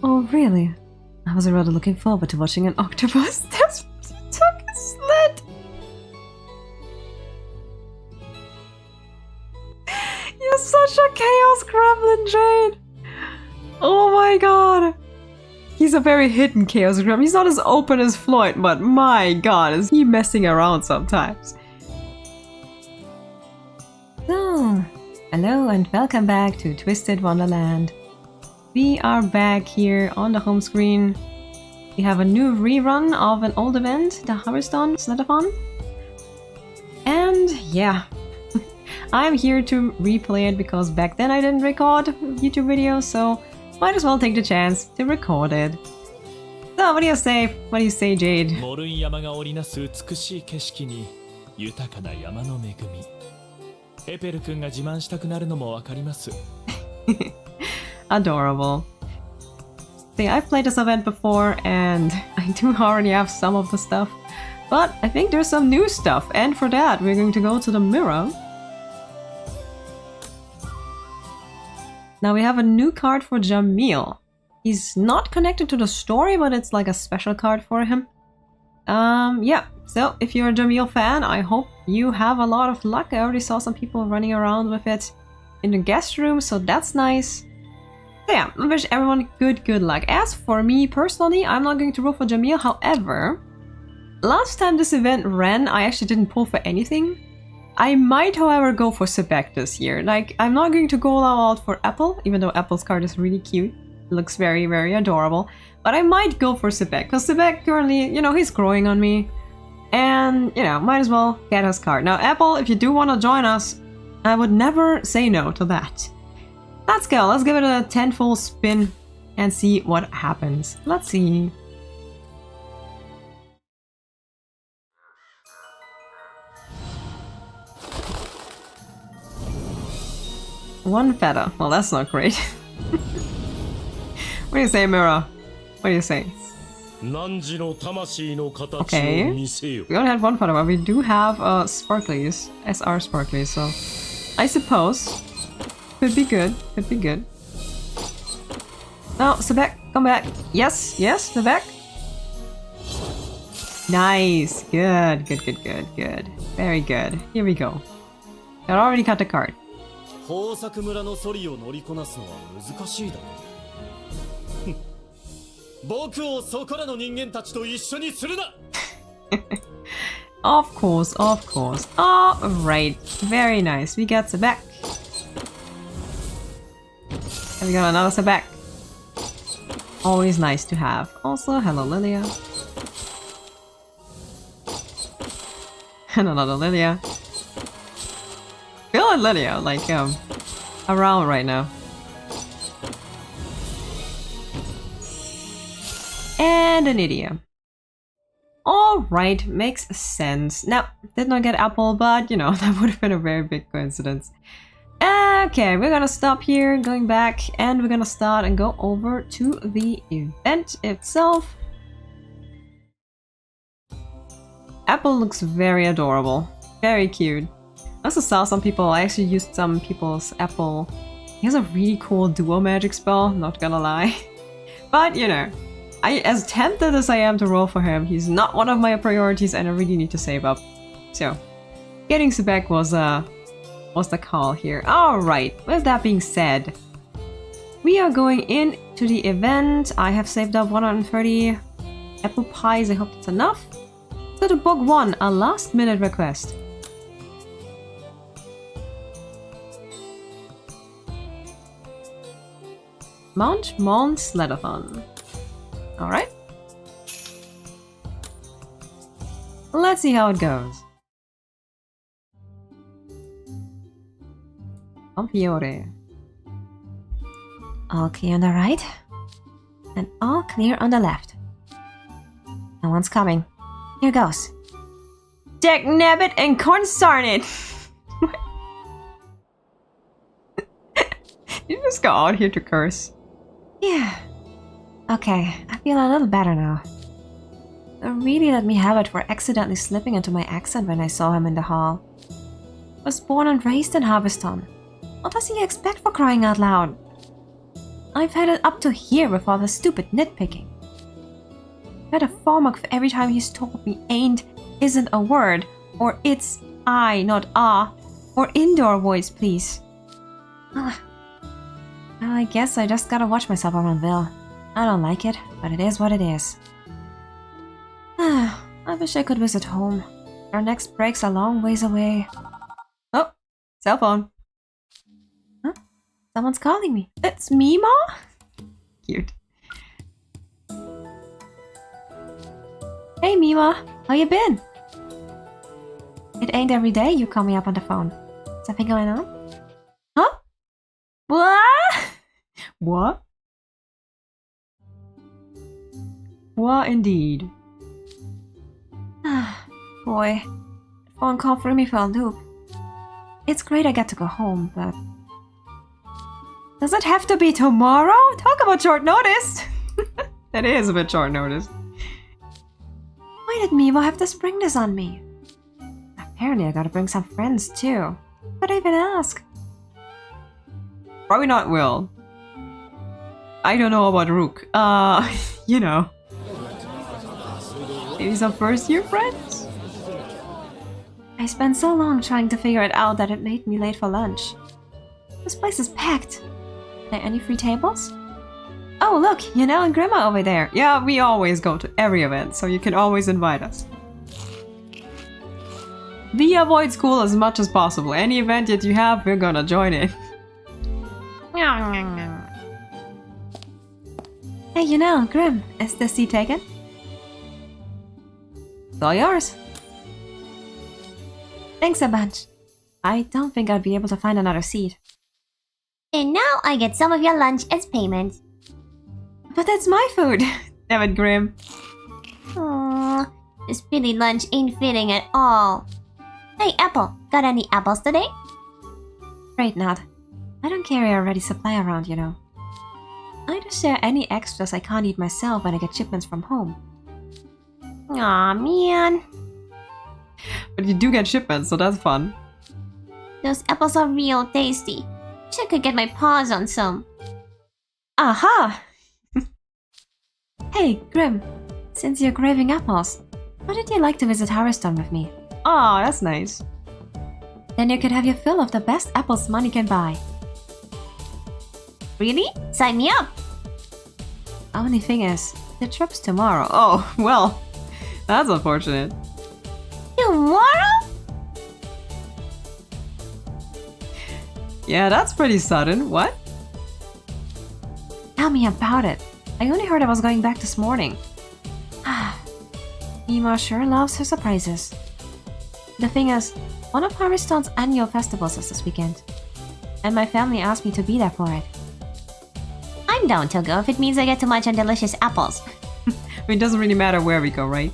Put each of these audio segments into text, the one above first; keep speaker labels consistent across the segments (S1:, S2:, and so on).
S1: Oh, really? I was already looking forward to watching an octopus. That's you took a sled. You're such a chaos gremlin, Jade. Oh my god. He's a very hidden chaos gremlin. He's not as open as Floyd, but my god, is he messing around sometimes. So, hello and welcome back to Twisted Wonderland. We are back here on the home screen. We have a new rerun of an old event, the Harveston Sledathon. And yeah, I'm here to replay it because back then I didn't record YouTube videos, so might as well take the chance to record it. So what do you say? What do you say, Jade? Adorable. See, I've played this event before and I do already have some of the stuff, but I think there's some new stuff, and for that we're going to go to the mirror. Now we have a new card for Jamil. He's not connected to the story, but it's like a special card for him. Yeah, so if you're a Jamil fan, I hope you have a lot of luck. I already saw some people running around with it in the guest room, so that's nice. So yeah, I wish everyone good luck. As for me personally, I'm not going to roll for Jamil. However, last time this event ran, I actually didn't pull for anything. I might, however, go for Sebek this year. Like, I'm not going to go all out for Epel, even though Epel's card is really cute. It looks very, very adorable. But I might go for Sebek, because Sebek currently, you know, he's growing on me. And, you know, might as well get his card. Now, Epel, if you do want to join us, I would never say no to that. Let's go. Let's give it a 10-fold spin and see what happens. Let's see. One feather. Well, that's not great. What do you say, Mira? What do you say? Okay. We only had one feather, but we do have sparklies. SR sparklies, so I suppose could be good. Could be good. No, Sebek, come back. Yes, yes, Sebek. Nice. Good. Very good. Here we go. I already got the card. Of course. Alright. Very nice. We got Sebek. And we got another Sebek. Always nice to have. Also, hello Lilia. And another Lilia. Feel like Lilia, like, around right now. And an idiot. Alright, makes sense. Now, did not get Apple, but, you know, that would have been a very big coincidence. Okay, we're gonna stop here, going back, and we're gonna start and go over to the event itself. Apple looks very adorable. Very cute. I also saw some people, I actually used some people's Apple. He has a really cool duo magic spell, not gonna lie. But, you know, as tempted as I am to roll for him, he's not one of my priorities and I really need to save up. So, getting Sebek was the call here. Alright, with that being said, we are going into the event. I have saved up 130 apple pies, I hope that's enough. So the book 1, a last minute request. Mount Sledathon. Alright. Let's see how it goes. Fiore.
S2: All clear on the right, and all clear on the left. No one's coming. Here goes.
S1: Dag nabbit and consarn it! You just got out here to curse.
S2: Yeah. Okay, I feel a little better now. Really let me have it for accidentally slipping into my accent when I saw him in the hall. Was born and raised in Harveston. What does he expect, for crying out loud? I've had it up to here with all the stupid nitpicking. I've had a FOMOC every time he's told me ain't isn't a word, or it's I, not ah, or indoor voice, please. Well, I guess I just gotta watch myself around Ville. I don't like it, but it is what it is. I wish I could visit home. Our next break's a long ways away.
S1: Oh, cell phone.
S2: Huh? Someone's calling me. It's me, Ma?
S1: Cute.
S2: Hey, Mima. How you been? It ain't every day you call me up on the phone. Something going on? Huh? What?
S1: What? What indeed?
S2: Boy, phone call threw me for a loop. It's great I get to go home, but...
S1: Does it have to be tomorrow? Talk about short notice! That is a bit short notice.
S2: Why did Mima have to spring this on me? Apparently I gotta bring some friends too. But I even ask.
S1: Probably not Will. I don't know about Rook. You know. Maybe some first year friends?
S2: I spent so long trying to figure it out that it made me late for lunch. This place is packed. Are there any free tables? Oh look, Yana and Grandma over there.
S1: Yeah, we always go to every event, so you can always invite us. We avoid school as much as possible. Any event that you have, we're gonna join in.
S2: Hey, Yana, Grim, is the seat taken?
S1: It's all yours.
S2: Thanks a bunch. I don't think I'd be able to find another seat.
S3: And now I get some of your lunch as payment.
S2: But that's my food!
S1: Damn it, Grim.
S3: Aww, this pity lunch ain't fitting at all. Hey, Epel, got any apples today?
S2: Afraid not. I don't carry a ready supply around, you know. I just share any extras I can't eat myself when I get shipments from home.
S3: Aw, man.
S1: But you do get shipments, so that's fun.
S3: Those apples are real tasty. Wish I could get my paws on some.
S2: Aha! Hey, Grim. Since you're craving apples, how did you like to visit Harveston with me?
S1: Aw, that's nice.
S2: Then you could have your fill of the best apples money can buy.
S3: Really? Sign me up!
S2: Only thing is, the trip's tomorrow.
S1: Oh, well, that's unfortunate.
S3: Tomorrow?
S1: Yeah, that's pretty sudden. What?
S2: Tell me about it. I only heard I was going back this morning. Mima sure loves her surprises. The thing is, one of Harveston's annual festivals is this weekend. And my family asked me to be there for it.
S3: I'm down to go if it means I get to munch on delicious apples.
S1: I mean, it doesn't really matter where we go, right?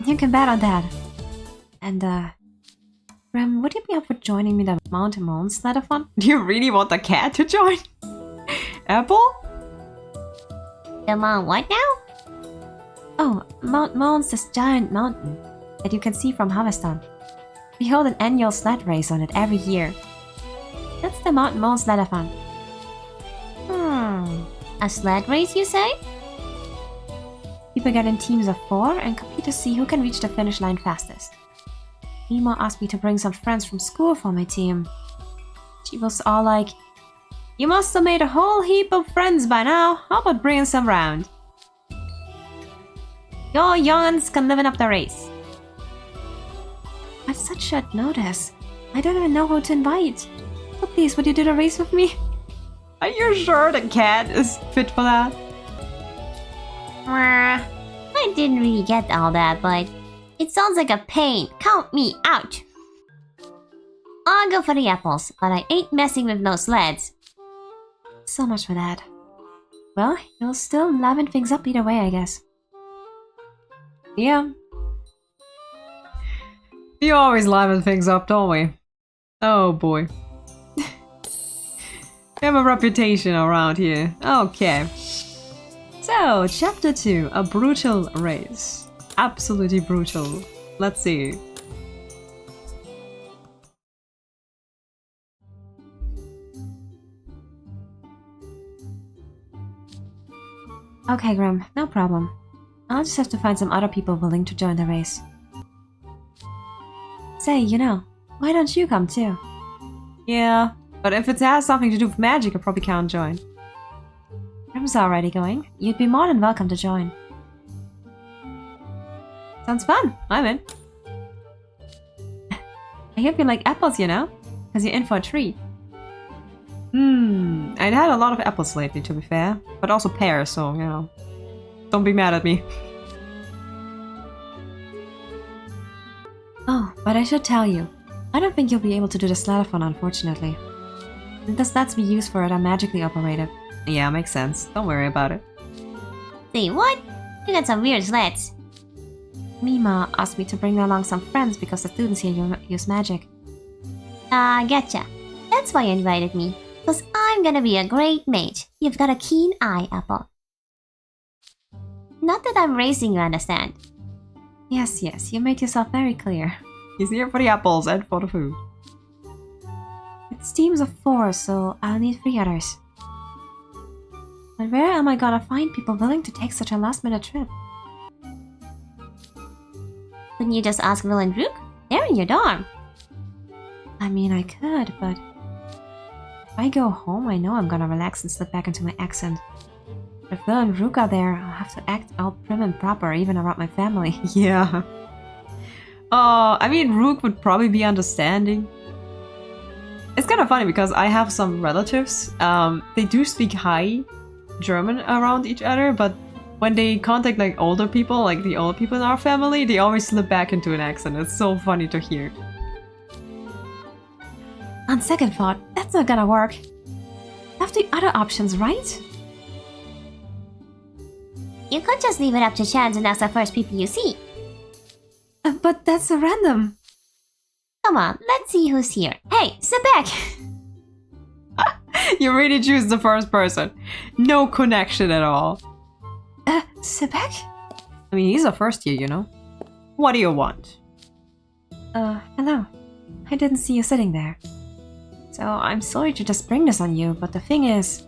S2: You can bet on that. And, Rem, would you be up for joining me the Mount Moon Sledathon?
S1: Do you really want the cat to join? Apple?
S3: The mount what now?
S2: Oh, Mount Moon's this giant mountain that you can see from Harveston. We hold an annual sled race on it every year. That's the Mount Moon Sledathon.
S3: A sled race, you say?
S2: People get in teams of 4 and compete to see who can reach the finish line fastest. Mima asked me to bring some friends from school for my team. She was all like, "You must have made a whole heap of friends by now. How about bringing some round? Your young'uns can liven up the race." At such short notice, I don't even know who to invite. So please, would you do the race with me?
S1: Are you sure the cat is fit for that?
S3: I didn't really get all that, but it sounds like a pain. Count me out. I'll go for the apples, but I ain't messing with no sleds.
S2: So much for that. Well, you'll still liven things up either way, I guess.
S1: Yeah. We always liven things up, don't we? Oh boy. We have a reputation around here. Okay. So, chapter 2, a brutal race. Absolutely brutal. Let's see.
S2: Okay, Grim, no problem. I'll just have to find some other people willing to join the race. Say, you know, why don't you come too?
S1: Yeah, but if it has something to do with magic, I probably can't join.
S2: Grim's already going. You'd be more than welcome to join.
S1: Sounds fun. I'm in. I hope you like apples, you know? Because you're in for a treat. I'd had a lot of apples lately, to be fair. But also pears, so, you know. Don't be mad at me.
S2: Oh, but I should tell you. I don't think you'll be able to do the Sledathon, unfortunately. The sleds we use for it are magically operated.
S1: Yeah, makes sense. Don't worry about it.
S3: Say what? You got some weird sleds.
S2: Mima asked me to bring along some friends because the students here use magic.
S3: Gacha. That's why you invited me. Because I'm gonna be a great mage. You've got a keen eye, Epel. Not that I'm racing, you understand.
S2: Yes, you made yourself very clear.
S1: He's here for the apples and for the food.
S2: It's teams of 4, so I'll need 3 others. But where am I gonna find people willing to take such a last-minute trip?
S3: Couldn't you just ask Will and Rook? They're in your dorm.
S2: I mean, I could, but... if I go home, I know I'm gonna relax and slip back into my accent. If Will and Rook are there, I'll have to act all prim and proper, even around my family.
S1: Yeah. I mean, Rook would probably be understanding. It's kind of funny because I have some relatives. They do speak high German around each other, but when they contact like older people, like the old people in our family, they always slip back into an accent. It's so funny to hear.
S2: On second thought, that's not gonna work. Have the other options, right?
S3: You could just leave it up to chance and ask the first people you see.
S2: But that's a random.
S3: Come on, let's see who's here. Hey, sit back!
S1: You really choose the first person. No connection at all.
S2: Sebek?
S1: I mean, he's a first year, you know. What do you want?
S2: Hello. I didn't see you sitting there. So I'm sorry to just bring this on you, but the thing is...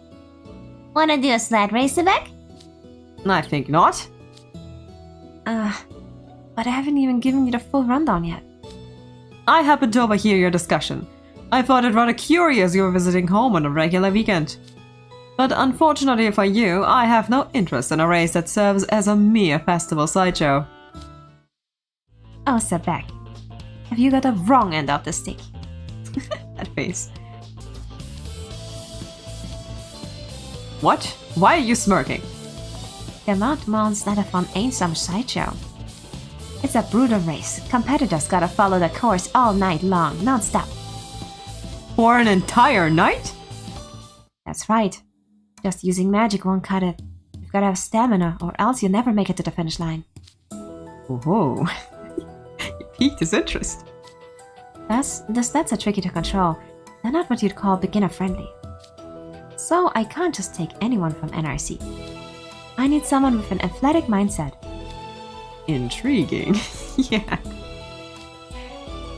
S3: Wanna do a sled race, Sebek?
S1: I think not.
S2: But I haven't even given you the full rundown yet.
S1: I happened to overhear your discussion. I thought it rather curious you were visiting home on a regular weekend. But unfortunately for you, I have no interest in a race that serves as a mere festival sideshow.
S2: Oh, Sebek. Have you got the wrong end of the stick?
S1: That face. What? Why are you smirking?
S2: The Mount Sledathon ain't some sideshow. It's a brutal race. Competitors gotta follow the course all night long, non-stop.
S1: For an entire night?
S2: That's right. Just using magic won't cut it. You've gotta have stamina, or else you'll never make it to the finish line.
S1: Whoa. You piqued his interest.
S2: Plus, the sleds are tricky to control. They're not what you'd call beginner-friendly. So I can't just take anyone from NRC. I need someone with an athletic mindset.
S1: Intriguing. Yeah.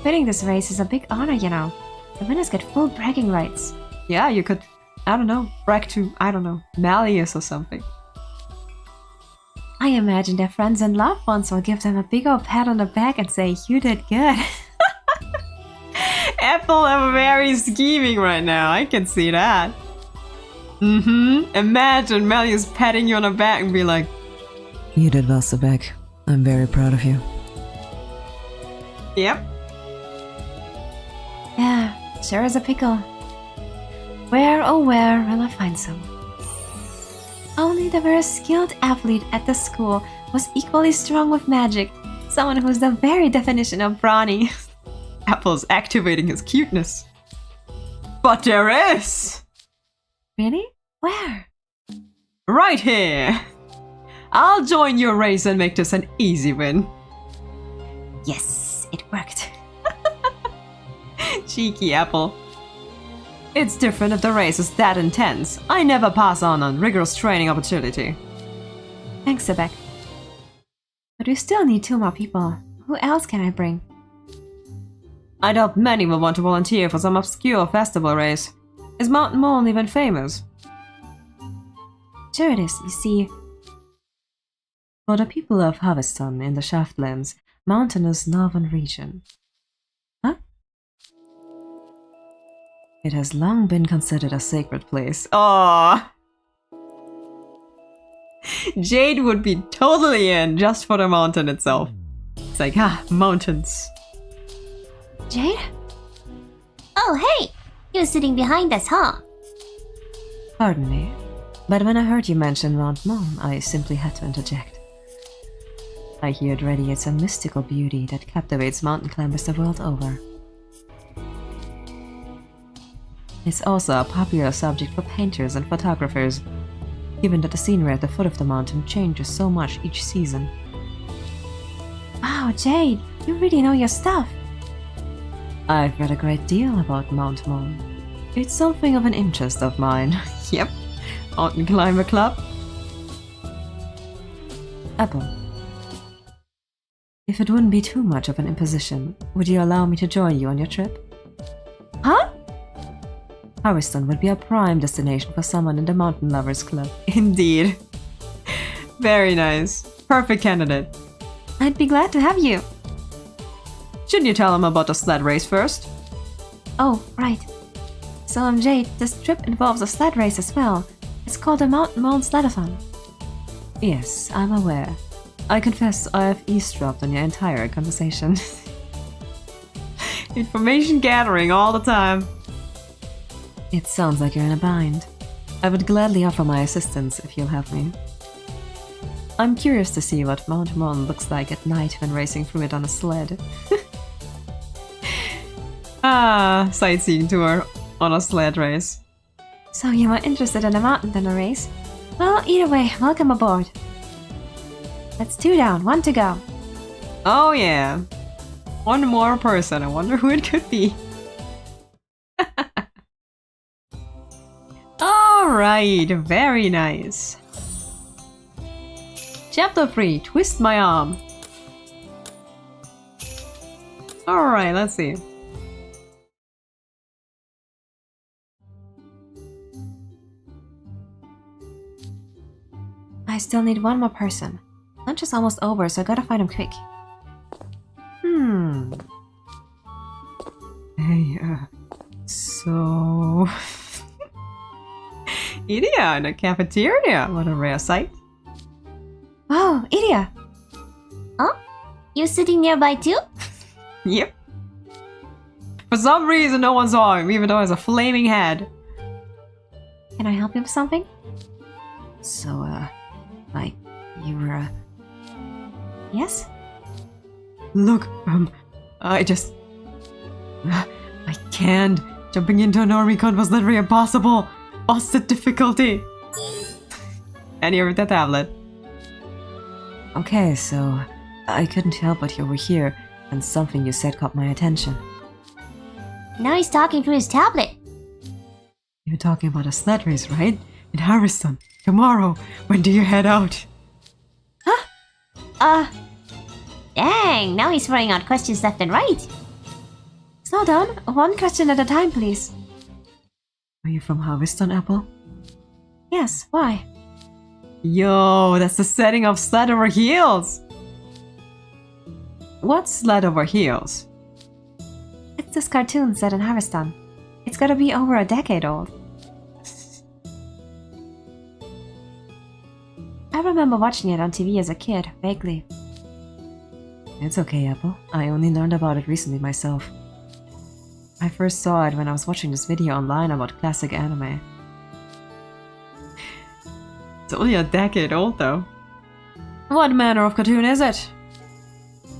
S2: Winning this race is a big honor, you know. The winners get full bragging rights.
S1: Yeah, you could, I don't know, brag to, I don't know, Malleus or something.
S2: I imagine their friends and loved ones will give them a big old pat on the back and say, "You did good."
S1: Epel, I'm very scheming right now, I can see that. Imagine Malleus patting you on the back and be like,
S4: "You did well, Sebek. I'm very proud of you."
S1: yep.
S2: Yeah, sure is a pickle. Where, oh where, will I find someone? Only the very skilled athlete at the school was equally strong with magic. Someone who's the very definition of brawny.
S1: Apple's activating his cuteness. But there is!
S2: Really? Where?
S1: Right here! I'll join your race and make this an easy win.
S2: Yes, it worked.
S1: Cheeky Apple. It's different if the race is that intense. I never pass on rigorous training opportunity.
S2: Thanks, Sebek. But we still need 2 more people. Who else can I bring?
S1: I doubt many will want to volunteer for some obscure festival race. Is Mountain Mole even famous?
S2: Sure it is. You see,
S1: For the people of Harveston in the Shaftlands, mountainous northern region. Huh? It has long been considered a sacred place. Aww! Jade would be totally in just for the mountain itself. It's like, mountains.
S2: Jade?
S3: Oh, hey! You're sitting behind us, huh?
S1: Pardon me, but when I heard you mention Mount Mon, I simply had to interject. I hear it radiates a mystical beauty that captivates mountain climbers the world over. It's also a popular subject for painters and photographers, given that the scenery at the foot of the mountain changes so much each season.
S2: Wow, Jade, you really know your stuff.
S1: I've read a great deal about Mount Mon. It's something of an interest of mine. Yep, Mountain Climber Club. Epel. If it wouldn't be too much of an imposition, would you allow me to join you on your trip?
S2: Huh?
S1: Harveston would be a prime destination for someone in the Mountain Lovers Club. Indeed. Very nice. Perfect candidate.
S2: I'd be glad to have you.
S1: Shouldn't you tell him about the sled race first?
S2: Oh, right. So, Jade, this trip involves a sled race as well. It's called the Mountain Sledathon.
S1: Yes, I'm aware. I confess I have eavesdropped on your entire conversation. Information gathering all the time. It sounds like you're in a bind. I would gladly offer my assistance if you'll have me. I'm curious to see what Mount Mon looks like at night when racing through it on a sled. Sightseeing tour on a sled race.
S2: So you were interested in a mountain than a race? Well, either way, welcome aboard. That's 2 down, 1 to go.
S1: Oh yeah. One more person. I wonder who it could be. Alright, very nice. Chapter 3, Twist My Arm. Alright, let's see.
S2: I still need 1 more person. Lunch is almost over, so I gotta find him quick.
S1: Hey, so... Idia in a cafeteria. What a rare sight.
S2: Oh, Idia!
S3: Huh? You sitting nearby too?
S1: Yep. For some reason, no one saw him, even though he has a flaming head.
S2: Can I help you with something?
S1: So, you were,
S2: Yes?
S1: Look, I just... I can't. Jumping into an Oricon was literally impossible. Busted difficulty. And here with the tablet. Okay, so... I couldn't help but you were here, and something you said caught my attention.
S3: Now he's talking through his tablet.
S1: You're talking about a sled race, right? In Harveston. Tomorrow. When do you head out?
S3: Dang, now he's throwing out questions left and right.
S2: Slow down. 1 question at a time, please.
S1: Are you from Harveston, Epel?
S2: Yes, why?
S1: Yo, that's the setting of Sled Over Heels! What's Sled Over Heels?
S2: It's this cartoon set in Harveston. It's gotta be over a decade old. I remember watching it on TV as a kid, vaguely.
S1: It's okay, Epel. I only learned about it recently myself. I first saw it when I was watching this video online about classic anime. It's only a decade old, though. What manner of cartoon is it?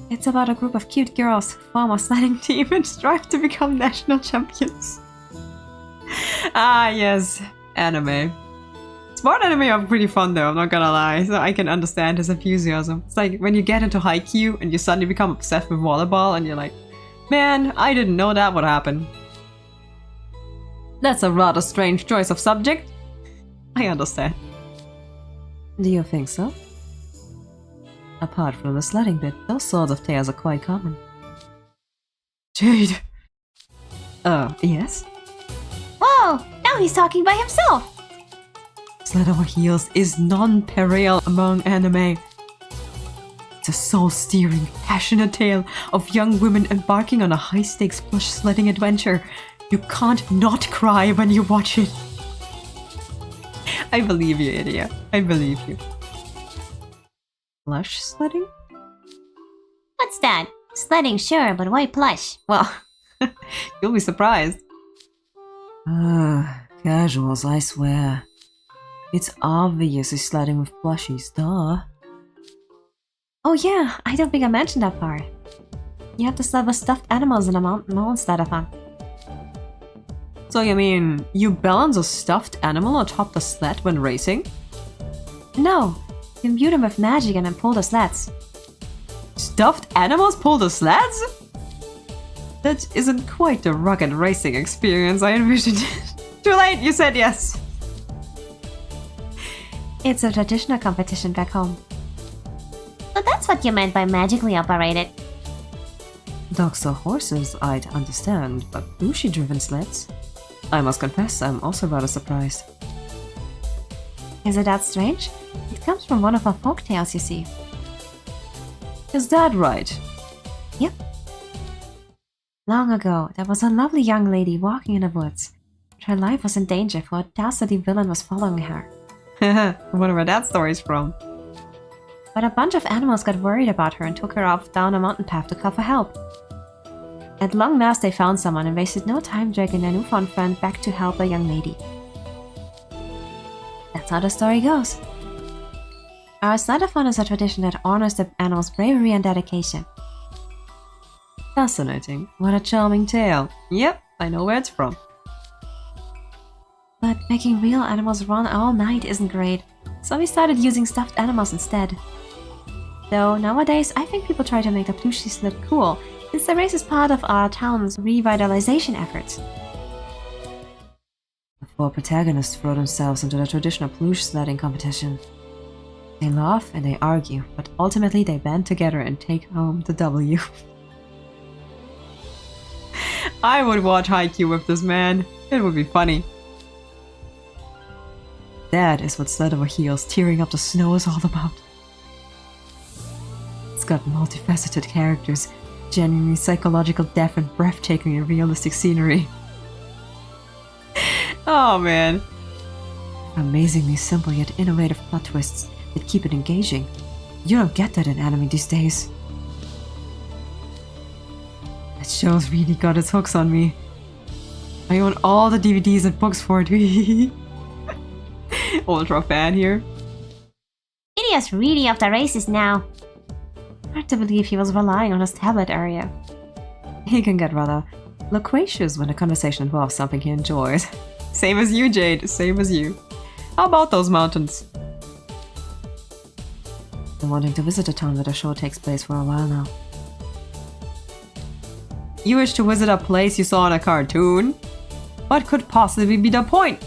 S2: It's about a group of cute girls who form a sledding team.
S1: Team and strive to become national champions. Ah, yes. Anime. Sport anime are pretty fun though, I'm not gonna lie, so I can understand his enthusiasm. It's like when you get into Haikyuu and you suddenly become obsessed with volleyball and you're like, man, I didn't know that would happen. That's a rather strange choice of subject. I understand. Do you think so? Apart from the sledding bit, those sorts of tales are quite common. Jade! Yes?
S2: Whoa! Now he's talking by himself!
S1: Sled Over Heels is non-perennial among anime. It's a soul-steering, passionate tale of young women embarking on a high-stakes plush sledding adventure. You can't not cry when you watch it. I believe you, idiot. I believe you. Plush sledding?
S3: What's that? Sledding, sure, but why plush?
S1: Well, you'll be surprised.
S4: Casuals, I swear. It's obviously sledding with plushies, duh.
S2: Oh yeah, I don't think I mentioned that part. You have to sled with stuffed animals in a mountain sledathon.
S1: So you mean, you balance a stuffed animal atop the sled when racing?
S2: No, you imbue them with magic and then pull the sleds.
S1: Stuffed animals pull the sleds? That isn't quite the rugged racing experience I envisioned. Too late, you said yes.
S2: It's a traditional competition back home.
S3: So that's what you meant by magically operated.
S1: Dogs or horses, I'd understand, but Bushi-driven sleds? I must confess, I'm also rather surprised.
S2: Is it that strange? It comes from one of our folk tales, you see.
S1: Is that right?
S2: Yep. Long ago, there was a lovely young lady walking in the woods. But her life was in danger for a dastardly villain was following her.
S1: I wonder where that story's from.
S2: But a bunch of animals got worried about her and took her off down a mountain path to call for help. At long last they found someone and wasted no time dragging their newfound friend back to help the young lady. That's how the story goes. Our Sledathon is a tradition that honors the animals' bravery and dedication.
S1: Fascinating. What a charming tale. Yep, I know where it's from.
S2: But making real animals run all night isn't great, so we started using stuffed animals instead. Though nowadays I think people try to make the plushie sled cool, since the race is part of our town's revitalization efforts.
S4: The four protagonists throw themselves into the traditional plush sledding competition. They laugh and they argue, but ultimately they band together and take home the W.
S1: I would watch Haikyuu with this man. It would be funny. That is what Sled Over Heels tearing up the snow is all about. It's got multifaceted characters, genuinely psychological depth and breathtaking and realistic scenery. Oh man.
S4: Amazingly simple yet innovative plot twists that keep it engaging. You don't get that in anime these days.
S1: That show's really got its hooks on me. I own all the DVDs and books for it. Ultra fan here.
S3: Idiot's really off the races now.
S2: Hard to believe he was relying on his tablet area.
S1: He can get rather loquacious when the conversation involves something he enjoys. Same as you, Jade. Same as you. How about those mountains?
S4: Been wanting to visit a town where the show takes place for a while now.
S1: You wish to visit a place you saw in a cartoon? What could possibly be the point?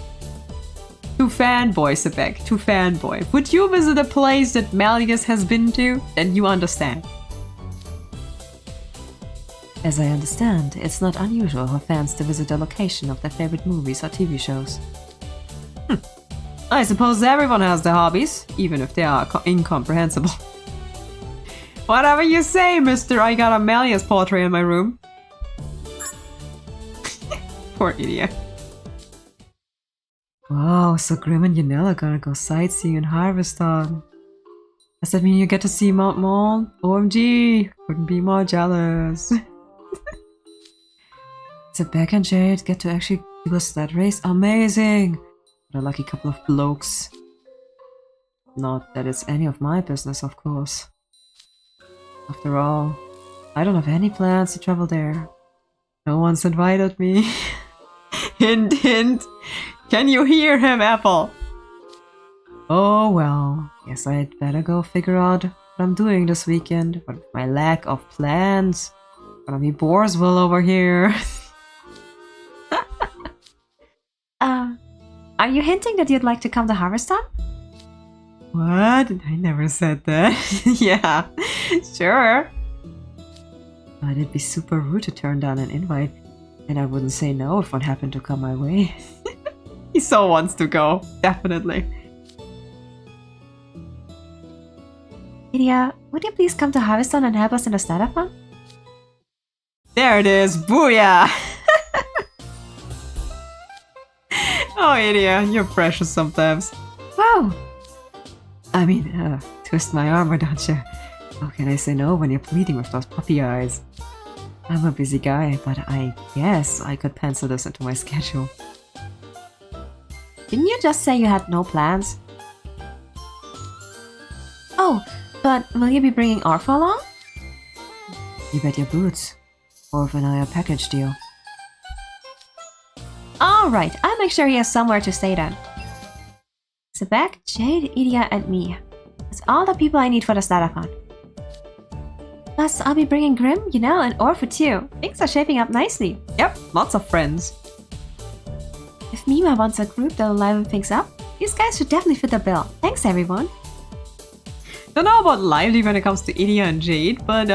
S1: To fanboy, Sebek, to fanboy. Would you visit a place that Malleus has been to? Then you understand.
S4: As I understand, it's not unusual for fans to visit the location of their favorite movies or TV shows.
S1: I suppose everyone has their hobbies, even if they are incomprehensible. Whatever you say, mister, I got a Malleus portrait in my room. Poor idiot. Wow, so Grim and Yanela gonna go sightseeing in Harveston. Does that mean you get to see Mount Mall? OMG, couldn't be more jealous.
S4: Sebek and Jade get to actually do a sled race? Amazing! What a lucky couple of blokes. Not that it's any of my business, of course. After all, I don't have any plans to travel there. No one's invited me. Hint, hint. Can you hear him, Epel? Oh well, guess I'd better go figure out what I'm doing this weekend. But with my lack of plans, gonna be Borsville over here.
S2: Are you hinting that you'd like to come to Harveston?
S1: What? I never said that. Yeah, sure. But it'd be super rude to turn down an invite, and I wouldn't say no if one happened to come my way. He so wants to go, definitely.
S2: Idia, would you please come to Harveston and help us in the Sledathon?
S1: There it is! Booyah! Oh, Idia, you're precious sometimes.
S4: Wow! I mean, twist my armor, don't you? How can I say no when you're pleading with those puppy eyes? I'm a busy guy, but I guess I could pencil this into my schedule.
S2: Didn't you just say you had no plans? Oh, but will you be bringing Arfa along?
S4: You bet your boots. Orph and I a package deal.
S2: Alright, I'll make sure he has somewhere to stay then. Sebek, Jade, Idia, and me. That's all the people I need for the Sledathon. Plus, I'll be bringing Grim, Yunel, and Orpha too. Things are shaping up nicely.
S1: Yep, lots of friends.
S2: If Mima wants a group that'll liven things up, these guys should definitely fit the bill. Thanks, everyone.
S1: Don't know about lively when it comes to Idia and Jade, but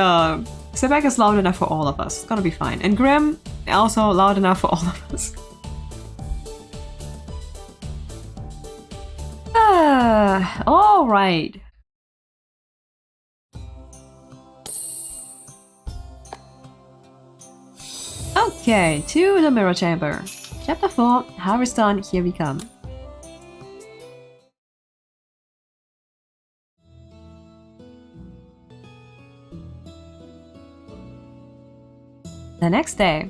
S1: Sebek is loud enough for all of us. It's gonna be fine. And Grim, also loud enough for all of us. Alright. Okay, to the Mirror Chamber. Chapter 4, Harveston, here we come. The next day.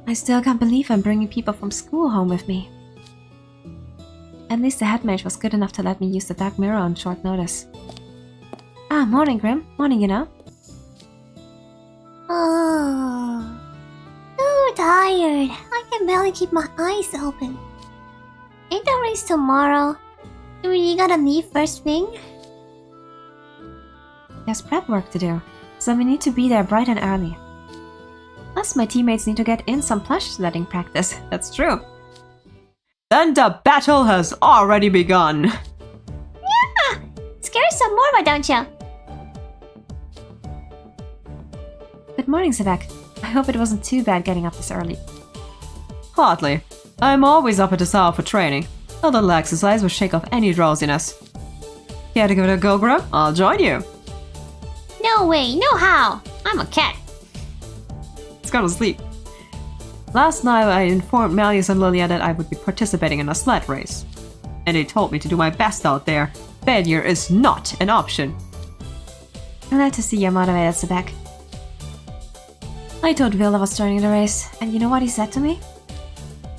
S2: I still can't believe I'm bringing people from school home with me. At least the head mage was good enough to let me use the dark mirror on short notice. Ah, morning, Grim. Morning, you know.
S3: Oh, so tired. I can barely keep my eyes open. Ain't the race tomorrow? Do we gotta leave first thing?
S2: There's prep work to do, so we need to be there bright and early. Plus, my teammates need to get in some plush sledding practice.
S1: That's true. Then the battle has already begun.
S3: Yeah! Scare some more, why don't ya?
S2: Good morning, Sebek. I hope it wasn't too bad getting up this early.
S1: Hardly. I'm always up at this hour for training. A little exercise will shake off any drowsiness. Care to give it a go, Grim? I'll join you.
S3: No way, no how. I'm a cat.
S1: Let's go to sleep. Last night I informed Malleus and Lilia that I would be participating in a sled race. And they told me to do my best out there. Failure is not an option.
S2: Glad to see you're motivated, Sebek. I told Will I was joining the race, and you know what he said to me?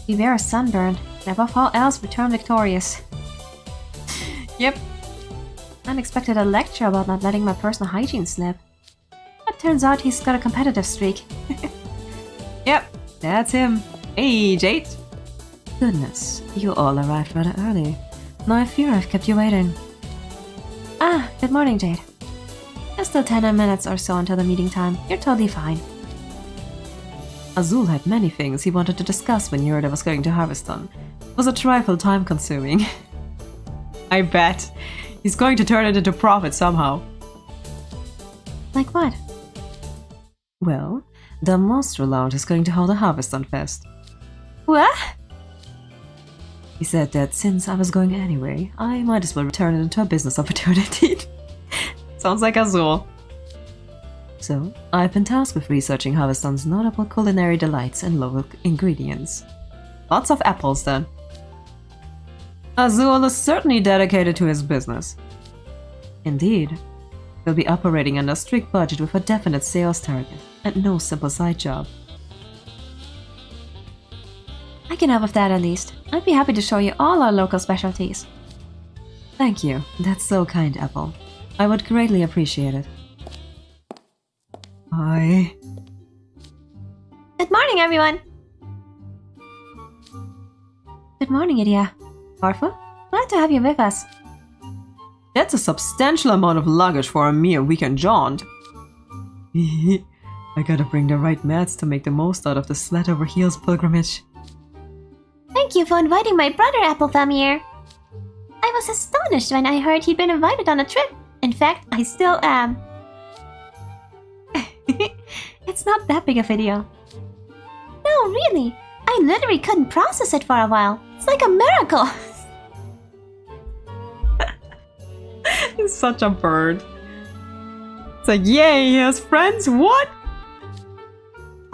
S2: Beware a sunburn, and above all else return victorious.
S1: Yep.
S2: Unexpected a lecture about not letting my personal hygiene slip. But turns out he's got a competitive streak.
S1: Yep, that's him. Hey, Jade.
S4: Goodness, you all arrived rather early. Now I fear I've kept you waiting.
S2: Ah, good morning, Jade. There's still 10 minutes or so until the meeting time. You're totally fine.
S1: Azul had many things he wanted to discuss when Yurida was going to Harveston. It was a trifle time-consuming. I bet. He's going to turn it into profit somehow.
S2: Like what?
S4: Well, the Monster Lounge is going to hold a Harveston Fest.
S2: What?
S4: He said that since I was going anyway, I might as well turn it into a business opportunity.
S1: Sounds like Azul.
S4: So, I've been tasked with researching Harveston's notable culinary delights and local ingredients.
S1: Lots of apples, then. Azul is certainly dedicated to his business.
S4: Indeed. He'll be operating under a strict budget with a definite sales target, and no simple side job.
S2: I can help with that at least. I'd be happy to show you all our local specialties.
S4: Thank you. That's so kind, Epel. I would greatly appreciate it. Hi.
S2: Good morning, everyone! Good morning, Idia. Arfa, glad to have you with us.
S1: That's a substantial amount of luggage for a mere weekend jaunt.
S4: I gotta bring the right mats to make the most out of the sled over heels pilgrimage.
S3: Thank you for inviting my brother Applethumb here. I was astonished when I heard he'd been invited on a trip. In fact, I still am.
S2: It's not that big a video.
S3: No, really. I literally couldn't process it for a while. It's like a miracle.
S1: Such a bird. It's like, yay, he has friends? What?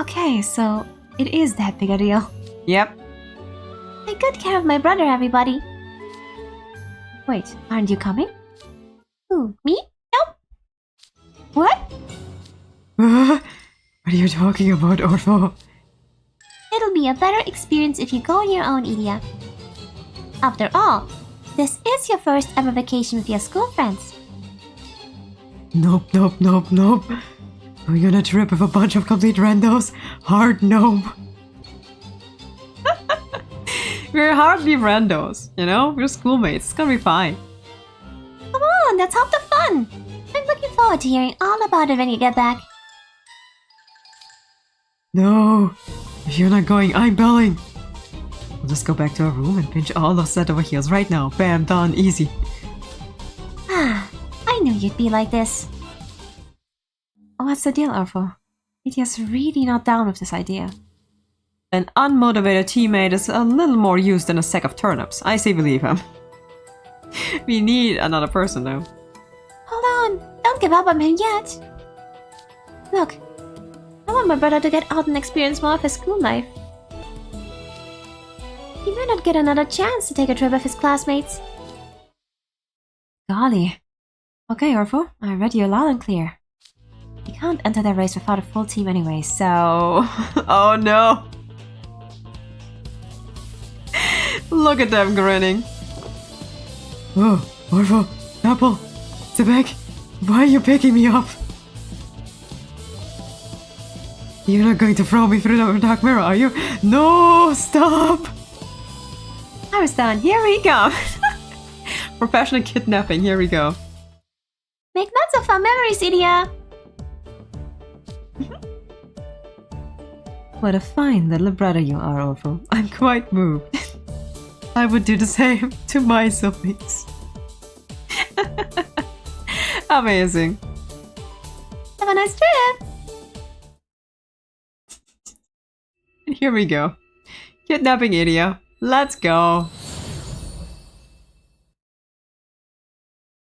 S2: Okay, so it is that big a deal.
S1: Yep.
S3: Take good care of my brother, everybody.
S2: Wait, aren't you coming?
S3: Who, me? Nope.
S2: What?
S4: What are you talking about, Orpho?
S3: It'll be a better experience if you go on your own, Idia. After all, this is your first ever vacation with your school friends.
S4: Nope. Going on a trip with a bunch of complete randos? Hard no.
S1: We're hardly randos, you know? We're schoolmates. It's gonna be fine.
S3: Come on, that's half the fun. I'm looking forward to hearing all about it when you get back.
S4: No. If you're not going, I'm belling. We'll just go back to our room and pinch all those set over heels right now. Bam, done, easy.
S3: Ah, I knew you'd be like this.
S2: What's the deal, Orpho? Lydia's really not down with this idea.
S1: An unmotivated teammate is a little more used than a sack of turnips. I say believe him. We need another person though.
S3: Hold on, don't give up on him yet. Look, I want my brother to get out and experience more of his school life. He might not get another chance to take a trip with his classmates.
S2: Golly. Okay, Orpho, I read you loud and clear. You can't enter that race without a full team anyway, so...
S1: Oh no! Look at them grinning.
S4: Oh, Orpho, Apple, Sebek, why are you picking me up? You're not going to throw me through the dark mirror, are you? No, stop!
S1: Harveston, here we come! Professional kidnapping, here we go.
S3: Make lots of fun memories, Idia!
S1: What a fine little brother you are, Orpho. I'm quite moved. I would do the same to my siblings. Amazing.
S3: Have a nice trip!
S1: Here we go. Kidnapping Idia. Let's go.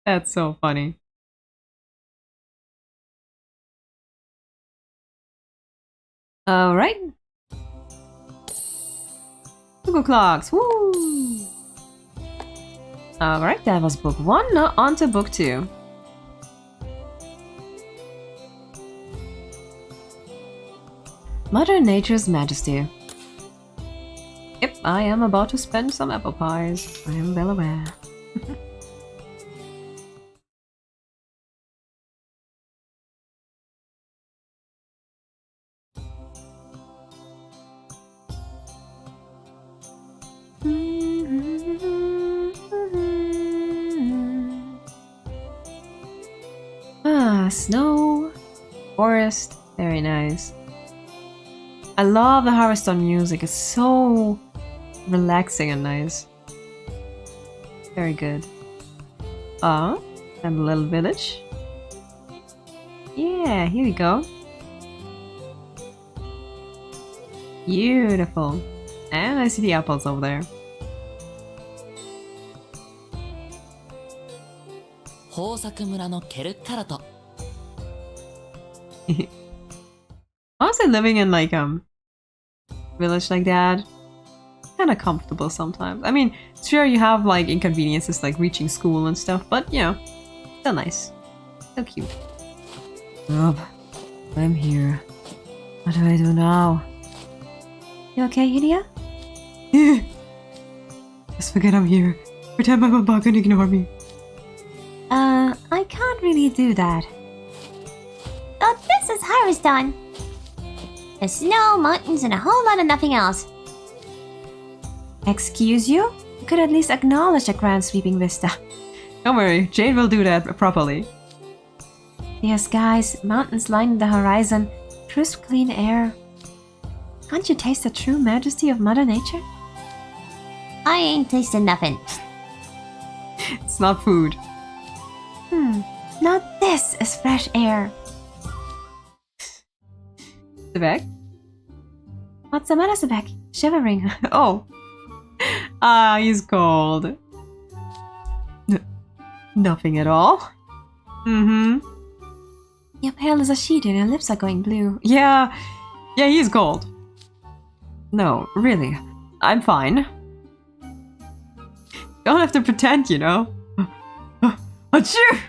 S1: That's so funny. Alright. Google clocks. Woo! Alright, that was book 1. Now on to book 2. Mother Nature's Majesty. Yep, I am about to spend some apple pies. I am well aware. Snow, forest, very nice. I love the Harveston music, it's so relaxing and nice. Very good. And a little village. Yeah, here we go. Beautiful. And I see the apples over there. Honestly, living in like village like that, kind of comfortable sometimes. I mean, sure you have like inconveniences like reaching school and stuff, but you know, still nice, so cute.
S4: Rob, I'm here. What do I do now?
S2: You okay, Idia?
S4: Just forget I'm here. Pretend my mom can ignore me.
S2: I can't really do that.
S3: Oh, this is Harveston. The snow, mountains, and a whole lot of nothing else.
S2: Excuse you? You could at least acknowledge the grand sweeping vista.
S1: Don't worry, Jade will do that properly.
S2: Clear skies, mountains lining the horizon, crisp clean air. Can't you taste the true majesty of Mother Nature?
S3: I ain't tasting nothing.
S1: It's not food.
S2: Now this is fresh air.
S1: Sebek?
S2: What's the matter, Sebek? Shivering.
S1: Oh. He's cold. Nothing at all. Mm-hmm.
S2: You're pale as a sheet and your lips are going blue.
S1: Yeah, he's cold. No, really, I'm fine. Don't have to pretend, you know. Achoo!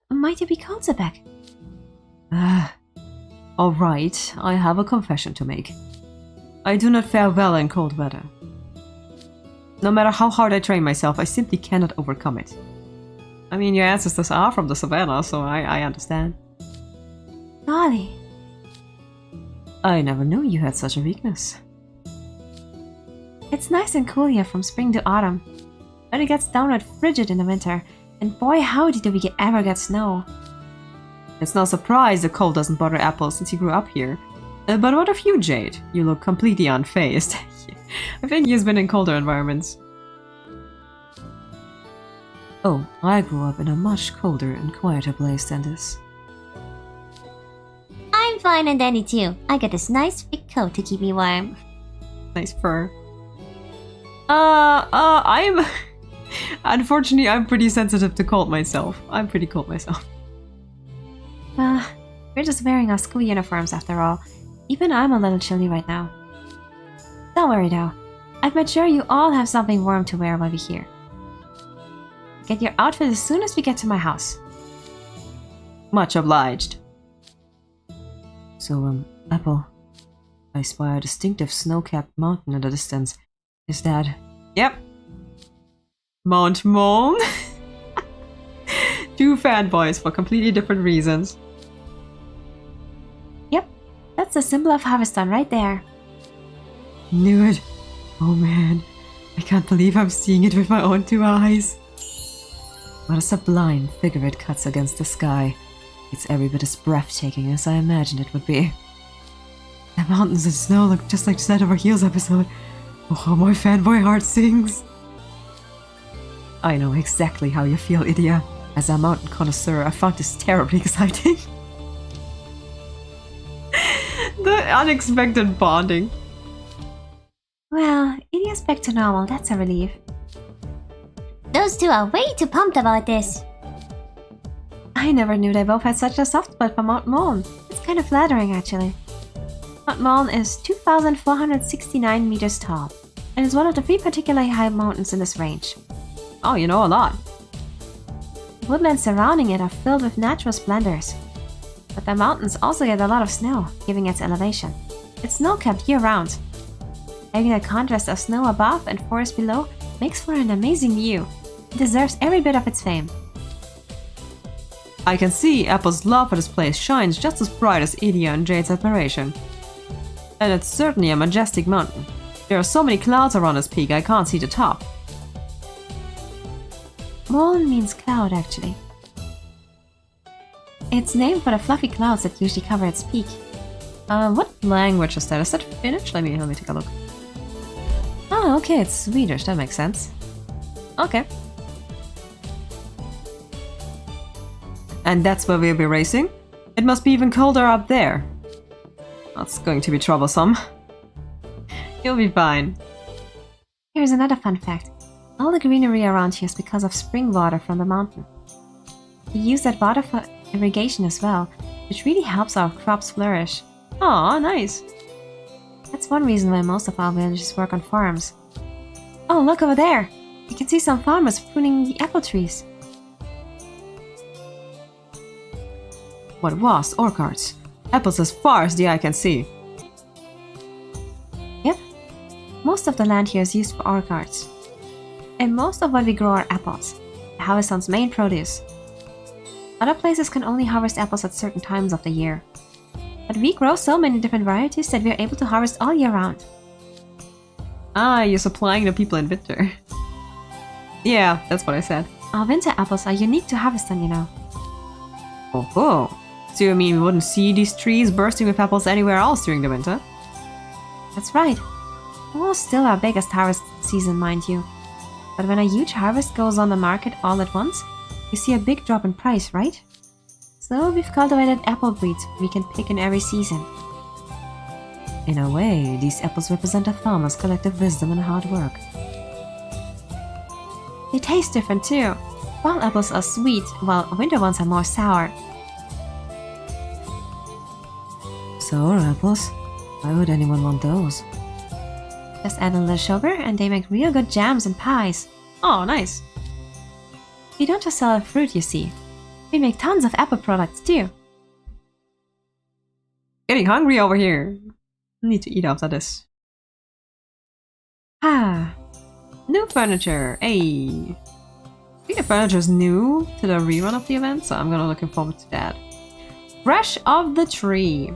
S2: Might you be cold, Zebek?
S4: Alright, I have a confession to make. I do not fare well in cold weather. No matter how hard I train myself, I simply cannot overcome it.
S1: I mean, your ancestors are from the savannah, so I understand.
S2: Golly.
S4: I never knew you had such a weakness.
S2: It's nice and cool here from spring to autumn. But it gets downright frigid in the winter. And boy howdy do we ever get snow.
S1: It's no surprise the cold doesn't bother Epel since he grew up here. But what of you, Jade? You look completely unfazed. I think he's been in colder environments.
S4: Oh, I grew up in a much colder and quieter place than this.
S3: I'm fine and dandy too. I got this nice thick coat to keep me warm.
S1: Nice fur. I'm... Unfortunately, I'm pretty sensitive to cold myself. I'm pretty cold myself.
S2: Well, we're just wearing our school uniforms after all. Even I'm a little chilly right now. Don't worry though. I've made sure you all have something warm to wear while we're here. Get your outfit as soon as we get to my house.
S1: Much obliged.
S4: So, Epel, I spy a distinctive snow-capped mountain in the distance. Is that...
S1: Yep. Mount Moon. Two fanboys for completely different reasons.
S2: Yep, that's the symbol of Harveston right there.
S1: Knew it. Oh man, I can't believe I'm seeing it with my own two eyes.
S4: What a sublime figure it cuts against the sky. It's every bit as breathtaking as I imagined it would be.
S1: The mountains and snow look just like the Set Over Heels episode. Oh, how my fanboy heart sings.
S4: I know exactly how you feel, Idia. As a mountain connoisseur, I found this terribly exciting.
S1: The unexpected bonding.
S2: Well, Idia's back to normal, that's a relief.
S3: Those two are way too pumped about this.
S2: I never knew they both had such a soft spot for Mount Moon. It's kind of flattering, actually. Mount Moon is 2,469 meters tall, and is one of the 3 particularly high mountains in this range.
S1: Oh, you know a lot.
S2: The woodlands surrounding it are filled with natural splendors. But the mountains also get a lot of snow, giving its elevation. It's snow-capped year-round. Having a contrast of snow above and forest below makes for an amazing view. It deserves every bit of its fame.
S1: I can see Epel's love for this place shines just as bright as Idia and Jade's admiration. And it's certainly a majestic mountain. There are so many clouds around this peak I can't see the top.
S2: Moon means cloud, actually. It's named for the fluffy clouds that usually cover its peak.
S1: What language is that? Is that Finnish? Let me take a look.
S4: Oh, okay, it's Swedish, that makes sense.
S1: Okay. And that's where we'll be racing? It must be even colder up there. That's going to be troublesome. You'll be fine.
S2: Here's another fun fact. All the greenery around here is because of spring water from the mountain. We use that water for irrigation as well, which really helps our crops flourish.
S1: Aw, nice.
S2: That's one reason why most of our villagers work on farms. Oh, look over there! You can see some farmers pruning the apple trees.
S1: What vast orchards. Apples as far as the eye can see.
S2: Yep. Most of the land here is used for orchards. And most of what we grow are apples, the Harveston's main produce. Other places can only harvest apples at certain times of the year. But we grow so many different varieties that we are able to harvest all year round.
S1: Ah, you're supplying the people in winter. Yeah, that's what I said.
S2: Our winter apples are unique to Harveston, you know.
S1: Oh. So you mean we wouldn't see these trees bursting with apples anywhere else during the winter?
S2: That's right. Fall is still our biggest harvest season, mind you. But when a huge harvest goes on the market all at once, you see a big drop in price, right? So we've cultivated apple breeds we can pick in every season.
S4: In a way, these apples represent a farmer's collective wisdom and hard work.
S2: They taste different too. Fall apples are sweet, while winter ones are more sour.
S4: Sour apples? Why would anyone want those?
S2: Just add a little sugar and they make real good jams and pies.
S1: Oh, nice.
S2: We don't just sell fruit, you see. We make tons of apple products too.
S1: Getting hungry over here. Need to eat after this.
S2: Ah,
S1: New furniture. Hey. I think the furniture is new to the rerun of the event, so I'm gonna looking forward to that. Fresh off the tree.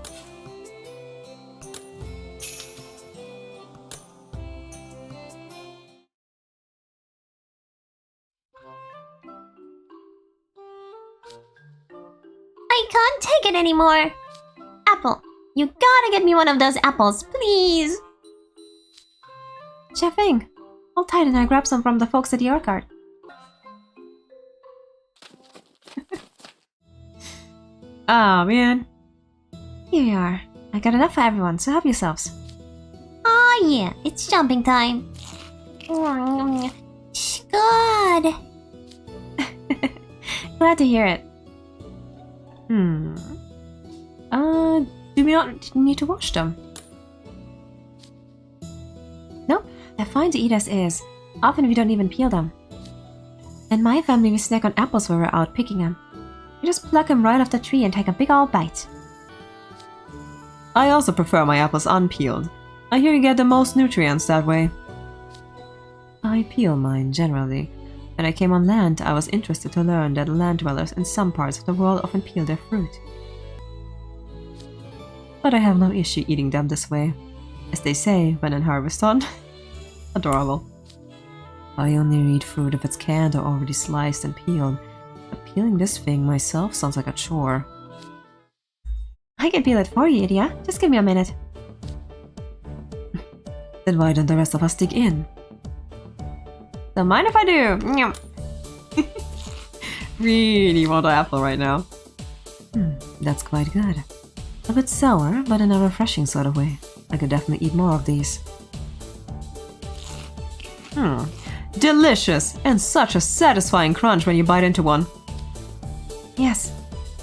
S3: I can't take it anymore. Apple, you gotta get me one of those apples, please.
S2: Chef Ing, hold tight and I grab some from the folks at the orchard.
S1: Ah, man.
S2: Here you are. I got enough for everyone, so help yourselves.
S3: Oh yeah, it's jumping time. Good.
S2: Glad to hear it.
S1: Do we not need to wash them?
S2: Nope, they're fine to eat as is. Often we don't even peel them. In my family, we snack on apples when we're out picking them. We just pluck them right off the tree and take a big old bite.
S1: I also prefer my apples unpeeled. I hear you get the most nutrients that way.
S4: I peel mine generally. When I came on land, I was interested to learn that land dwellers in some parts of the world often peel their fruit. But I have no issue eating them this way. As they say when in Harveston.
S1: Adorable.
S4: I only eat fruit if it's canned or already sliced and peeled. But peeling this thing myself sounds like a chore.
S2: I can peel it for you, Idia. Just give me a minute.
S4: Then why don't the rest of us dig in?
S1: Don't mind if I do. Really want an apple right now.
S4: That's quite good. A bit sour, but in a refreshing sort of way. I could definitely eat more of these.
S1: Delicious! And such a satisfying crunch when you bite into one.
S2: Yes,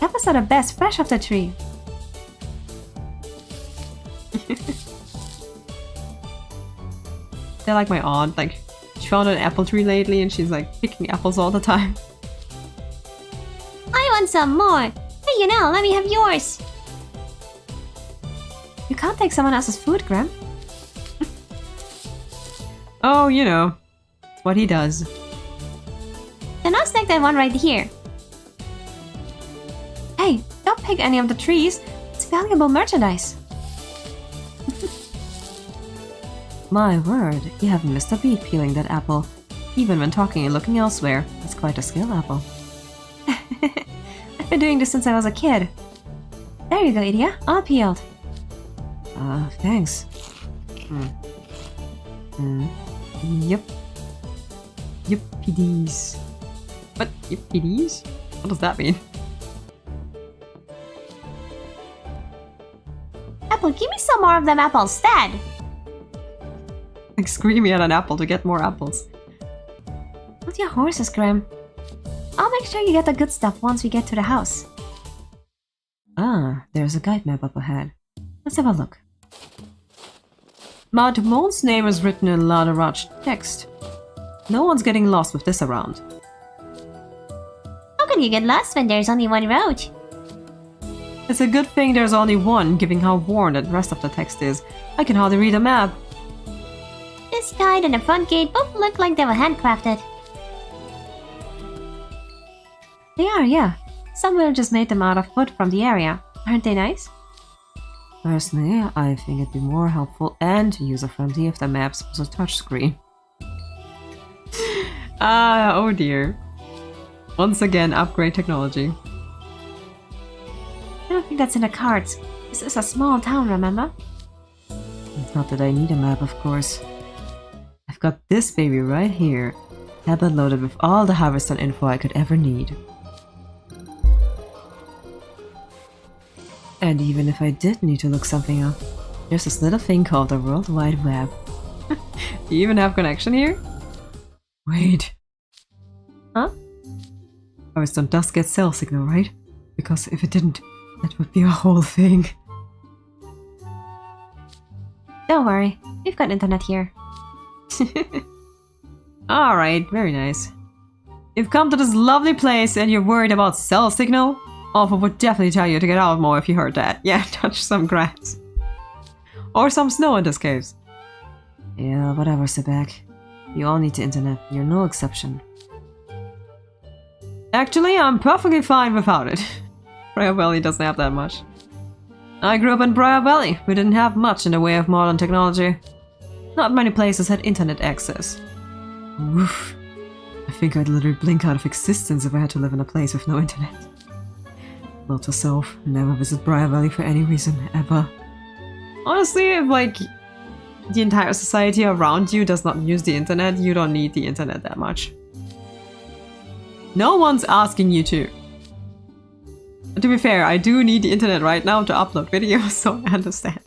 S2: apples are the best fresh off the tree.
S1: They're like my aunt, like, she found an apple tree lately and she's like picking apples all the time.
S3: I want some more. Hey, you know, let me have yours.
S2: You can't take someone else's food, Graham.
S1: Oh, you know, it's what he does.
S3: Then I'll snack that one right here.
S2: Hey, don't pick any of the trees. It's valuable merchandise.
S4: My word, you haven't missed a beat peeling that apple. Even when talking and looking elsewhere. It's quite a skill, Apple.
S2: I've been doing this since I was a kid. There you go, Idia. All peeled.
S4: Thanks.
S1: Yep. Yippies. What? Yippies? What does that mean?
S3: Apple, give me some more of them apples, Dad.
S1: Like screaming at an apple to get more apples.
S2: Hold your horses, Graham. I'll make sure you get the good stuff once we get to the house.
S4: Ah, there's a guide map up ahead. Let's have a look.
S1: But Walt's name is written in large text. No one's getting lost with this around.
S3: How can you get lost when there's only one road?
S1: It's a good thing there's only one, given how worn the rest of the text is. I can hardly read a map.
S3: This guide and the front gate both look like they were handcrafted.
S2: They are, yeah. Some villagers made them out of wood from the area. Aren't they nice?
S4: Personally, I think it'd be more helpful and user-friendly if the maps was a touchscreen.
S1: Oh dear. Once again, upgrade technology.
S2: I don't think that's in the cards. This is a small town, remember?
S4: Not that I need a map, of course. I've got this baby right here. Tablet loaded with all the Harveston info I could ever need. And even if I did need to look something up, there's this little thing called the World Wide Web.
S1: Do you even have connection here?
S4: Wait.
S2: Huh?
S4: Harveston does get cell signal, right? Because if it didn't, that would be a whole thing.
S2: Don't worry, we've got internet here.
S1: Alright, very nice. You've come to this lovely place and you're worried about cell signal? Alpha would definitely tell you to get out more if you heard that. Yeah, touch some grass. Or some snow in this case.
S4: Yeah, whatever, Sebek. You all need the internet. You're no exception.
S1: Actually, I'm perfectly fine without it. Briar Valley doesn't have that much. I grew up in Briar Valley. We didn't have much in the way of modern technology. Not many places had internet access.
S4: Oof. I think I'd literally blink out of existence if I had to live in a place with no internet. Note to self, never visit Briar Valley for any reason, ever.
S1: Honestly, if like the entire society around you does not use the internet, you don't need the internet that much. No one's asking you to. To be fair, I do need the internet right now to upload videos, so I understand.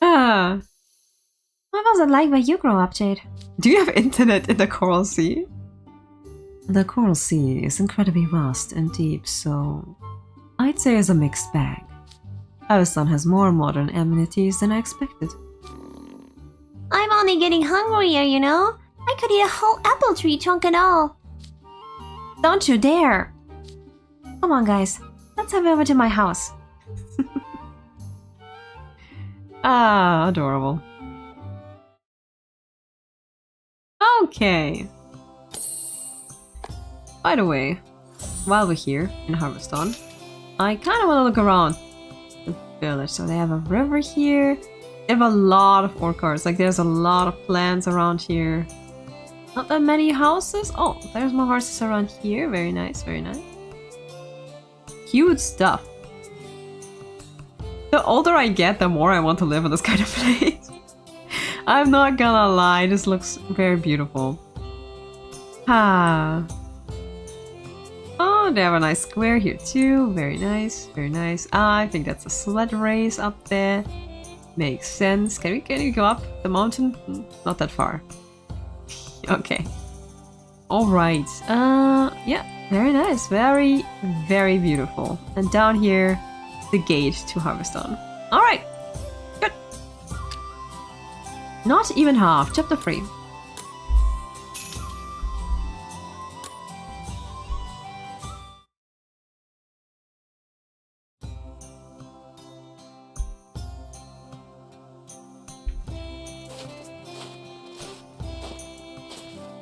S1: Ah.
S2: What was it like where you grew up, Jade?
S1: Do you have internet in the Coral Sea?
S4: The Coral Sea is incredibly vast and deep, so I'd say it's a mixed bag. Harveston has more modern amenities than I expected.
S3: I'm only getting hungrier, you know? I could eat a whole apple tree trunk and all.
S2: Don't you dare! Come on, guys. Let's head over to my house.
S1: Ah, adorable. Okay. By the way, while we're here in Harveston, I kind of want to look around the village. So they have a river here. They have a lot of orchards. Like there's a lot of plants around here. Not that many houses. Oh, there's more horses around here. Very nice, very nice. Cute stuff. The older I get, the more I want to live in this kind of place. I'm not gonna lie, this looks very beautiful. Ah. Oh, they have a nice square here too. Very nice, very nice. I think that's a sled race up there. Makes sense. Can you go up the mountain? Not that far. Okay. Alright. Yeah, very nice. Very, very beautiful. And down here, the gate to Harveston. Alright. Good. Not even half. Chapter 3.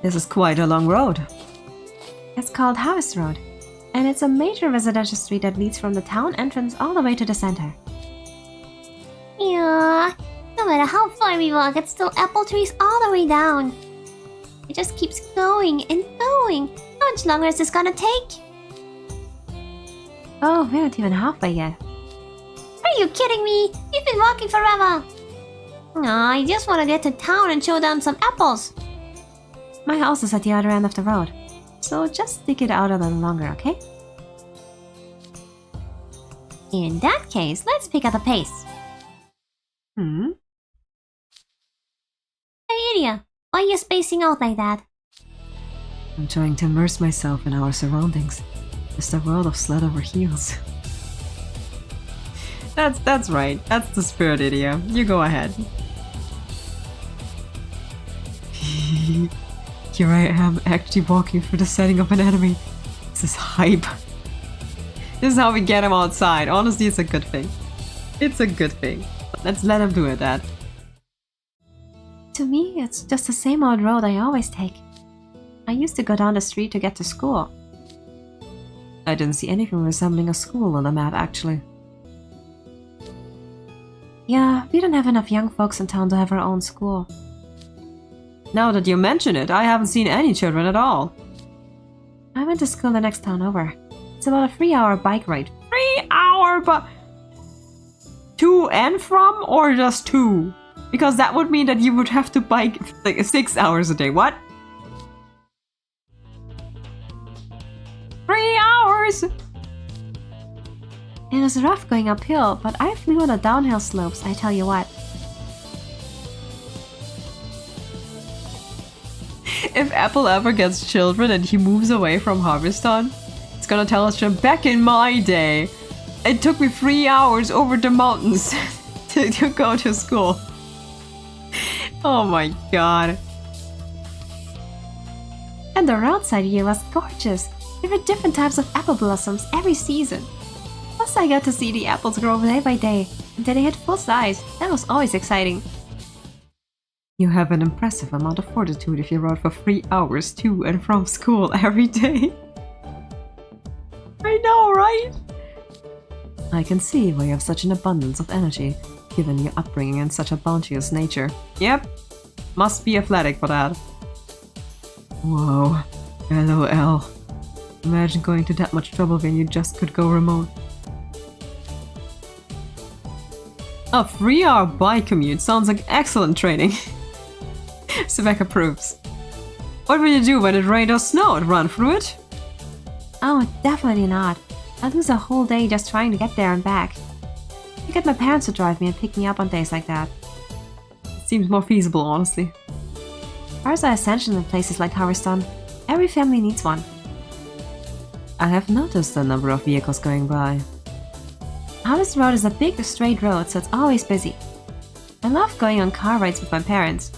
S1: This is quite a long road.
S2: It's called Harvest Road, and it's a major residential street that leads from the town entrance all the way to the center.
S3: Yeah, no matter how far we walk, it's still apple trees all the way down. It just keeps going and going. How much longer is this gonna take?
S2: Oh, we're not even halfway yet.
S3: Are you kidding me? You've been walking forever. No, I just want to get to town and show them some apples.
S2: My house is at the other end of the road, so just stick it out a little longer, okay?
S3: In that case, let's pick up the pace.
S1: Hmm?
S3: Hey, Idia, why are you spacing out like that?
S4: I'm trying to immerse myself in our surroundings. It's the world of sled over heels.
S1: That's right. That's the spirit, Idia. You go ahead.
S4: Here I am, actually walking through the setting of an enemy. This is hype.
S1: This is how we get him outside. Honestly, it's a good thing. It's a good thing. Let's let him do it, Dad.
S2: To me, it's just the same old road I always take. I used to go down the street to get to school.
S4: I didn't see anything resembling a school on the map, actually.
S2: Yeah, we don't have enough young folks in town to have our own school.
S1: Now that you mention it, I haven't seen any children at all.
S2: I went to school the next town over. It's about a 3-hour bike ride.
S1: 3-hour but to and from, or just to? Because that would mean that you would have to bike like 6 hours a day. What? 3 hours!
S2: It was rough going uphill, but I flew on the downhill slopes, I tell you what.
S1: If Epel ever gets children and he moves away from Harveston, gonna tell us that back in my day, it took me 3 hours over the mountains to go to school. Oh my god.
S2: And the roadside view was gorgeous. There were different types of apple blossoms every season. Plus I got to see the apples grow day by day until they hit full size. That was always exciting.
S1: You have an impressive amount of fortitude if you rode for 3 hours to and from school every day. I know, right?
S4: I can see why you have such an abundance of energy, given your upbringing and such a bounteous nature.
S1: Yep. Must be athletic for that.
S4: Whoa. LOL. Imagine going to that much trouble when you just could go remote.
S1: A 3-hour bike commute sounds like excellent training. Svek approves. What will you do when it rained or snowed? Run through it?
S2: Oh, definitely not. I'd lose a whole day just trying to get there and back. I get my parents to drive me and pick me up on days like that.
S1: Seems more feasible, honestly.
S2: Cars are essential in places like Harveston. Every family needs one.
S4: I have noticed the number of vehicles going by.
S2: Harvest Road is a big straight road, so it's always busy. I love going on car rides with my parents.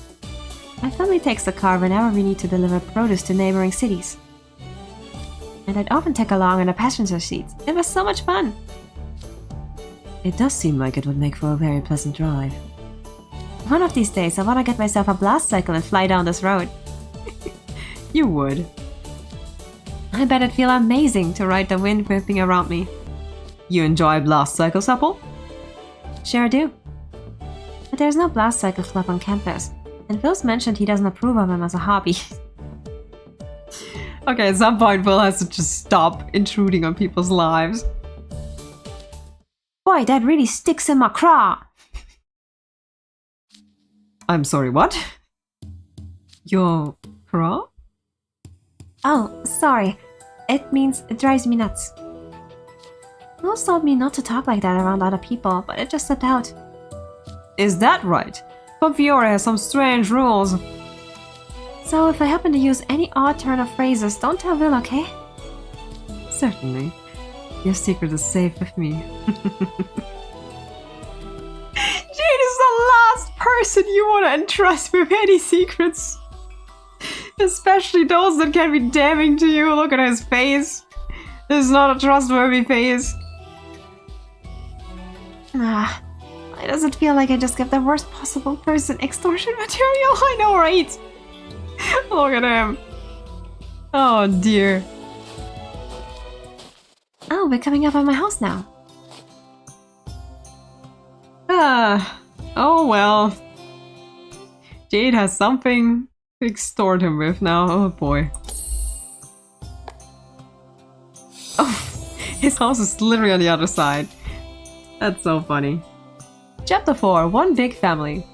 S2: My family takes the car whenever we need to deliver produce to neighboring cities. And I'd often take along in the passenger seats. It was so much fun.
S4: It does seem like it would make for a very pleasant drive.
S2: One of these days, I want to get myself a blast cycle and fly down this road.
S1: You would.
S2: I bet it'd feel amazing to ride the wind whipping around me.
S1: You enjoy blast cycles, Epel?
S2: Sure do. But there's no blast cycle club on campus, and Phil's mentioned he doesn't approve of them as a hobby.
S1: Okay, at some point Will has to just stop intruding on people's lives.
S2: Boy, that really sticks in my craw!
S1: I'm sorry, what? Your craw?
S2: Oh, sorry. It means it drives me nuts. Will told me not to talk like that around other people, but it just slipped out.
S1: Is that right? Confiore has some strange rules.
S2: So if I happen to use any odd turn of phrases, don't tell Will, okay?
S1: Certainly. Your secret is safe with me. Jade is the last person you want to entrust with any secrets. Especially those that can be damning to you. Look at his face. This is not a trustworthy face.
S2: Ah, why does it feel like I just give the worst possible person extortion material?
S1: I know, right? Look at him. Oh dear.
S2: Oh, we're coming up on my house now.
S1: Ah, oh well. Jade has something to extort him with now. Oh boy. Oh, his house is literally on the other side. That's so funny. Chapter 4, One Big Family.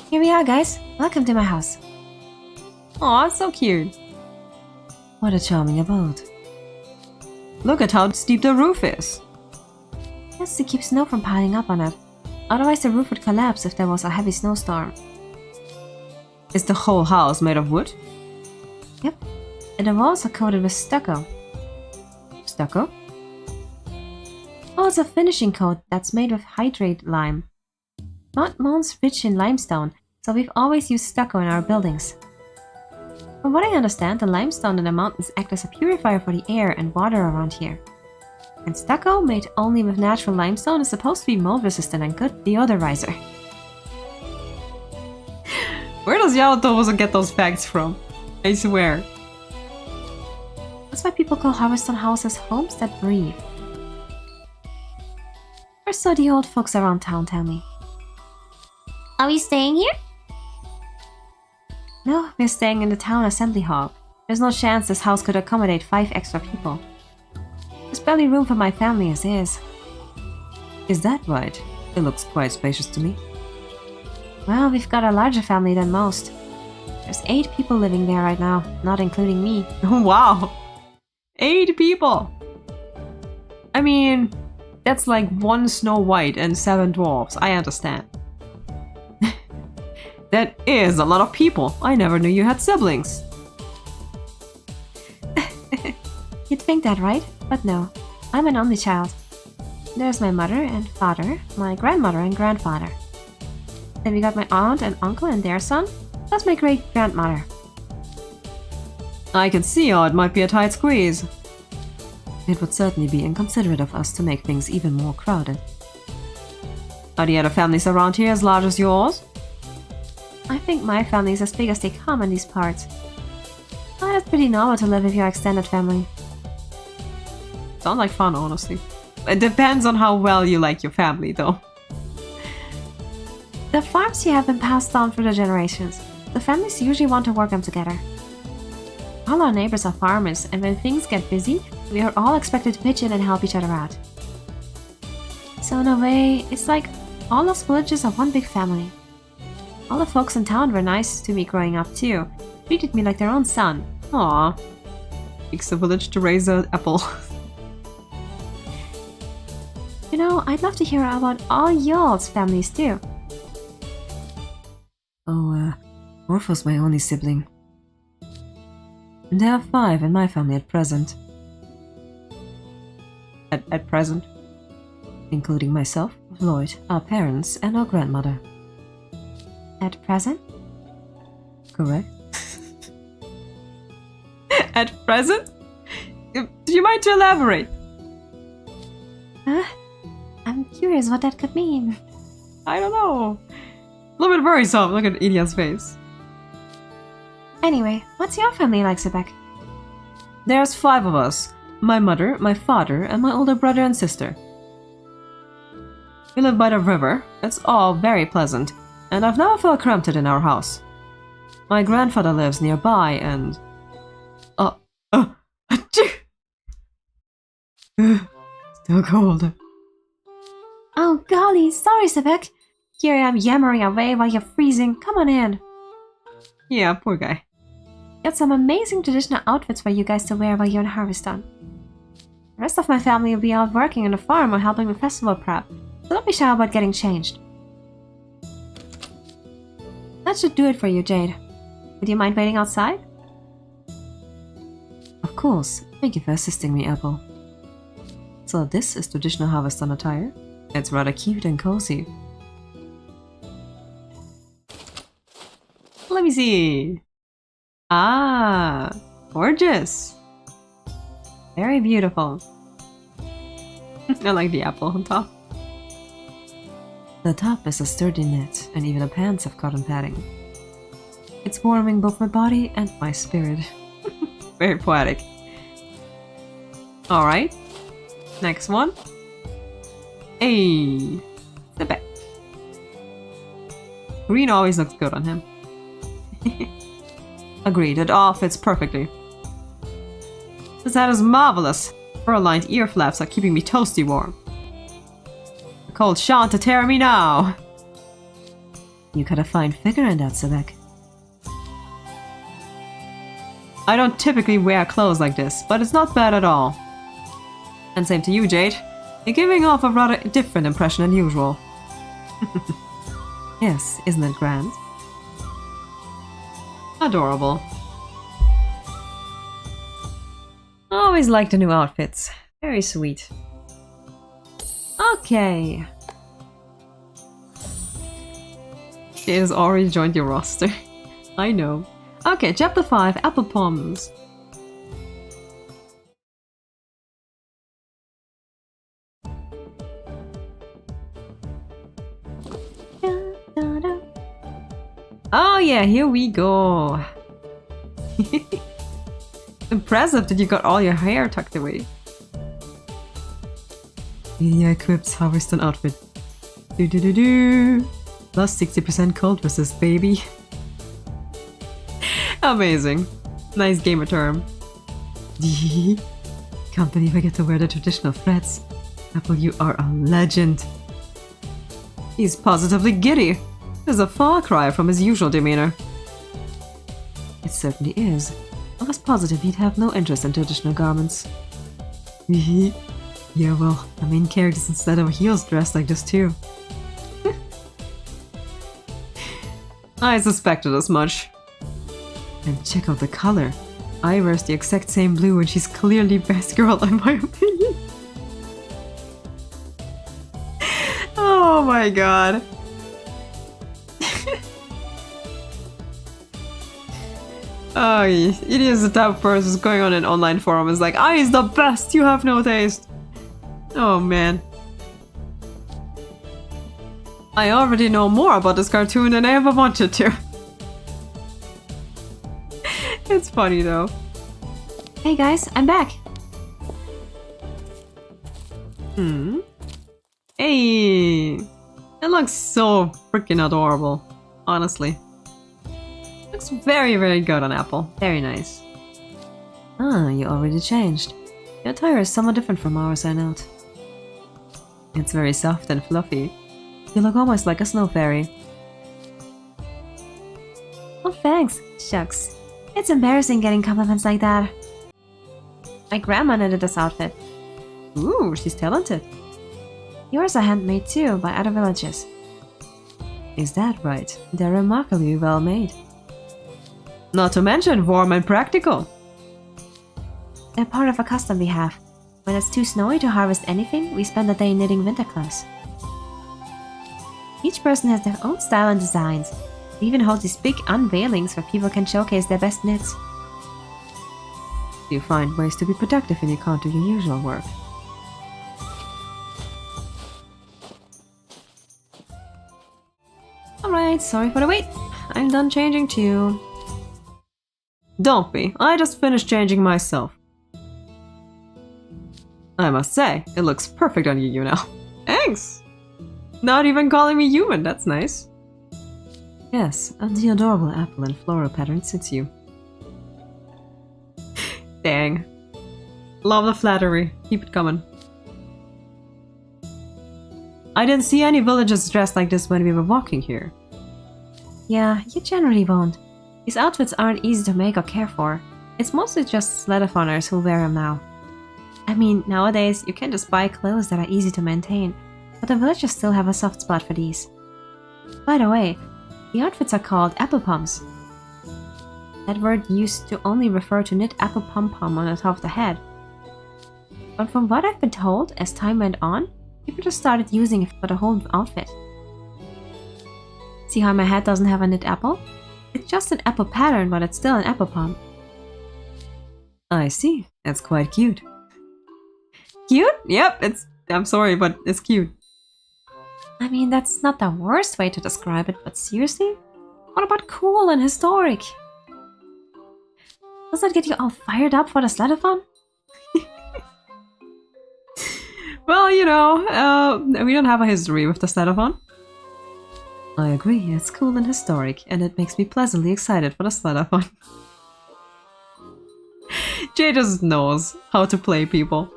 S2: Here we are, guys. Welcome to my house.
S1: Aw, so cute.
S4: What a charming abode.
S1: Look at how steep the roof is.
S2: Yes, to keep snow from piling up on it. Otherwise the roof would collapse if there was a heavy snowstorm.
S1: Is the whole house made of wood?
S2: Yep. And the walls are coated with stucco.
S1: Stucco?
S2: Oh, it's a finishing coat that's made with hydrate lime. Mount Moon's rich in limestone, so we've always used stucco in our buildings. From what I understand, the limestone in the mountains act as a purifier for the air and water around here. And stucco, made only with natural limestone, is supposed to be mold resistant and good deodorizer.
S1: Where does Yana Toboso get those facts from? I swear.
S2: That's why people call Harveston houses homes that breathe. Or so the old folks around town tell me.
S3: Are we staying here?
S2: No, we're staying in the town assembly hall. There's no chance this house could accommodate 5 extra people. There's barely room for my family as is.
S4: Is that right? It looks quite spacious to me.
S2: Well, we've got a larger family than most. There's 8 people living there right now, not including me.
S1: Wow. 8 people! I mean, that's like 1 Snow White and 7 dwarves, I understand. That is a lot of people. I never knew you had siblings.
S2: You'd think that, right? But no. I'm an only child. There's my mother and father, my grandmother and grandfather. Then we got my aunt and uncle and their son, plus my great-grandmother.
S1: I can see how it might be a tight squeeze.
S4: It would certainly be inconsiderate of us to make things even more crowded.
S1: Are the other families around here as large as yours?
S2: I think my family is as big as they come in these parts. Oh, it's pretty normal to live with your extended family.
S1: Sounds like fun, honestly. It depends on how well you like your family, though.
S2: The farms here have been passed down through the generations. The families usually want to work them together. All our neighbors are farmers, and when things get busy, we are all expected to pitch in and help each other out. So in a way, it's like all us villagers are one big family. All the folks in town were nice to me growing up too. Treated me like their own son.
S1: Aww. Takes a village to raise an apple.
S2: You know, I'd love to hear about all y'all's families too.
S4: Oh, Orpho's my only sibling. There are 5 in my family at present.
S1: At present?
S4: Including myself, Lloyd, our parents, and our grandmother.
S2: At present?
S4: Correct?
S1: At present? Do you mind to elaborate?
S2: I'm curious what that could mean.
S1: I don't know. A little bit worrisome. Look at Ilya's face.
S2: Anyway, what's your family like, Sebek?
S1: There's 5 of us. My mother, my father, and my older brother and sister. We live by the river. It's all very pleasant, and I've never felt cramped in our house. My grandfather lives nearby, and... Still cold.
S2: Oh golly, sorry Sebek. Here I am yammering away while you're freezing. Come on in.
S1: Yeah, poor guy.
S2: Got some amazing traditional outfits for you guys to wear while you're in Harveston. The rest of my family will be out working on the farm or helping with festival prep, so don't be shy about getting changed. That should do it for you, Jade. Would you mind waiting outside?
S4: Of course. Thank you for assisting me, Epel. So this is traditional Harveston attire? It's rather cute and cozy.
S1: Let me see. Ah, gorgeous. Very beautiful. I like the apple on top.
S4: The top is a sturdy knit, and even the pants have cotton padding. It's warming both my body and my spirit.
S1: Very poetic. Alright. Next one. Hey. The back. Green always looks good on him. Agreed, it all fits perfectly. This hat is marvelous. Fur-lined ear flaps are keeping me toasty warm. The cold shan't tear me now.
S4: You got a fine figure in that, Sebek.
S1: I don't typically wear clothes like this, but it's not bad at all. And same to you, Jade. You're giving off a rather different impression than usual.
S4: Yes, isn't it grand?
S1: Adorable. I always like the new outfits. Very sweet. Okay. Jade has already joined your roster. I know. Okay, chapter 5, Apple Poms. Oh yeah, here we go. Impressive that you got all your hair tucked away.
S4: Ilya equips Harveston outfit.
S1: Plus 60% cold resist, baby. Amazing. Nice gamer term.
S4: Can't believe I get to wear the traditional threads. Apple, you are a legend.
S1: He's positively giddy. There's a far cry from his usual demeanor.
S4: It certainly is. I was positive he'd have no interest in traditional garments. Yeah, well, the main characters instead of heels dressed like this too. I suspected as much. And check out the color. I wears the exact same blue and she's clearly best girl in my opinion. Oh my god. Oh, it is the type of person who's going on an online forum is like, he's the best, you have no taste. Oh man. I already know more about this cartoon than I ever wanted to. It's funny though.
S2: Hey guys, I'm back.
S1: Hey! It looks so freaking adorable, honestly. Looks very, very good on Apple. Very nice.
S4: Ah, you already changed. Your attire is somewhat different from ours, I note. It's very soft and fluffy. You look almost like a snow fairy.
S2: Oh, thanks. Shucks. It's embarrassing getting compliments like that. My grandma knitted this outfit.
S4: Ooh, she's talented.
S2: Yours are handmade too, by other villages.
S4: Is that right? They're remarkably well made.
S1: Not to mention warm and practical.
S2: They're part of a custom we have. When it's too snowy to harvest anything, we spend the day knitting winter clothes. Each person has their own style and designs. We even hold these big unveilings where people can showcase their best knits.
S4: You find ways to be productive when you can't do your usual work.
S2: Alright, sorry for the wait. I'm done changing too.
S1: Don't be. I just finished changing myself. I must say, it looks perfect on you now. Thanks! Not even calling me human, that's nice.
S4: Yes, and the adorable apple and floral pattern suits you.
S1: Dang. Love the flattery. Keep it coming. I didn't see any villagers dressed like this when we were walking here.
S2: Yeah, you generally won't. These outfits aren't easy to make or care for. It's mostly just Sledathoners who wear them now. I mean, nowadays you can just buy clothes that are easy to maintain, but the villagers still have a soft spot for these. By the way, the outfits are called apple pumps. That word used to only refer to knit apple pom-pom on the top of the head. But from what I've been told, as time went on, people just started using it for the whole outfit. See how my head doesn't have a knit apple? It's just an apple pattern, but it's still an apple pom.
S4: I see. That's quite cute.
S1: Cute? Yep, I'm sorry, but it's cute.
S2: I mean, that's not the worst way to describe it, but seriously? What about cool and historic? Does that get you all fired up for the Sledathon?
S1: Well, you know, we don't have a history with the Sledathon.
S4: I agree, it's cool and historic, and it makes me pleasantly excited for the Sledathon.
S1: Jay just knows how to play people.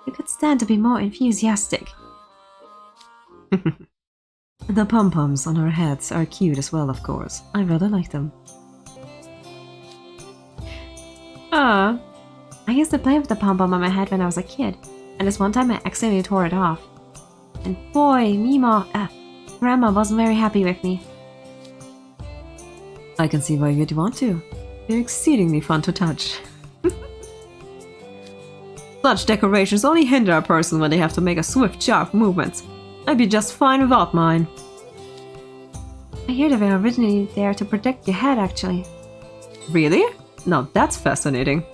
S2: You could stand to be more enthusiastic.
S4: The pom-poms on our heads are cute as well, of course. I rather like them.
S2: I used to play with the pom-pom on my head when I was a kid, and this one time I accidentally tore it off. And boy, Grandma wasn't very happy with me.
S4: I can see why you'd want to. They're exceedingly fun to touch.
S1: Such decorations only hinder a person when they have to make a swift, sharp movement. I'd be just fine without mine.
S2: I hear they were originally there to protect your head, actually.
S1: Really? Now that's fascinating.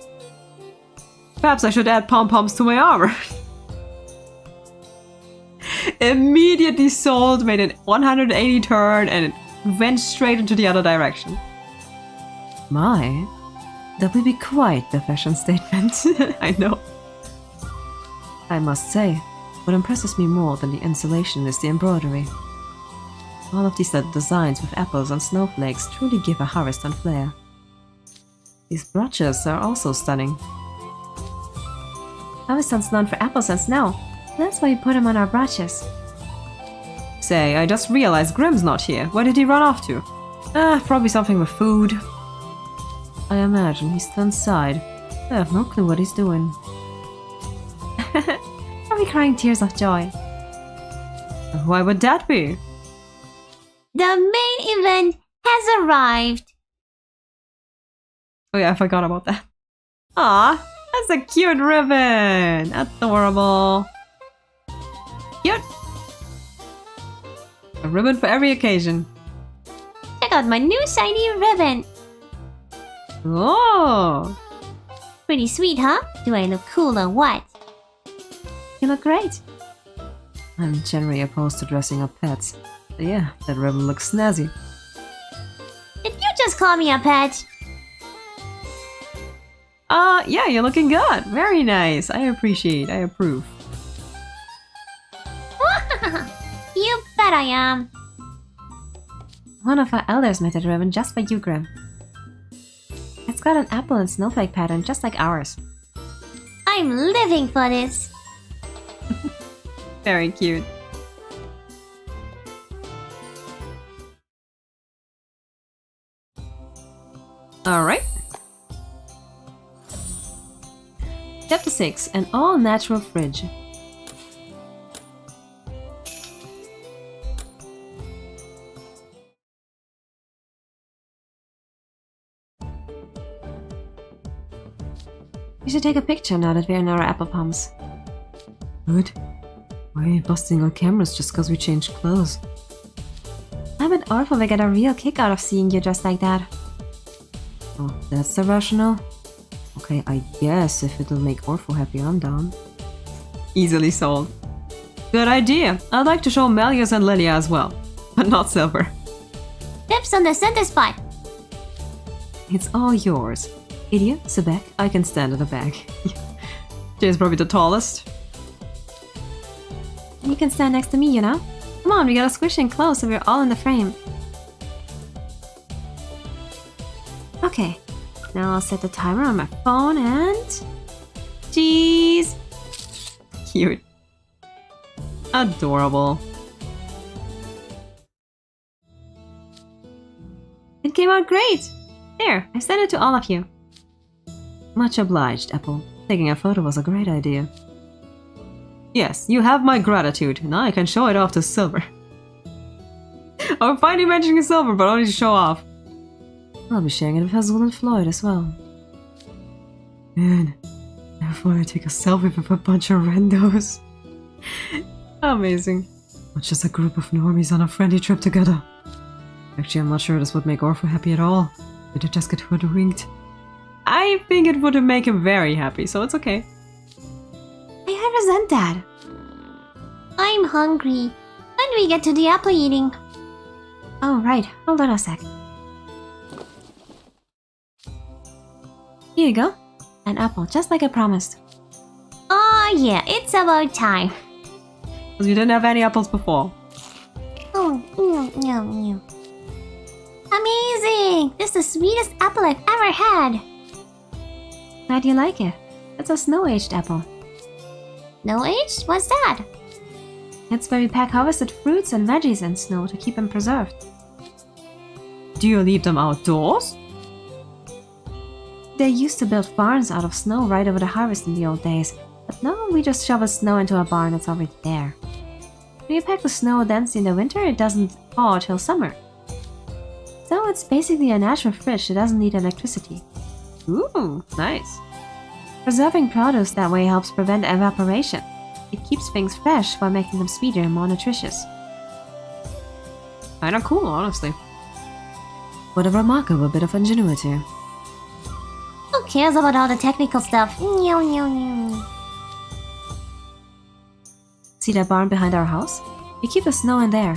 S1: Perhaps I should add pom-poms to my armor. Immediately sold, made an 180 turn, and it went straight into the other direction.
S4: My, that would be quite the fashion statement.
S1: I know.
S4: I must say, what impresses me more than the insulation is the embroidery. All of these little designs with apples and snowflakes truly give a Harveston flair. These brooches are also stunning.
S2: Harveston's known for apples and snow. That's why we put them on our brooches.
S1: Say, I just realized Grimm's not here. Where did he run off to? Probably something with food.
S4: I imagine he's still inside. I have no clue what he's doing.
S2: Probably crying tears of joy.
S4: Why would that be?
S3: The main event has arrived.
S1: Oh yeah, I forgot about that. Aw, that's a cute ribbon! Adorable. Cute! A ribbon for every occasion.
S3: Check out my new shiny ribbon.
S1: Oh!
S3: Pretty sweet, huh? Do I look cool or what?
S2: You look great.
S4: I'm generally opposed to dressing up pets. But yeah, that ribbon looks snazzy.
S3: Did you just call me a pet?
S1: Yeah, you're looking good. Very nice. I approve.
S3: You bet I am.
S2: One of our elders made that ribbon just for you, Grim. It's got an apple and snowflake pattern just like ours.
S3: I'm living for this.
S1: Very cute. Alright.
S2: Chapter 6, an all-natural fridge. We should take a picture now that we're in our apple palms.
S4: Good. Why are you busting our cameras just because we changed clothes?
S2: I bet Orpha will get a real kick out of seeing you dressed like that.
S4: Oh, that's the rationale? Okay, I guess if it'll make Orpho happy, I'm down.
S1: Easily sold. Good idea. I'd like to show Melius and Lydia as well. But not Silver.
S3: Dips on the center spot.
S4: It's all yours. Idia, Sebek, I can stand at the back.
S1: Jay's probably the tallest.
S2: You can stand next to me, you know? Come on, we gotta squish in close so we're all in the frame. Okay, now I'll set the timer on my phone and... Cheese!
S1: Cute. Adorable.
S2: It came out great! There, I sent it to all of you.
S4: Much obliged, Epel. Taking a photo was a great idea.
S1: Yes, you have my gratitude. Now I can show it off to Silver. I'm finally mentioning Silver, but only to show off.
S4: I'll be sharing it with Azul and Floyd as well. Man, never thought I'd take a selfie with a bunch of randos.
S1: Amazing.
S4: Not just a group of normies on a friendly trip together. Actually, I'm not sure this would make Orpho happy at all. Did it just get hoodwinked?
S1: I think it would make him very happy, so it's okay.
S2: I resent that.
S3: I'm hungry. When do we get to the apple eating?
S2: Oh, right. Hold on a sec. Here you go. An apple, just like I promised.
S3: Oh yeah, it's about time.
S1: Because we didn't have any apples before.
S3: Oh, amazing! This is the sweetest apple I've ever had.
S2: Glad you like it. It's a snow-aged apple.
S3: No age? What's that?
S2: It's where we pack harvested fruits and veggies in snow to keep them preserved.
S1: Do you leave them outdoors?
S2: They used to build barns out of snow right over the harvest in the old days, but now we just shovel snow into a barn that's already there. When you pack the snow densely in the winter, it doesn't thaw till summer. So it's basically a natural fridge that doesn't need electricity.
S1: Ooh, nice.
S2: Preserving produce that way helps prevent evaporation. It keeps things fresh while making them sweeter and more nutritious.
S1: Kinda cool, honestly.
S4: What a remarkable bit of ingenuity.
S3: Who cares about all the technical stuff?
S2: See that barn behind our house? We keep the snow in there.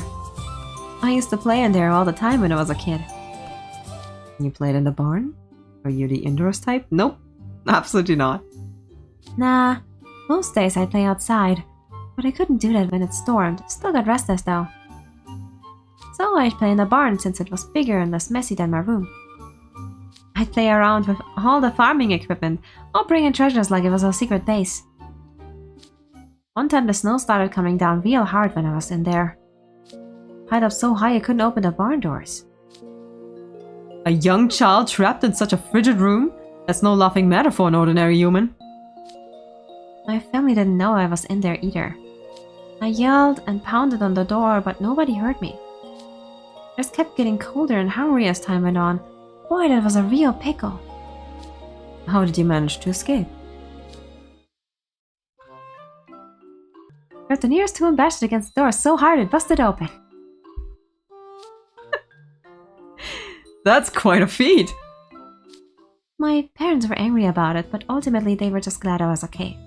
S2: I used to play in there all the time when I was a kid.
S4: You played in the barn? Are you the indoors type?
S1: Nope, absolutely not.
S2: Nah, most days I'd play outside, but I couldn't do that when it stormed. Still got restless though. So I'd play in the barn since it was bigger and less messy than my room. I'd play around with all the farming equipment, or bring in treasures like it was our secret base. One time the snow started coming down real hard when I was in there. Piled up so high I couldn't open the barn doors.
S1: A young child trapped in such a frigid room? That's no laughing matter for an ordinary human.
S2: My family didn't know I was in there either. I yelled and pounded on the door, but nobody heard me. I just kept getting colder and hungry as time went on. Boy, that was a real pickle.
S4: How did you manage to escape?
S2: Grabbed the nearest tool and bashed it against the door so hard it busted open.
S1: That's quite a feat.
S2: My parents were angry about it, but ultimately they were just glad I was okay.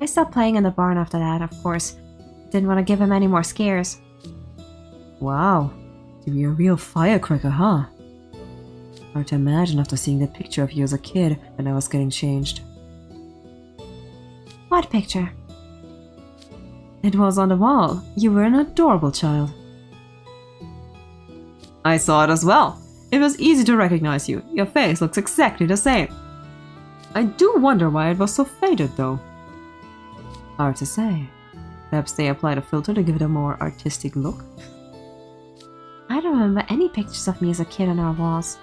S2: I stopped playing in the barn after that, of course. Didn't want to give him any more scares.
S4: Wow, to be a real firecracker, huh? Hard to imagine after seeing that picture of you as a kid when I was getting changed.
S2: What picture?
S4: It was on the wall. You were an adorable child.
S1: I saw it as well. It was easy to recognize you. Your face looks exactly the same. I do wonder why it was so faded, though.
S4: Hard to say. Perhaps they applied a filter to give it a more artistic look?
S2: I don't remember any pictures of me as a kid on our walls.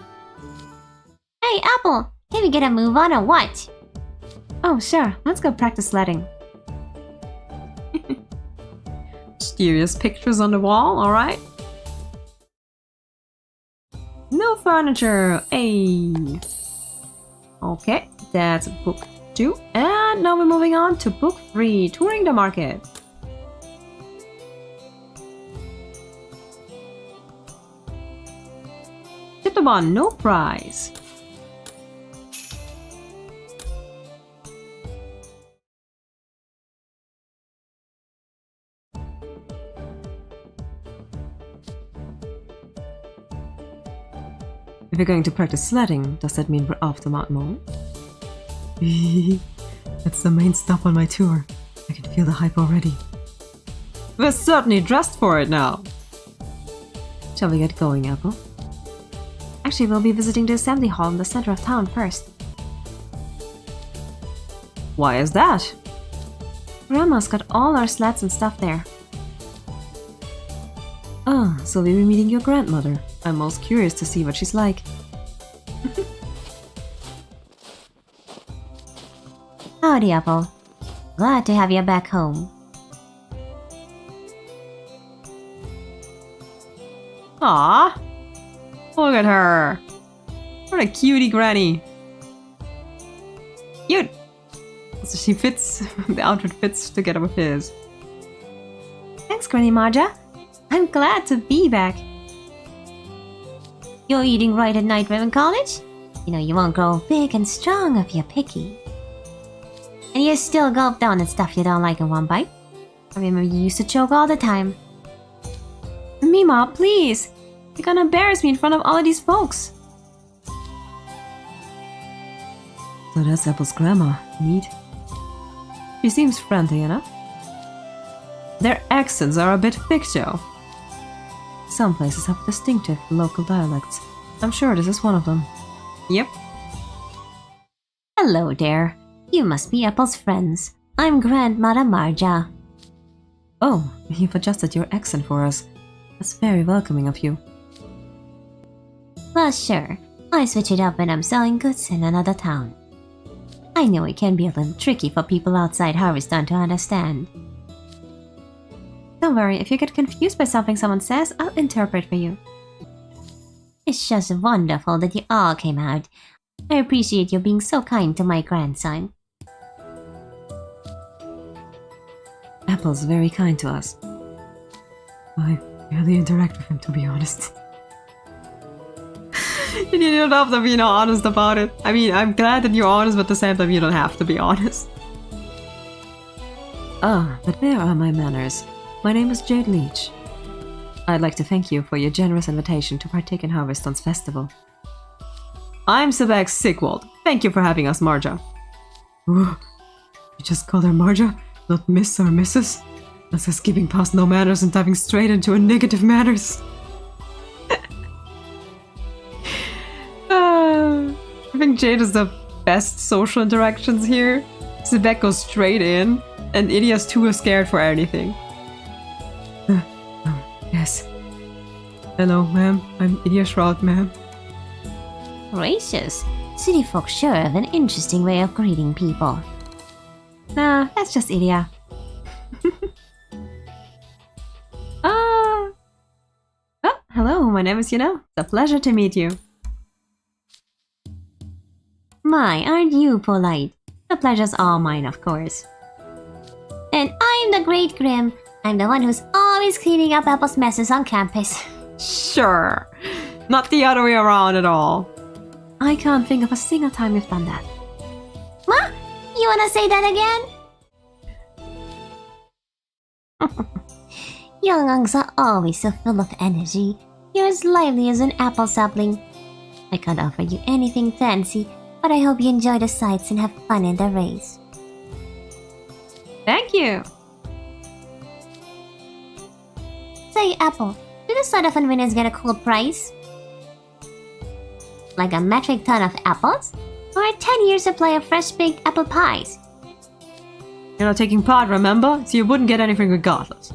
S3: Hey, Apple, can we get a move on or what?
S2: Oh, sure. Let's go practice sledding.
S1: Mysterious pictures on the wall, alright? No furniture, hey. Okay, that's book 2. And now we're moving on to book 3, touring the market. Tip-the-bond, no prize.
S4: If you're going to practice sledding, does that mean we're off to Mount Mole? That's the main stop on my tour. I can feel the hype already.
S1: We're certainly dressed for it now.
S4: Shall we get going, Epel?
S2: Actually, we'll be visiting the assembly hall in the center of town first.
S1: Why is that?
S2: Grandma's got all our sleds and stuff there.
S4: Ah, so we'll be meeting your grandmother. I'm most curious to see what she's like.
S3: Howdy, Apple. Glad to have you back home.
S1: Aww. Look at her. What a cutie granny. Cute. So she fits, the outfit fits together with his.
S2: Thanks, Granny Marja. I'm glad to be back.
S3: You're eating right at Night Ribbon College? You know you won't grow big and strong if you're picky. And you still gulp down at stuff you don't like in one bite. I remember you used to choke all the time.
S2: Mima, please! You're gonna embarrass me in front of all of these folks.
S4: So that's Apple's grandma. Neat. She seems friendly enough.
S1: Their accents are a bit thick, though.
S4: Some places have distinctive local dialects. I'm sure this is one of them.
S1: Yep.
S3: Hello there. You must be Apple's friends. I'm Grandmother Marja.
S4: Oh, you've adjusted your accent for us. That's very welcoming of you.
S3: Well, sure. I switch it up when I'm selling goods in another town. I know it can be a little tricky for people outside Harveston to understand.
S2: Don't worry, if you get confused by something someone says, I'll interpret for you.
S3: It's just wonderful that you all came out. I appreciate you being so kind to my grandson.
S4: Apple's very kind to us. I barely interact with him, to be honest.
S1: You don't have to be honest about it. I mean, I'm glad that you're honest, but at the same time, you don't have to be honest.
S4: Ah, but where are my manners? My name is Jade Leach. I'd like to thank you for your generous invitation to partake in Harveston's festival.
S1: I'm Sebek's sick, Walt. Thank you for having us, Marja.
S4: Ooh, you just called her Marja, not Miss or Mrs.? That's just skipping past no manners and diving straight into a negative manners.
S1: I think Jade is the best social interactions here. Sebek goes straight in, and Idia's too scared for anything.
S4: Yes. Hello, ma'am. I'm Idia Shroud, ma'am.
S3: Gracious. City folk sure have an interesting way of greeting people.
S2: Nah, that's just Ilya.
S1: Oh, hello, my name is Yana. It's a pleasure to meet you.
S3: My, aren't you polite?
S1: The pleasure's all mine, of course.
S3: And I'm the Great Grim. I'm the one who's always cleaning up Apple's messes on campus.
S1: Sure. Not the other way around at all.
S2: I can't think of a single time we've done that.
S3: Ma, you wanna say that again? Young Unks are always so full of energy. You're as lively as an apple sapling. I can't offer you anything fancy, but I hope you enjoy the sights and have fun in the race.
S1: Thank you.
S3: Say, Apple, do the Sledathon winners get a cool prize? Like a metric ton of apples? Or a 10-year supply of fresh-baked apple pies?
S1: You're not taking part, remember? So you wouldn't get anything regardless.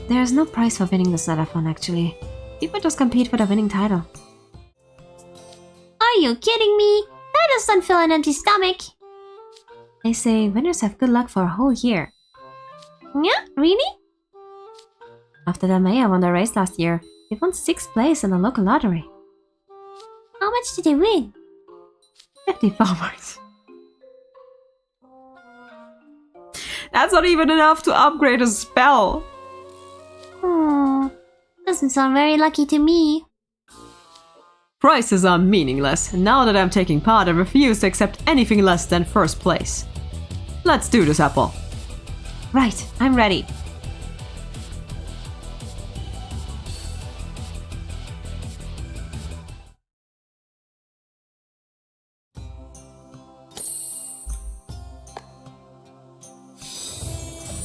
S2: There's no prize for winning the Sledathon, actually. People just compete for the winning title.
S3: Are you kidding me? Titles don't fill an empty stomach.
S2: They say winners have good luck for a whole year.
S3: Yeah, really?
S2: After the mayor won the race last year, he won 6th place in the local lottery.
S3: How much did he win?
S1: 50 farmers. That's not even enough to upgrade a spell.
S3: Doesn't sound very lucky to me.
S1: Prizes are meaningless. Now that I'm taking part, I refuse to accept anything less than first place. Let's do this, Apple.
S2: Right, I'm ready.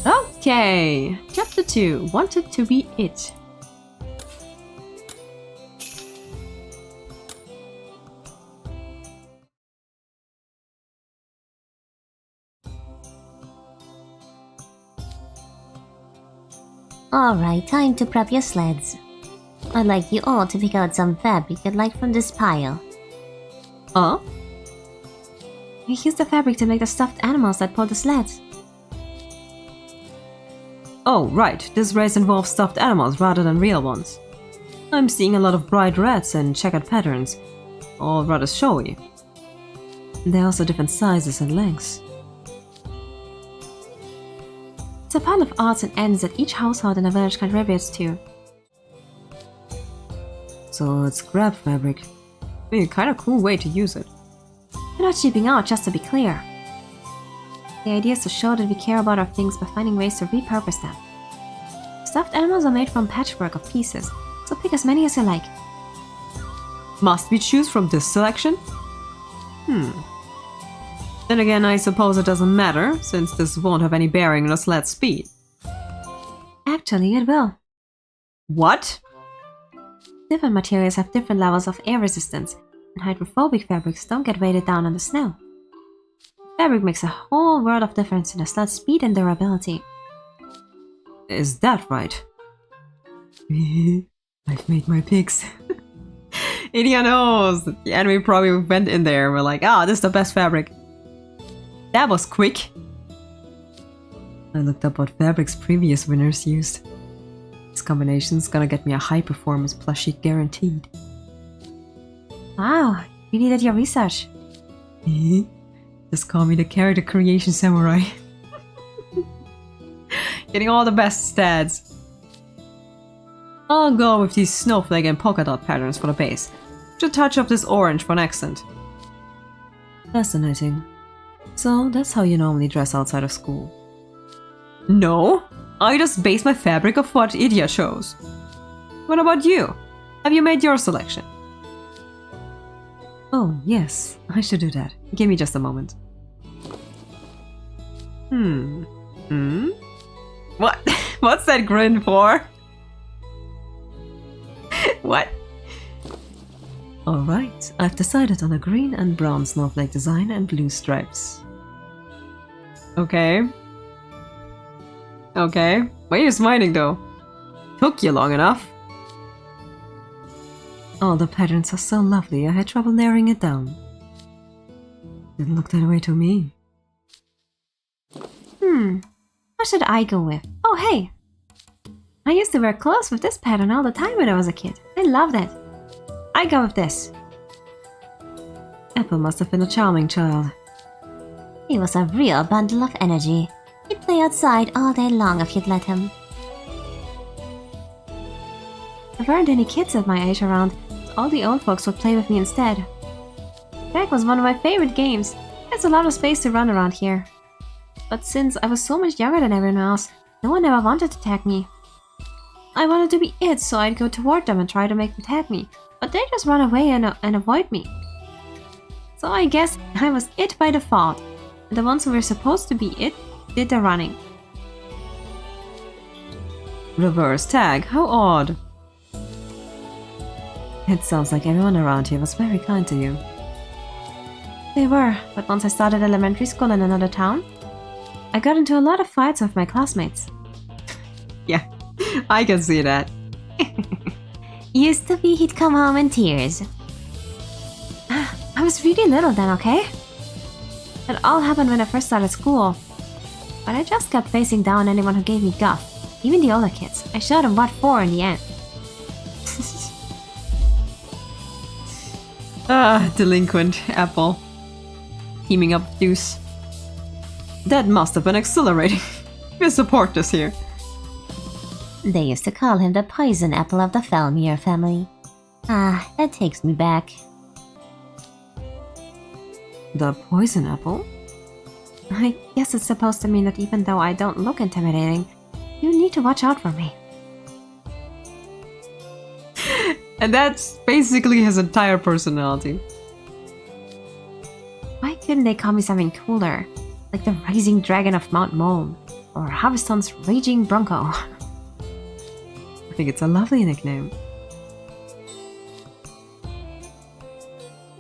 S1: Okay, Chapter 2, Wanted to be It.
S3: Alright, time to prep your sleds. I'd like you all to pick out some fabric you'd like from this pile.
S1: Huh?
S2: We used the fabric to make the stuffed animals that pull the sleds.
S1: Oh, right, this race involves stuffed animals rather than real ones. I'm seeing a lot of bright reds and checkered patterns, all rather showy.
S2: They're also different sizes and lengths. It's a pile of odds and ends that each household in the village contributes to.
S1: So it's scrap fabric. A kinda cool way to use it.
S2: We're not cheaping out, just to be clear. The idea is to show that we care about our things by finding ways to repurpose them. Stuffed animals are made from patchwork of pieces, so pick as many as you like.
S1: Must we choose from this selection? Then again, I suppose it doesn't matter, since this won't have any bearing on the sled's speed.
S2: Actually, it will.
S1: What?
S2: Different materials have different levels of air resistance, and hydrophobic fabrics don't get weighted down on the snow. Fabric makes a whole world of difference in the sled's speed and durability.
S1: Is that right? I've made my picks. Idiot knows! The enemy probably went in there and were like, this is the best fabric. That was quick. I looked up what fabrics previous winners used. This combination's gonna get me a high performance plushie guaranteed.
S2: Wow, you needed your research.
S1: Just call me the character creation samurai. Getting all the best stats. I'll go with these snowflake and polka dot patterns for the base. With a touch of this orange for an accent.
S4: Fascinating. So that's how you normally dress outside of school.
S1: No, I just base my fabric off what Idia chose. What about you? Have you made your selection?
S4: Oh, yes, I should do that.
S1: Give me just a moment. What? What's that grin for? What?
S4: Alright, I've decided on a green and brown snowflake design and blue stripes.
S1: Okay. Okay. Why are you smiling though? Took you long enough.
S4: All the patterns are so lovely, I had trouble narrowing it down. Didn't look that way to me.
S2: What should I go with? Oh, hey! I used to wear clothes with this pattern all the time when I was a kid. I loved it. I go with this.
S4: Epel must have been a charming child.
S3: He was a real bundle of energy. He'd play outside all day long if you'd let him.
S2: There weren't any kids at my age around, so all the old folks would play with me instead. Tag was one of my favorite games. There's a lot of space to run around here. But since I was so much younger than everyone else, no one ever wanted to tag me. I wanted to be it, so I'd go toward them and try to make them tag me, but they just run away and avoid me. So I guess I was it by default, and the ones who were supposed to be it did the running.
S4: Reverse tag, how odd. It sounds like everyone around here was very kind to you.
S2: They were, but once I started elementary school in another town, I got into a lot of fights with my classmates.
S4: Yeah, I can see that.
S3: Used to be he'd come home in tears.
S2: I was really little then, okay? It all happened when I first started school. But I just kept facing down anyone who gave me guff. Even the older kids. I showed them what for in the end.
S4: Delinquent Epel. Teaming up with Deuce. That must have been exhilarating. We support this here.
S3: They used to call him the poison apple of the Felmere family. Ah, that takes me back.
S4: The poison apple?
S2: I guess it's supposed to mean that even though I don't look intimidating, you need to watch out for me.
S4: And that's basically his entire personality.
S2: Why couldn't they call me something cooler? Like the Rising Dragon of Mount Mulm, or Harveston's Raging Bronco.
S4: I think it's a lovely nickname.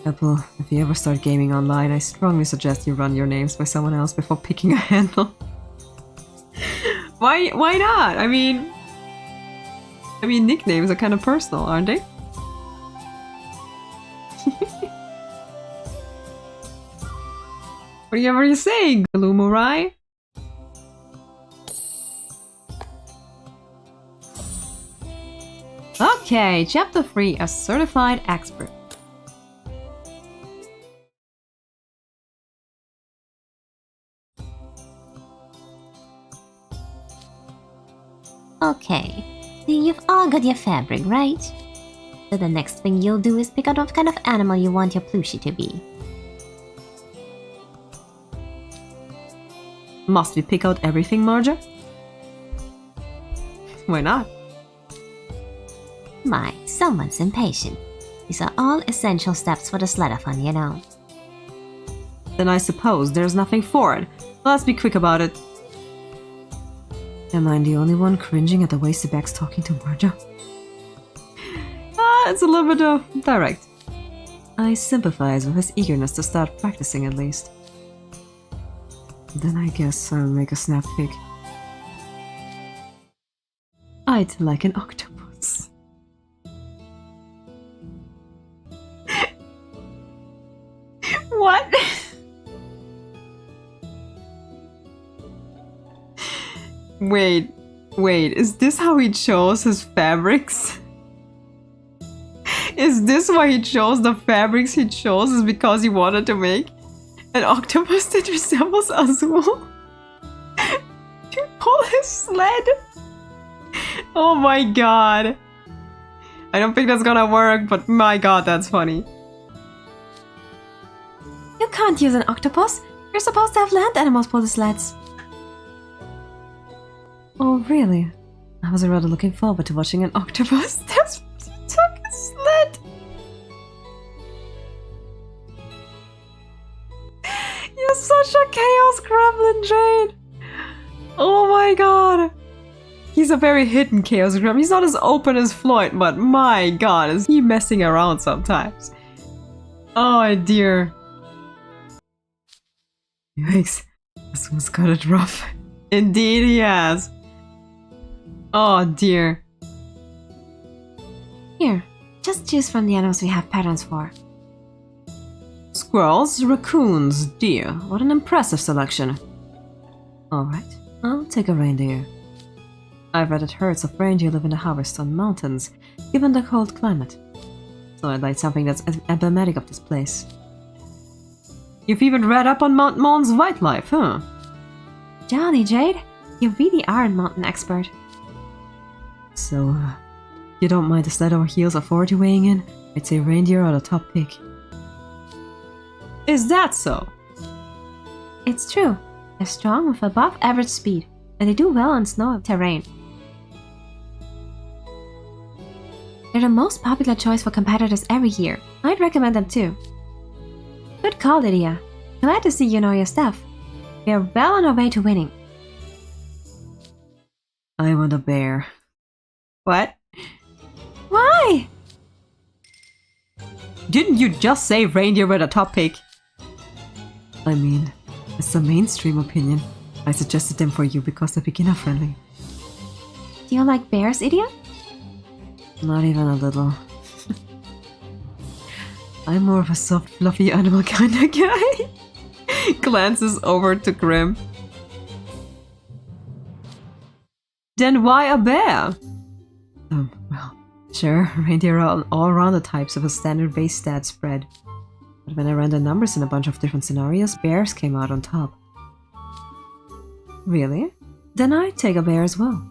S4: Epel, if you ever start gaming online, I strongly suggest you run your names by someone else before picking a handle. Why not? I mean, nicknames are kind of personal, aren't they? What are you saying, Galumurai?
S2: Okay, Chapter 3, a certified expert.
S3: Okay, so you've all got your fabric, right? So the next thing you'll do is pick out what kind of animal you want your plushie to be.
S4: Must we pick out everything, Marja? Why not?
S3: My, someone's impatient. These are all essential steps for the Sledathon, you know.
S4: Then I suppose there's nothing for it. Let's be quick about it. Am I the only one cringing at the way Sebek's talking to Marja? It's a little bit direct. I sympathize with his eagerness to start practicing at least. Then I guess I'll make a snap pic. I'd like an octopus.
S2: What?
S4: Wait, is this how he chose his fabrics? Is this why he chose the fabrics he chose? Is because he wanted to make an octopus that resembles Azul to pull his sled? Oh my god. I don't think that's gonna work, but my god, that's funny.
S2: You can't use an octopus. You're supposed to have land animals pull the sleds.
S4: Oh, really? I was rather looking forward to watching an octopus. That's what he took his sled. You're such a chaos gremlin, Jade. Oh my god. He's a very hidden chaos gremlin. He's not as open as Floyd, but my god, is he messing around sometimes. Oh dear. Yikes. This one's got it rough. Indeed he has. Oh dear.
S2: Here, Just choose from the animals we have patterns for.
S4: Squirrels, raccoons, deer. What an impressive selection. Alright, I'll take a reindeer. I've read that herds of reindeer live in the Harveston Mountains, given the cold climate. So I'd like something that's emblematic of this place. You've even read up on Mount Mon's wildlife, huh?
S2: Jolly, Jade. You really are a mountain expert.
S4: So, you don't mind the sled over heels authority weighing in? I'd say reindeer are the top pick. Is that so?
S2: It's true. They're strong with above average speed, and they do well on snow terrain. They're the most popular choice for competitors every year. I'd recommend them too. Good call, Lydia. Glad to see you know your stuff. We're well on our way to winning.
S4: I want a bear. What?
S2: Why?
S4: Didn't you just say reindeer were the top pick? I mean, it's the mainstream opinion. I suggested them for you because they're beginner friendly.
S2: Do you like bears, idiot?
S4: Not even a little. I'm more of a soft, fluffy animal kind of guy. Glances over to Grim. Then why a bear? Well, sure, reindeer are all-rounder types of a standard base stat spread. But when I ran the numbers in a bunch of different scenarios, bears came out on top. Really? Then I'd take a bear as well.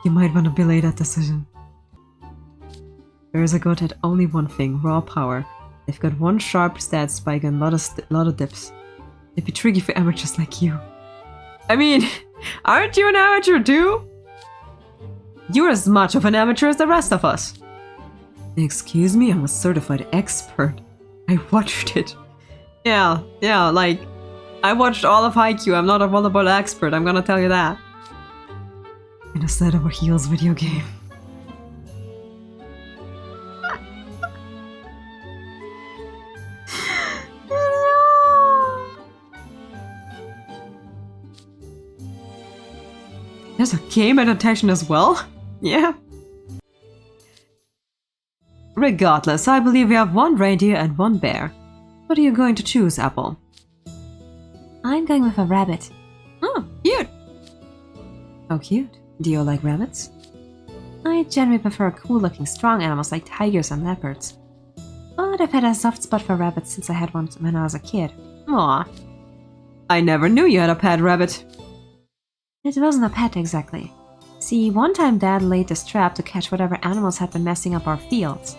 S4: You might want to belay that decision. Bears are good at only one thing, raw power. They've got one sharp stat spike and a lot of dips. They'd be tricky for amateurs like you. I mean, aren't you an amateur too? You're as much of an amateur as the rest of us. Excuse me, I'm a certified expert. I watched it. Yeah, like, I watched all of Haikyuu. I'm not a volleyball expert, I'm gonna tell you that. In a sled over heels video game. There's a game adaptation as well? Yeah. Regardless, I believe we have one reindeer and one bear. What are you going to choose, Epel?
S2: I'm going with a rabbit.
S4: Oh, cute! How cute. Do you like rabbits?
S2: I generally prefer cool-looking strong animals like tigers and leopards. But I've had a soft spot for rabbits since I had one when I was a kid.
S4: Aw. I never knew you had a pet rabbit.
S2: It wasn't a pet exactly. See, one time Dad laid this trap to catch whatever animals had been messing up our fields.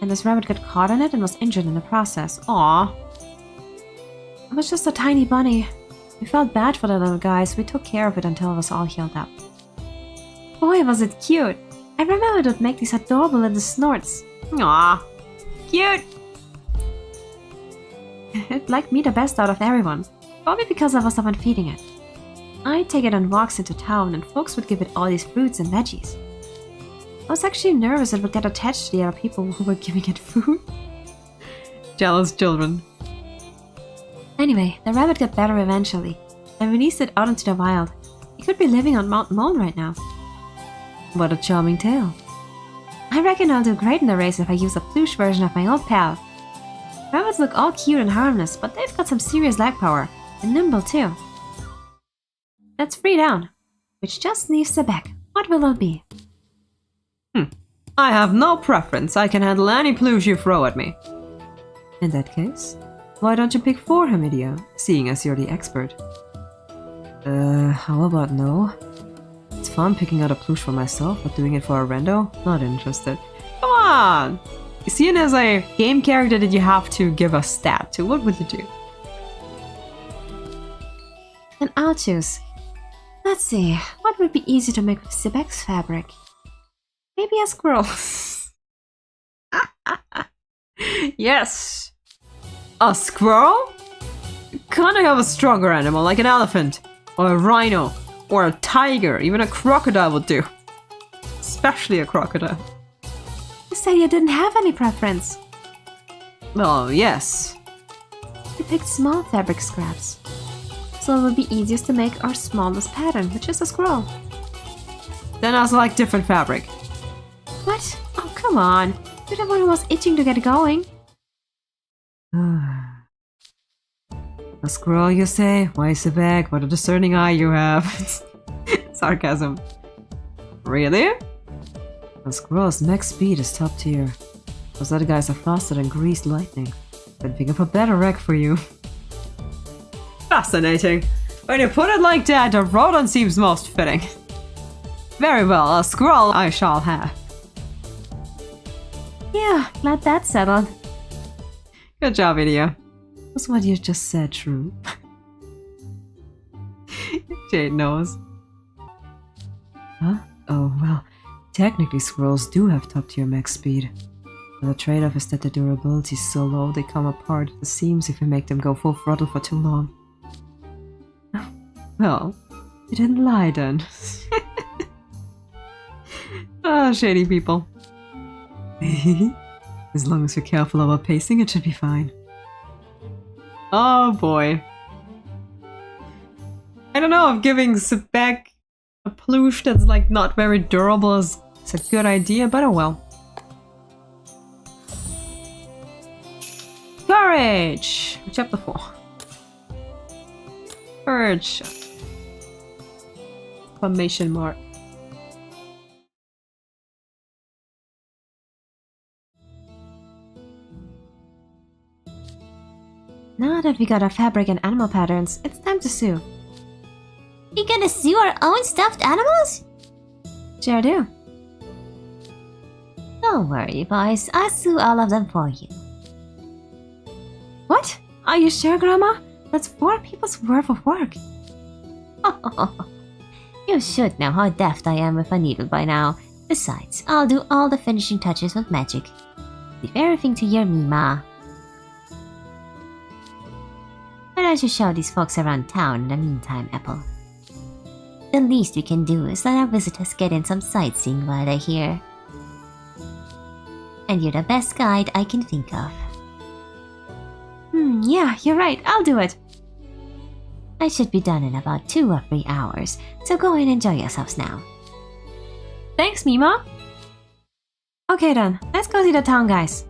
S2: And this rabbit got caught in it and was injured in the process. Aww. It was just a tiny bunny. We felt bad for the little guy, so we took care of it until it was all healed up. Boy, was it cute! I remember it would make these adorable little snorts. Aww. Cute! It liked me the best out of everyone. Probably because I was the one feeding it. I'd take it on walks into town and folks would give it all these fruits and veggies. I was actually nervous it would get attached to the other people who were giving it food.
S4: Jealous children.
S2: Anyway, the rabbit got better eventually. I released it out into the wild. It could be living on Mount Mon right now.
S4: What a charming tale.
S2: I reckon I'll do great in the race if I use a plush version of my old pal. Rabbits look all cute and harmless, but they've got some serious leg power. And nimble too. That's 3 down, which just leaves the back. What will it be?
S4: I have no preference. I can handle any plush you throw at me. In that case, why don't you pick 4, Hamidia, seeing as you're the expert? How about no? It's fun picking out a plush for myself, but doing it for a rando? Not interested. Come on! Seeing as a game character that you have to give a stat to, what would you do?
S2: Then I'll choose. Let's see, what would be easy to make with Sibek's fabric? Maybe a squirrel.
S4: Yes! A squirrel? Can't I have a stronger animal, like an elephant? Or a rhino? Or a tiger? Even a crocodile would do. Especially a crocodile.
S2: You said you didn't have any preference.
S4: Oh, yes.
S2: You picked small fabric scraps. So it would be easiest to make our smallest pattern, which is a squirrel.
S4: Then I select different fabric.
S2: What? Oh, come on. You're the one who was itching to get going.
S4: A squirrel, you say? Why Sebek? What a discerning eye you have. Sarcasm. Really? A squirrel's max speed is top tier. Those other guys are faster than greased lightning. Couldn't think of a better wreck for you. Fascinating. When you put it like that, a rodent seems most fitting. Very well, a squirrel I shall have.
S2: Yeah, glad that's settled.
S4: Good job, Idia. Was what you just said true? Jade knows. Huh? Oh, well, technically squirrels do have top-tier max speed. But the trade-off is that the durability is so low they come apart at the seams if you make them go full throttle for too long. Well, you didn't lie then. Ah, shady people. As long as you're careful about pacing, it should be fine. Oh boy. I don't know if giving Sebek a plush that's like not very durable is a good idea, but oh well. Courage! Chapter 4. Courage. Exclamation mark.
S2: Now that we got our fabric and animal patterns, it's time to sew.
S3: You gonna sew our own stuffed animals?
S2: Sure do.
S3: Don't worry, boys. I'll sew all of them for you.
S2: What? Are you sure, Grandma? That's 4 people's worth of work.
S3: You should know how deft I am with a needle by now. Besides, I'll do all the finishing touches with magic. Leave everything to your Mima. Why don't you show these folks around town in the meantime, Epel? The least we can do is let our visitors get in some sightseeing while they're here. And you're the best guide I can think of.
S2: Yeah, you're right. I'll do it.
S3: I should be done in about 2 or 3 hours, so go and enjoy yourselves now.
S2: Thanks, Mima. Okay then, let's go see the town, guys.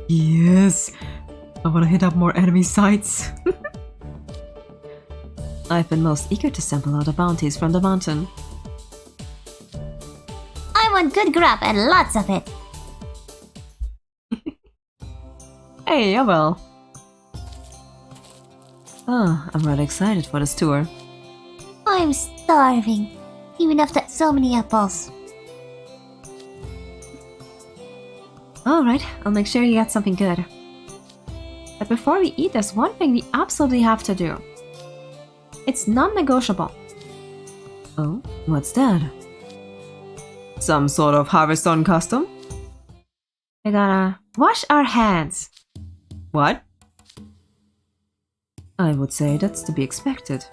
S4: Yes! I wanna hit up more enemy sites. I've been most eager to sample all the bounties from the mountain.
S3: I want good grub and lots of it.
S4: Hey, well. Oh, I'm really excited for this tour.
S3: I'm starving, even after so many apples.
S2: Alright, I'll make sure you get something good. But before we eat, there's one thing we absolutely have to do. It's non-negotiable.
S4: Oh, what's that? Some sort of Harveston custom?
S2: We're gonna wash our hands.
S4: What? I would say that's to be expected.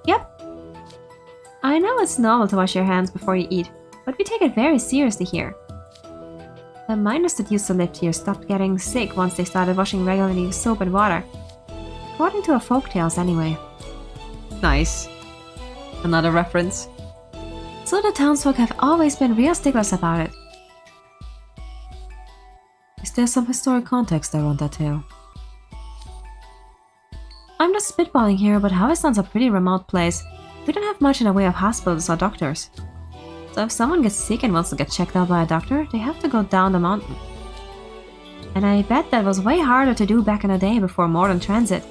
S2: Yep. I know it's normal to wash your hands before you eat, but we take it very seriously here. The miners that used to live here stopped getting sick once they started washing regularly with soap and water. According to our folktales anyway.
S4: Nice. Another reference.
S2: So the townsfolk have always been real sticklers about it.
S4: Is there some historic context around that tale?
S2: I'm just spitballing here, but Harveston's a pretty remote place. We don't have much in the way of hospitals or doctors. So if someone gets sick and wants to get checked out by a doctor, they have to go down the mountain. And I bet that was way harder to do back in the day before modern transit.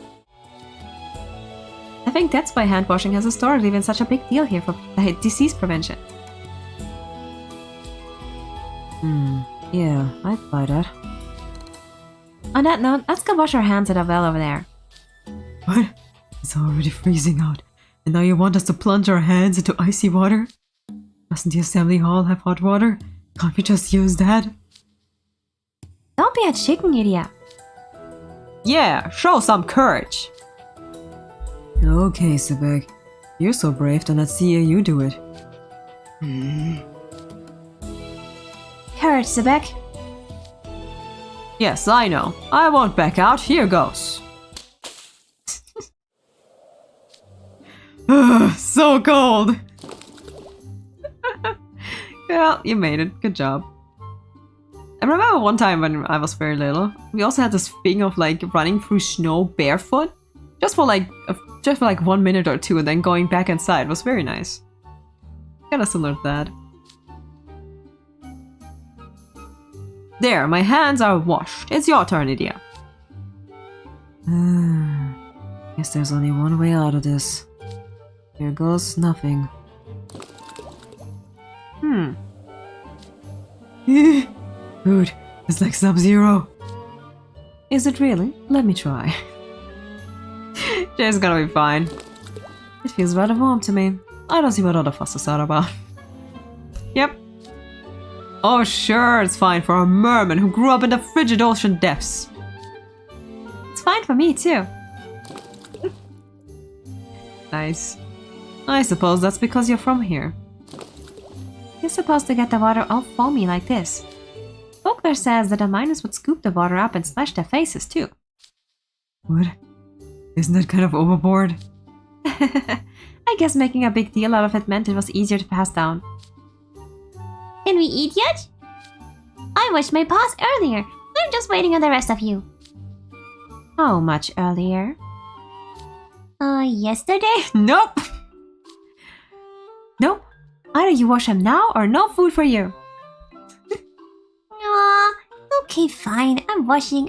S2: I think that's why hand washing has historically been such a big deal here for disease prevention.
S4: Yeah, I'd buy that.
S2: On that note, let's go wash our hands at a well over there.
S4: What? It's already freezing out, and now you want us to plunge our hands into icy water? Doesn't the assembly hall have hot water? Can't we just use that?
S2: Don't be a chicken, idiot.
S4: Yeah, show some courage! Okay, Sebek. You're so brave, then let's see you do it.
S2: Courage, Sebek.
S4: Yes, I know. I won't back out. Here goes. So cold.
S1: Well, you made it. Good job. I remember one time when I was very little, we also had this thing of like running through snow barefoot, just for like 1 minute or two, and then going back inside. It was very nice. Kinda similar to that. There, my hands are washed. It's your turn, Lydia.
S4: Guess there's only one way out of this. Here goes nothing. Dude, it's like Sub-Zero. Is it really? Let me try.
S1: Jay's gonna be fine.
S4: It feels rather warm to me. I don't see what all the fuss is all about.
S1: Yep. Oh sure, it's fine for a merman who grew up in the frigid ocean depths.
S2: It's fine for me too.
S1: Nice. I suppose that's because you're from here.
S2: You're supposed to get the water all foamy like this. Folklore says that the miners would scoop the water up and splash their faces too.
S4: What? Isn't that kind of overboard?
S2: I guess making a big deal out of it meant it was easier to pass down.
S3: Can we eat yet? I washed my paws earlier. I'm just waiting on the rest of you.
S2: How much earlier?
S3: Yesterday?
S1: Nope!
S2: Nope. Either you wash them now or no food for you.
S3: Aw, okay, fine. I'm washing.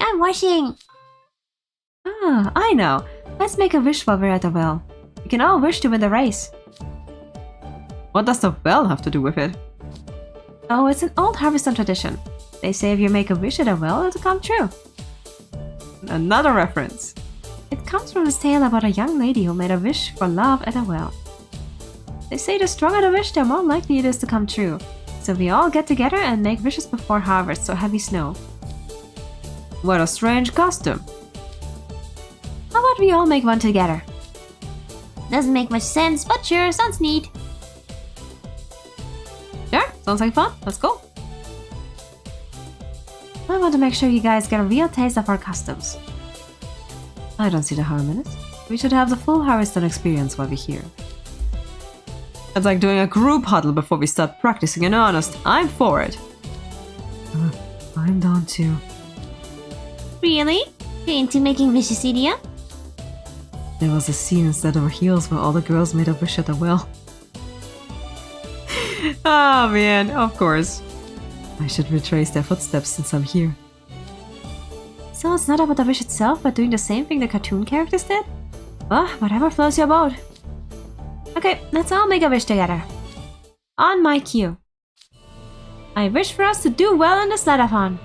S2: Ah, I know. Let's make a wish while we're at the well. We can all wish to win the race.
S1: What does the well have to do with it?
S2: Oh, it's an old Harveston tradition. They say if you make a wish at a well, it'll come true.
S1: Another reference.
S2: It comes from this tale about a young lady who made a wish for love at a well. They say the stronger the wish, the more likely it is to come true. So we all get together and make wishes before harvest or heavy snow.
S1: What a strange custom.
S2: How about we all make one together?
S3: Doesn't make much sense, but sure, sounds neat.
S1: Yeah, sounds like fun. Let's go.
S2: I want to make sure you guys get a real taste of our customs.
S4: I don't see the harm in it. We should have the full Harveston experience while we're here.
S1: It's like doing a group huddle before we start practicing in earnest. I'm for it.
S4: I'm down too.
S3: Really? You into making wishes, Lydia?
S4: There was a scene in Sledathon Heels where all the girls made a wish at the well.
S1: Oh man, of course.
S4: I should retrace their footsteps since I'm here.
S2: So it's not about the wish itself, but doing the same thing the cartoon characters did? Well, whatever floats your boat. Okay, let's all make a wish together. On my cue. I wish for us to do well in the Sledathon.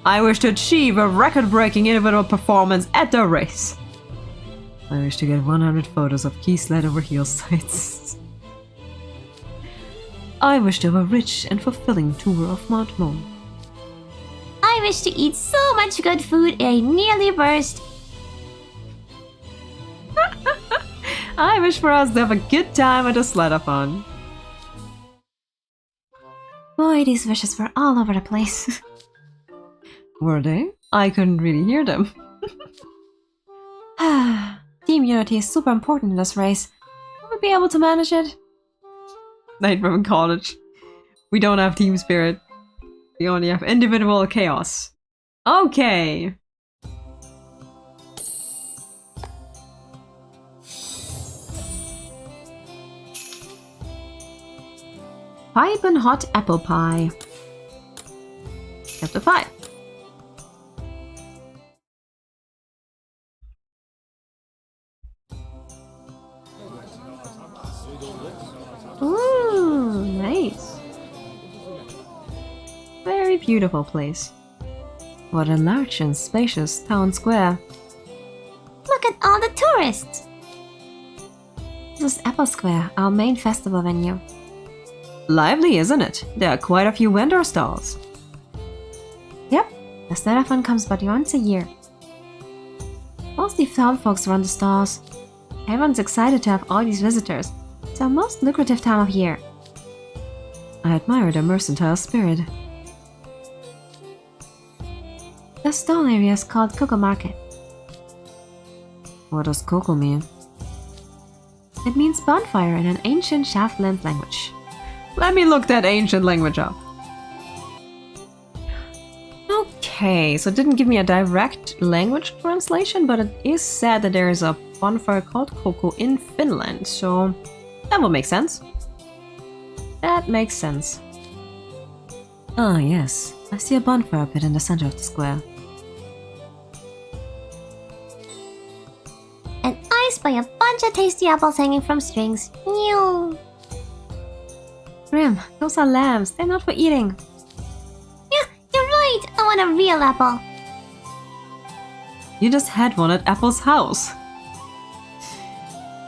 S1: I wish to achieve a record-breaking individual performance at the race.
S4: I wish to get 100 photos of key Sledathon Heels sites. I wish to have a rich and fulfilling tour of Mount Moon.
S3: I wish to eat so much good food I nearly burst.
S1: I wish for us to have a good time at the Sledathon.
S2: Boy, these wishes were all over the place.
S1: Were they? I couldn't really hear them.
S2: Team unity is super important in this race. Will we be able to manage it?
S1: Night from college. We don't have team spirit. We only have individual chaos. Okay. Piping hot apple pie. Chapter 5.
S2: Ooh, nice.
S1: Very beautiful place.
S4: What a large and spacious town square.
S3: Look at all the tourists.
S2: This is Epel Square, our main festival venue.
S1: Lively, isn't it? There are quite a few vendor stalls.
S2: Yep, the Sledathon comes but once a year. Mostly town folks run the stalls. Everyone's excited to have all these visitors. It's our most lucrative time of year.
S4: I admire their mercantile spirit.
S2: The stall area is called Cocoa Market.
S4: What does cocoa mean?
S2: It means bonfire in an ancient Shaftland language.
S1: Let me look that ancient language up. Okay, so it didn't give me a direct language translation, but it is said that there is a bonfire called Koko in Finland, so that would make sense. That makes sense.
S4: Ah, yes. I see a bonfire pit in the center of the square.
S3: And I spy a bunch of tasty apples hanging from strings. Meow.
S2: Grim, those are lambs. They're not for eating.
S3: Yeah, you're right. I want a real apple.
S1: You just had one at Apple's house.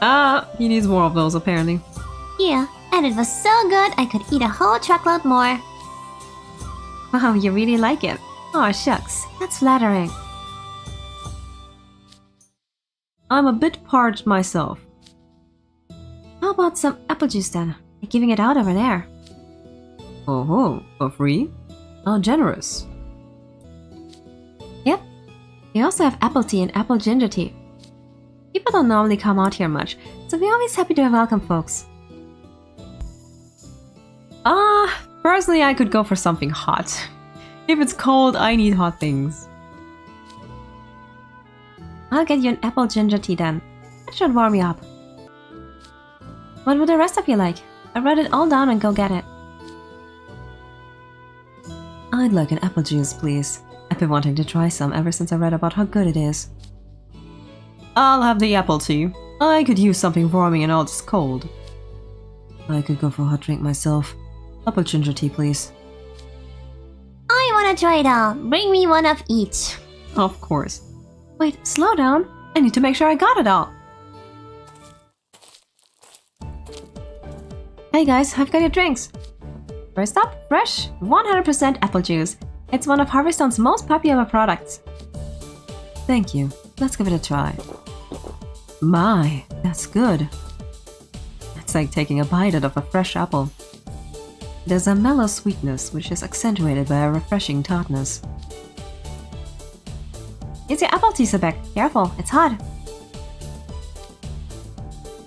S1: Ah, he needs more of those apparently.
S3: Yeah, and it was so good I could eat a whole truckload more.
S2: Wow, you really like it. Oh, shucks. That's flattering.
S1: I'm a bit parched myself.
S2: How about some apple juice then? They're giving it out over there.
S1: Oh, for free? How generous.
S2: Yep. They also have apple tea and apple ginger tea. People don't normally come out here much, so we're always happy to welcome folks.
S1: Personally I could go for something hot. If it's cold, I need hot things.
S2: I'll get you an apple ginger tea then. That should warm you up. What would the rest of you like? I'll write it all down and go get it.
S4: I'd like an apple juice, please. I've been wanting to try some ever since I read about how good it is.
S1: I'll have the apple tea. I could use something warming and all this cold.
S4: I could go for a hot drink myself. Apple ginger tea, please.
S3: I want to try it all. Bring me one of each.
S1: Of course.
S2: Wait, slow down. I need to make sure I got it all. Hey guys, I've got your drinks. First up, fresh, 100% apple juice. It's one of Harveston's most popular products.
S4: Thank you. Let's give it a try. My, that's good. It's like taking a bite out of a fresh apple. There's a mellow sweetness which is accentuated by a refreshing tartness.
S2: It's your apple tea, Sebek. Careful, it's hot.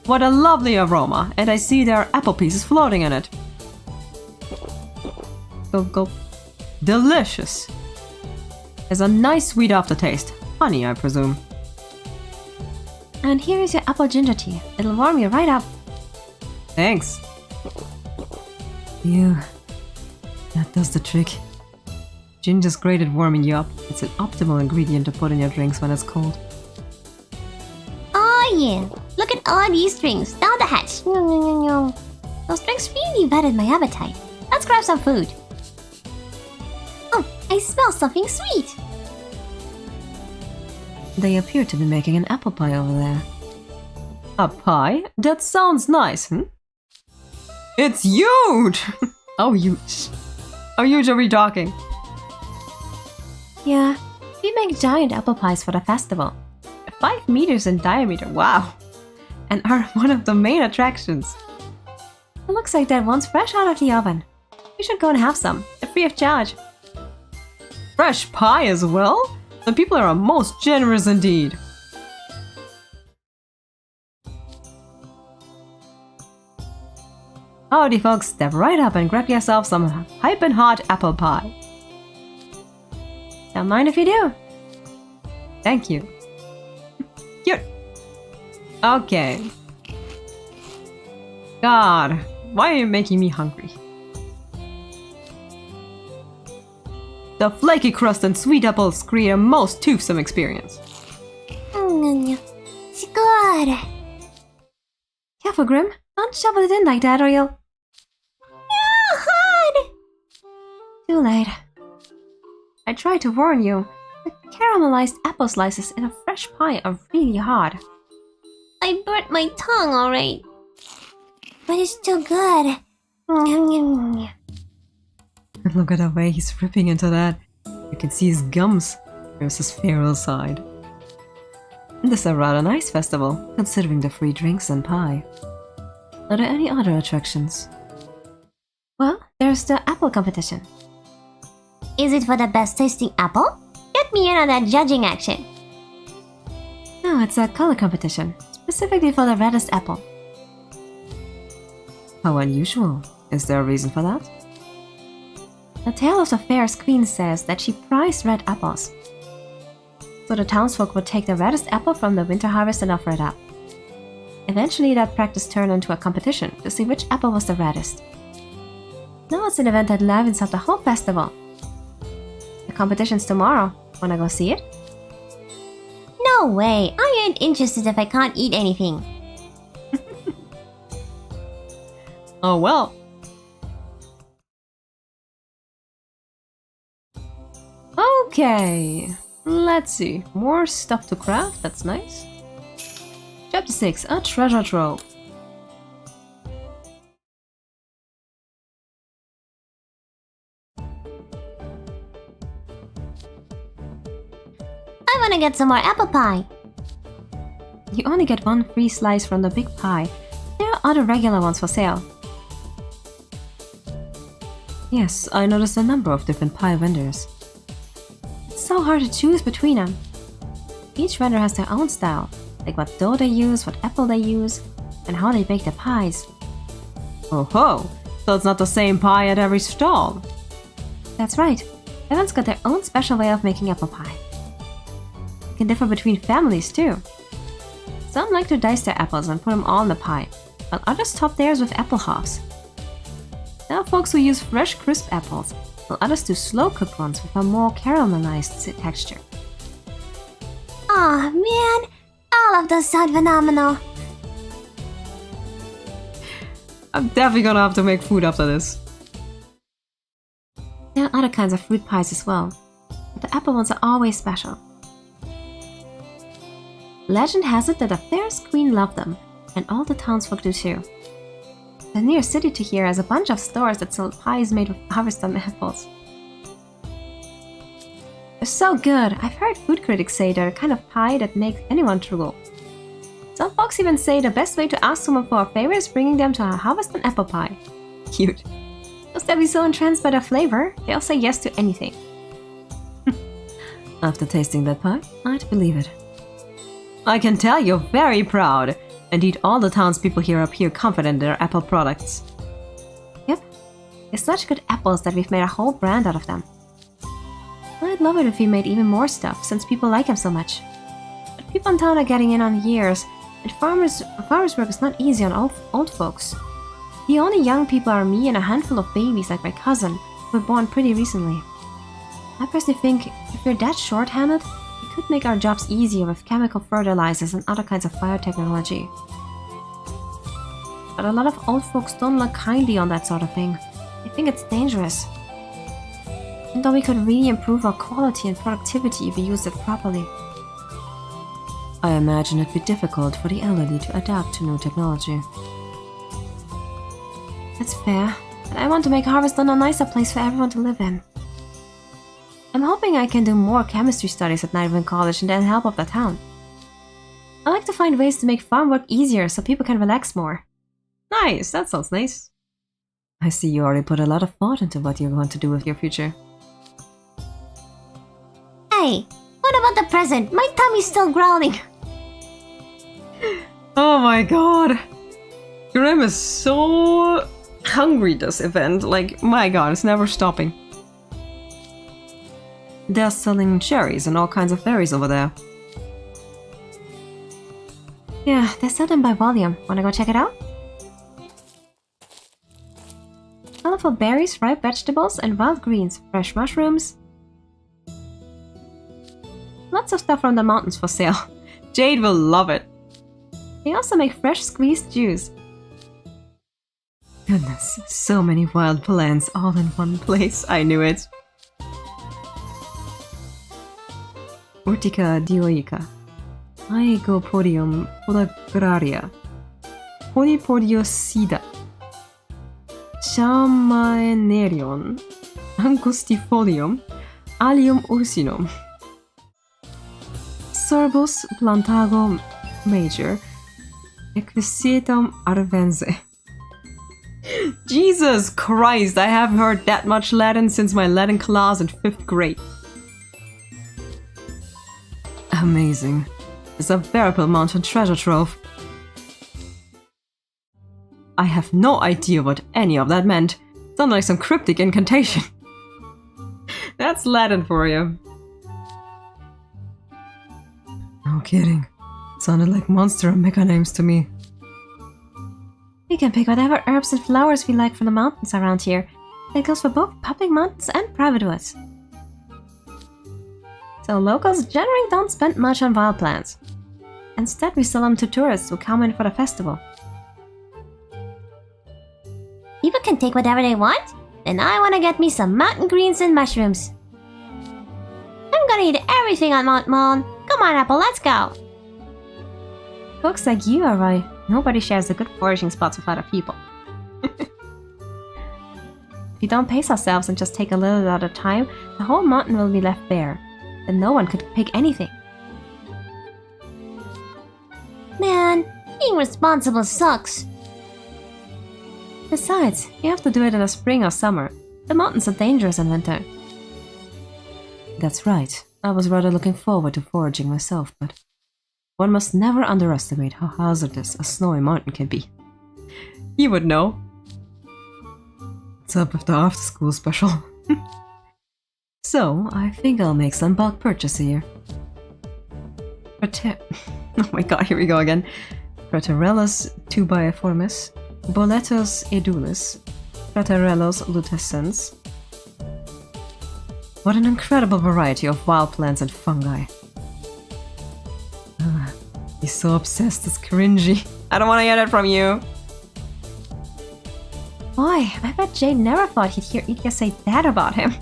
S1: What a lovely aroma, and I see there are apple pieces floating in it. Go. Delicious. There's a nice sweet aftertaste. Honey, I presume.
S2: And here is your apple ginger tea. It'll warm you right up.
S1: Thanks.
S4: Phew. That does the trick.
S1: Ginger's great at warming you up. It's an optimal ingredient to put in your drinks when it's cold.
S3: Oh yeah, look at all these drinks down the hatch. Nom, nom, nom, nom. Those drinks really whetted my appetite. Let's grab some food. Oh, I smell something sweet.
S4: They appear to be making an apple pie over there.
S1: A pie? That sounds nice, It's huge! How huge? How huge are we talking?
S2: Yeah, we make giant apple pies for the festival. 5 meters in diameter, wow! And are one of the main attractions. It looks like that one's fresh out of the oven. You should go and have some. They're free of charge.
S1: Fresh pie as well? The people are most generous indeed. Howdy folks, step right up and grab yourself some piping hot apple pie.
S2: Don't mind if you do.
S1: Thank you. Cute. Okay. God, why are you making me hungry? The flaky crust and sweet apples create a most toothsome experience.
S3: It's good.
S2: Careful, Grim. Don't shovel it in like that or you'll...
S3: Hot.
S2: Too late. I tried to warn you. The caramelized apple slices in a fresh pie are really hard.
S3: I burnt my tongue alright. But it's still good.
S1: Look at the way he's ripping into that. You can see his gums. There's his feral side.
S4: This is a rather nice festival, considering the free drinks and pie. Are there any other attractions?
S2: Well, there's the apple competition.
S3: Is it for the best tasting apple? Get me in on that judging action.
S2: No, it's a color competition, specifically for the reddest apple.
S4: How unusual. Is there a reason for that?
S2: The tale of the fair's queen says that she prized red apples. So the townsfolk would take the reddest apple from the winter harvest and offer it up. Eventually that practice turned into a competition to see which apple was the reddest. Now it's an event that livens up the whole festival. The competition's tomorrow. Wanna go see it?
S3: No way! I ain't interested if I can't eat anything.
S1: Oh well.
S2: Okay, let's see. More stuff to craft, that's nice. Chapter 6, a treasure trove.
S3: I wanna get some more apple pie.
S2: You only get one free slice from the big pie. There are other regular ones for sale.
S4: Yes, I noticed a number of different pie vendors.
S2: It's so hard to choose between them. Each vendor has their own style, like what dough they use, what apple they use, and how they bake their pies.
S1: Oh ho! So it's not the same pie at every stall.
S2: That's right. Everyone's got their own special way of making apple pie. It can differ between families too. Some like to dice their apples and put them all in the pie, while others top theirs with apple halves. There are folks who use fresh, crisp apples, while others do slow-cooked ones with a more caramelized texture.
S3: Aw, man! All of those sound phenomenal.
S1: I'm definitely gonna have to make food after this.
S2: There are other kinds of fruit pies as well, but the apple ones are always special. Legend has it that the fair's queen loved them, and all the townsfolk do too. The nearest city to here has a bunch of stores that sell pies made with Harveston apples. They're so good. I've heard food critics say they're the kind of pie that makes anyone drool. Some folks even say the best way to ask someone for a favor is bringing them to a Harveston apple pie. Cute. Because they'll be so entranced by the flavor, they'll say yes to anything.
S4: After tasting that pie, I'd believe it.
S1: I can tell you're very proud. Indeed, all the townspeople here appear confident in their apple products.
S2: Yep. They're such good apples that we've made a whole brand out of them. I'd love it if we made even more stuff, since people like them so much. But people in town are getting in on years, and farmers work is not easy on old folks. The only young people are me and a handful of babies like my cousin, who were born pretty recently. I personally think if we're that short-handed, we could make our jobs easier with chemical fertilizers and other kinds of biotechnology. But a lot of old folks don't look kindly on that sort of thing. They think it's dangerous. And though we could really improve our quality and productivity if we use it properly.
S4: I imagine it'd be difficult for the elderly to adapt to new technology.
S2: That's fair, but I want to make Harveston a nicer place for everyone to live in. I'm hoping I can do more chemistry studies at Rerun College and then help out the town. I like to find ways to make farm work easier so people can relax more.
S1: Nice, that sounds nice.
S4: I see you already put a lot of thought into what you're going to do with your future.
S3: Hey, what about the present? My tummy's still growling.
S1: Oh my god. Grim is so hungry this event. Like, my god, it's never stopping.
S4: They're selling cherries and all kinds of berries over there.
S2: Yeah, they sell them by volume. Wanna go check it out? Colorful berries, ripe vegetables, and wild greens, fresh mushrooms. Lots of stuff from the mountains for sale.
S1: Jade will love it.
S2: They also make fresh squeezed juice.
S1: Goodness, so many wild plants all in one place. I knew it.
S4: Urtica dioica. Aegopodium podagraria. Podipodiosida. Chamaenerion. Angustifolium. Allium ursinum. Sorbus plantago major. Equisetum arvense.
S1: Jesus Christ, I haven't heard that much Latin since my Latin class in 5th grade.
S4: Amazing. It's a veritable mountain treasure trove.
S1: I have no idea what any of that meant. Sounded like some cryptic incantation. That's Latin for you.
S4: No kidding. Sounded like monster and mecha names to me.
S2: We can pick whatever herbs and flowers we like from the mountains around here. That goes for both public mountains and private woods. So locals generally don't spend much on wild plants. Instead, we sell them to tourists who come in for the festival.
S3: People can take whatever they want? Then I want to get me some mountain greens and mushrooms. I'm gonna eat everything on Mount Mon. Come on, Apple, let's go.
S2: Folks like you are right. Nobody shares the good foraging spots with other people. If we don't pace ourselves and just take a little at a time, the whole mountain will be left bare. Then no one could pick anything.
S3: Man, being responsible sucks.
S2: Besides, you have to do it in the spring or summer. The mountains are dangerous in winter.
S4: That's right. I was rather looking forward to foraging myself, but one must never underestimate how hazardous a snowy mountain can be.
S1: You would know.
S4: What's up with the after-school special? So, I think I'll make some bulk purchase here.
S1: Oh my god, here we go again.
S4: Praterellus tubiformis, Boletus edulis, Praterellus lutescens. What an incredible variety of wild plants and fungi. He's so obsessed, it's cringy.
S1: I don't want to hear that from you.
S2: Boy, I bet Jay never thought he'd hear Ikea say that about him.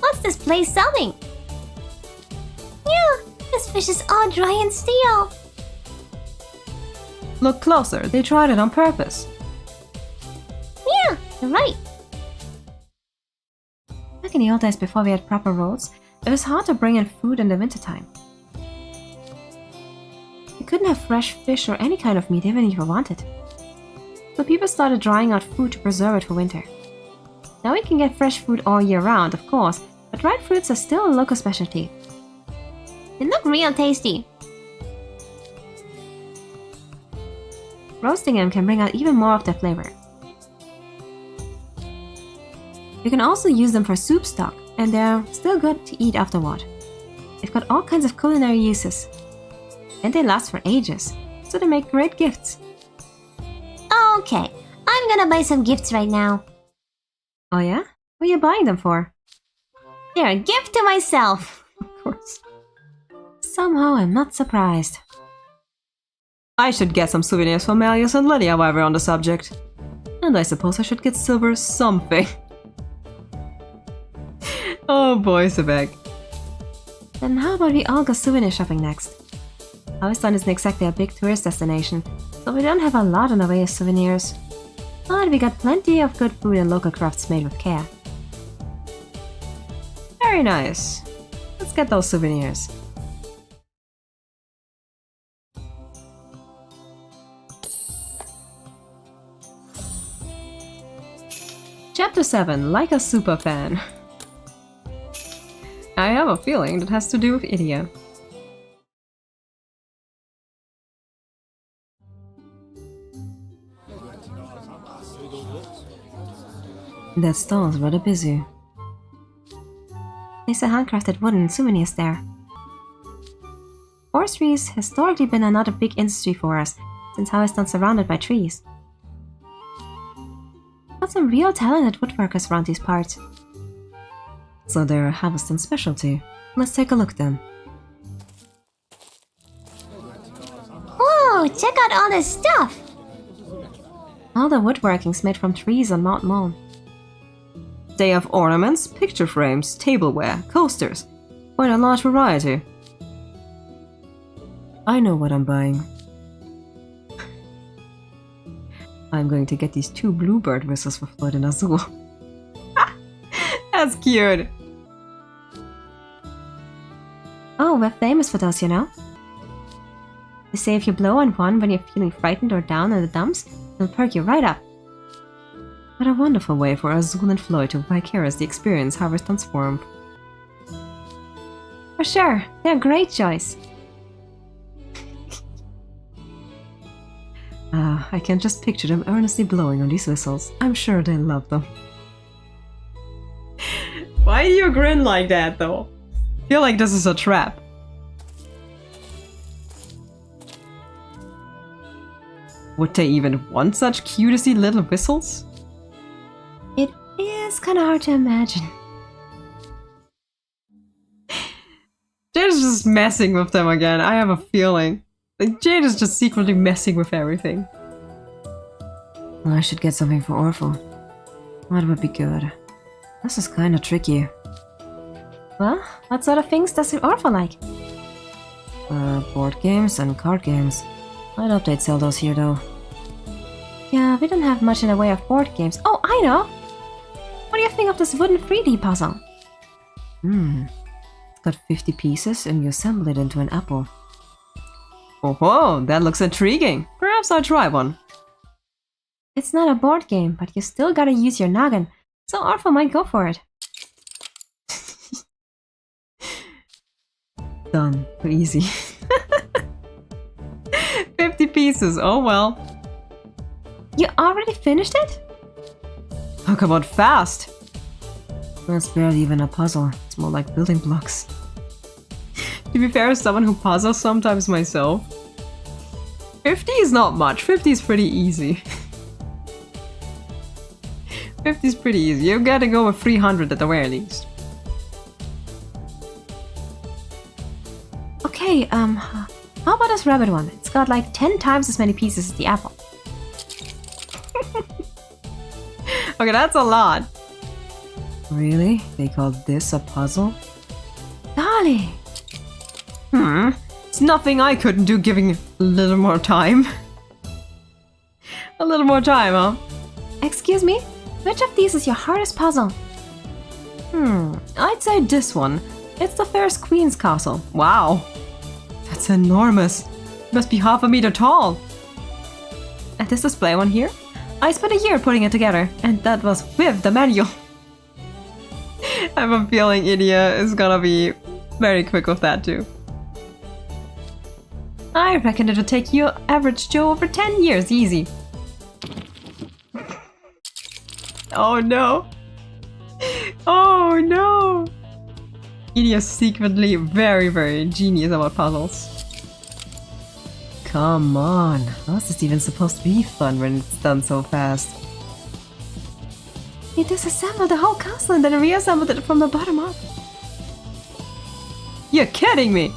S3: What's this place selling? Yeah, this fish is all dry and stale.
S1: Look closer, they tried it on purpose.
S3: Yeah, you're right.
S2: Back in the old days before we had proper roads, it was hard to bring in food in the wintertime. You couldn't have fresh fish or any kind of meat even if you wanted. So people started drying out food to preserve it for winter. Now we can get fresh food all year round, of course, but dried fruits are still a local specialty.
S3: They look real tasty.
S2: Roasting them can bring out even more of their flavor. You can also use them for soup stock, and they're still good to eat afterward. They've got all kinds of culinary uses. And they last for ages, so they make great gifts.
S3: Okay, I'm gonna buy some gifts right now.
S2: Oh yeah? What are you buying them for?
S3: They're a gift to myself.
S2: Of course. Somehow I'm not surprised.
S1: I should get some souvenirs for Malleus and Lydia while we're on the subject. And I suppose I should get Silver something. Oh boy, Sebek.
S2: Then how about we all go souvenir shopping next? Harveston isn't exactly a big tourist destination, so we don't have a lot in the way of souvenirs. But we got plenty of good food and local crafts made with care.
S1: Very nice. Let's get those souvenirs. Chapter 7, Like a Super Fan. I have a feeling that has to do with Idia.
S4: That stall's rather busy.
S2: They sell handcrafted wooden souvenirs there. Forestry's historically been another big industry for us, since Harveston's surrounded by trees. Got some real talented woodworkers around these parts.
S4: So they're a Harveston specialty. Let's take a look then.
S3: Whoa, check out all this stuff.
S2: All the woodworking's made from trees on Mount Mon.
S1: They have ornaments, picture frames, tableware, coasters. Quite a large variety.
S4: I know what I'm buying. I'm going to get these 2 bluebird whistles for Floyd and Azul.
S1: That's cute.
S2: Oh, we're famous for those, you know. They say if you blow on one when you're feeling frightened or down in the dumps, it'll perk you right up.
S4: What a wonderful way for Azul and Floyd to vicariously experience Harveston's warmth.
S2: For sure, they're a great choice.
S4: I can just picture them earnestly blowing on these whistles. I'm sure they love them.
S1: Why do you grin like that, though? I feel like this is a trap. Would they even want such cutesy little whistles?
S2: It is kind of hard to imagine.
S1: Jade is just messing with them again, I have a feeling. Like, Jade is just secretly messing with everything.
S4: Well, I should get something for Orphle. What would be good? This is kinda tricky.
S2: Well, what sort of things does Orphle like?
S4: Board games and card games. I'd update sell those here though.
S2: Yeah, we don't have much in the way of board games. Oh, I know! What do you think of this wooden 3D puzzle?
S4: It's got 50 pieces and you assemble it into an apple.
S1: Oh, whoa, that looks intriguing. Perhaps I'll try one.
S2: It's not a board game, but you still gotta use your noggin, so Orphle might go for it.
S1: Done. Easy. 50 pieces, oh well.
S2: You already finished it?
S1: Talk about fast.
S4: That's barely even a puzzle. It's more like building blocks.
S1: To be fair, as someone who puzzles sometimes myself, 50 is not much. 50 is pretty easy. 50 is pretty easy. You gotta go with 300 at the very least.
S2: Okay, how about this rabbit one? It's got like 10 times as many pieces as the apple.
S1: Okay, that's a lot.
S4: Really? They call this a puzzle?
S2: Golly!
S1: It's nothing I couldn't do giving a little more time. A little more time, huh?
S2: Excuse me? Which of these is your hardest puzzle?
S1: I'd say this one. It's the Fairest Queen's castle. Wow. That's enormous. It must be half a meter tall. And this display one here? I spent a year putting it together, and that was with the manual. I have a feeling Idia is gonna be very quick with that too. I reckon it would take you average Joe over 10 years easy. Oh no. Oh no. Idia's secretly very, very genius about puzzles.
S4: Come on. How's this even supposed to be fun when it's done so fast?
S2: You disassembled the whole castle and then reassembled it from the bottom up.
S1: You're kidding me!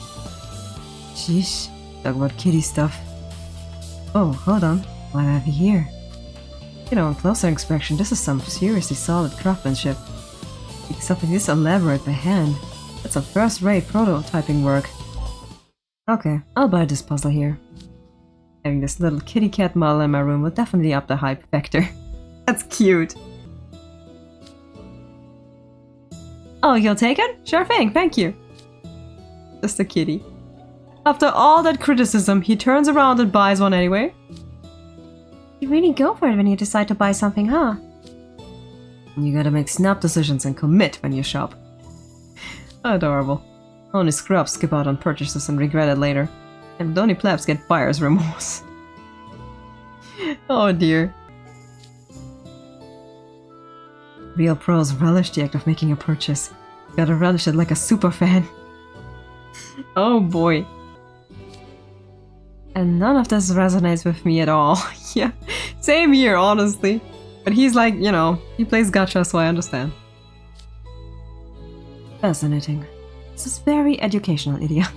S4: Sheesh. Talk about kitty stuff. Oh, hold on. What have you here? You know, on closer inspection, this is some seriously solid craftsmanship. Make something this elaborate by hand. That's some first-rate prototyping work. Okay, I'll buy this puzzle here.
S1: Having this little kitty cat model in my room will definitely up the hype factor. That's cute. Oh, you'll take it? Sure thing, thank you. Just a kitty. After all that criticism, he turns around and buys one anyway.
S2: You really go for it when you decide to buy something, huh?
S4: You gotta make snap decisions and commit when you shop.
S1: Adorable. Only scrubs skip out on purchases and regret it later. And only plebs get buyer's remorse. Oh dear.
S4: Real pros relish the act of making a purchase. You gotta relish it like a super fan.
S1: Oh boy. And none of this resonates with me at all. Yeah, same here, honestly. But he's like, you know, he plays Gacha, so I understand.
S4: Fascinating. This is very educational, Idia.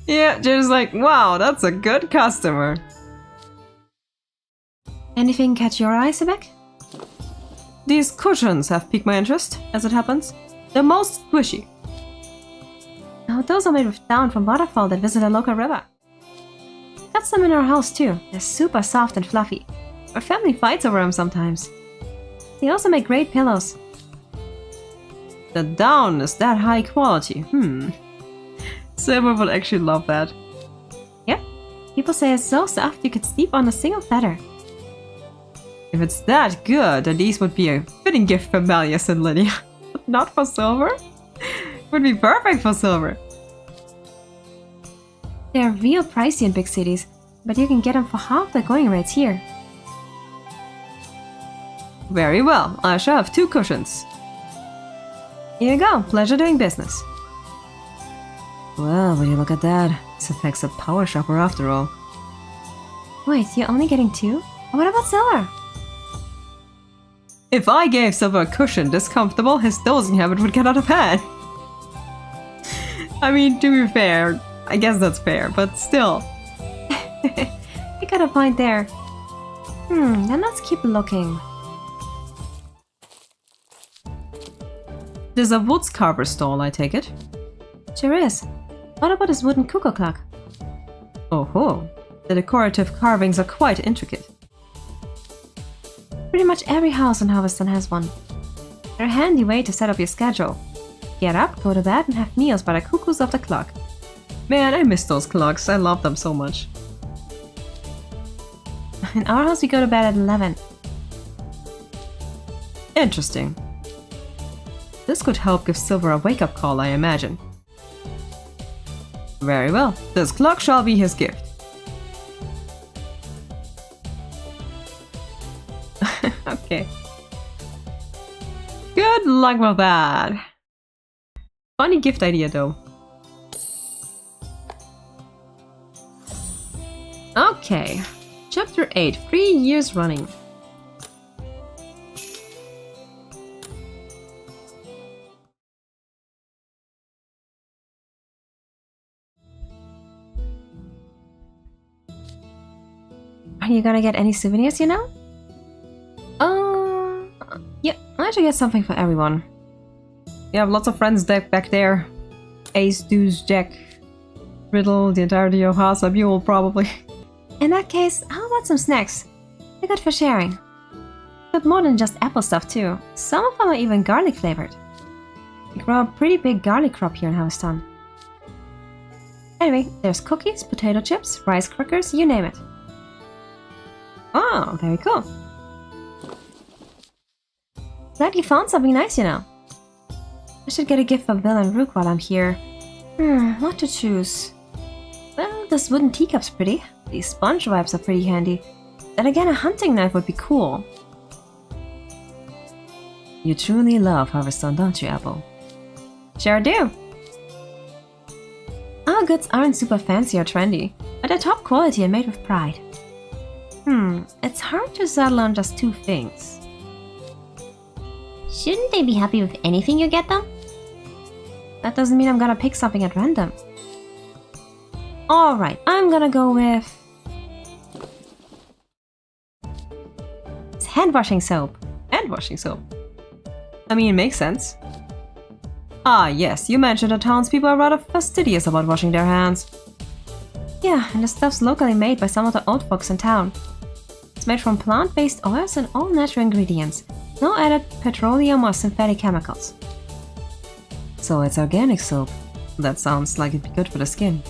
S1: Yeah, Jade's like, wow, that's a good customer.
S2: Anything catch your eye, Sebek?
S1: These cushions have piqued my interest, as it happens. They're most squishy.
S2: Oh, those are made with down from waterfowl that visit a local river. Got some in our house too. They're super soft and fluffy. Our family fights over them sometimes. They also make great pillows.
S1: The down is that high quality. Silver would actually love that.
S2: Yep. People say it's so soft you could sleep on a single feather.
S1: If it's that good, then these would be a fitting gift for Malleus and Lydia. But not for Silver? Would be perfect for Silver.
S2: They're real pricey in big cities, but you can get them for half the going rates here.
S1: Very well, I shall have 2 cushions. Here you go, pleasure doing business.
S4: Well, will you look at that? This affects a power shopper after all.
S2: Wait, you're only getting 2? What about Silver?
S1: If I gave Silver a cushion this comfortable, his dozing habit would get out of hand. I mean, to be fair, I guess that's fair, but still.
S2: You got a point there. Then let's keep looking.
S1: There's a wood carver stall, I take it.
S2: Sure is. What about this wooden cuckoo clock?
S1: Oh ho, the decorative carvings are quite intricate.
S2: Pretty much every house in Harveston has one. They're a handy way to set up your schedule. Get up, go to bed, and have meals by the cuckoos of the clock.
S1: Man, I miss those clocks, I love them so much.
S2: In our house, we go to bed at 11.
S1: Interesting. This could help give Silver a wake-up call, I imagine. Very well, this clock shall be his gift. Okay. Good luck with that. Funny gift idea though. Okay. Chapter 8, 3 years running.
S2: Are you gonna get any souvenirs, you know?
S1: Yeah, I should get something for everyone. You have lots of friends back there. Ace, Deuce, Jack, Riddle, the entirety of House of Buell, probably.
S2: In that case, how about some snacks? They're good for sharing. But more than just apple stuff too. Some of them are even garlic flavored. We grow a pretty big garlic crop here in Harveston. Anyway, there's cookies, potato chips, rice crackers, you name it.
S1: Oh, very cool.
S2: Glad you found something nice, you know. I should get a gift for Will and Rook while I'm here. What to choose? Well, this wooden teacup's pretty. These sponge wipes are pretty handy. Then again, a hunting knife would be cool.
S4: You truly love Harveston, don't you, Epel?
S1: Sure do.
S2: Our goods aren't super fancy or trendy, but they're top quality and made with pride. It's hard to settle on just 2 things.
S3: Shouldn't they be happy with anything you get them?
S2: That doesn't mean I'm gonna pick something at random. Alright, I'm gonna go with... it's hand washing soap.
S1: Hand washing soap. I mean, it makes sense. Ah, yes, you mentioned the townspeople are rather fastidious about washing their hands.
S2: Yeah, and the stuff's locally made by some of the old folks in town. It's made from plant-based oils and all natural ingredients. No added petroleum or synthetic chemicals.
S4: So it's organic soap.
S1: That sounds like it'd be good for the skin.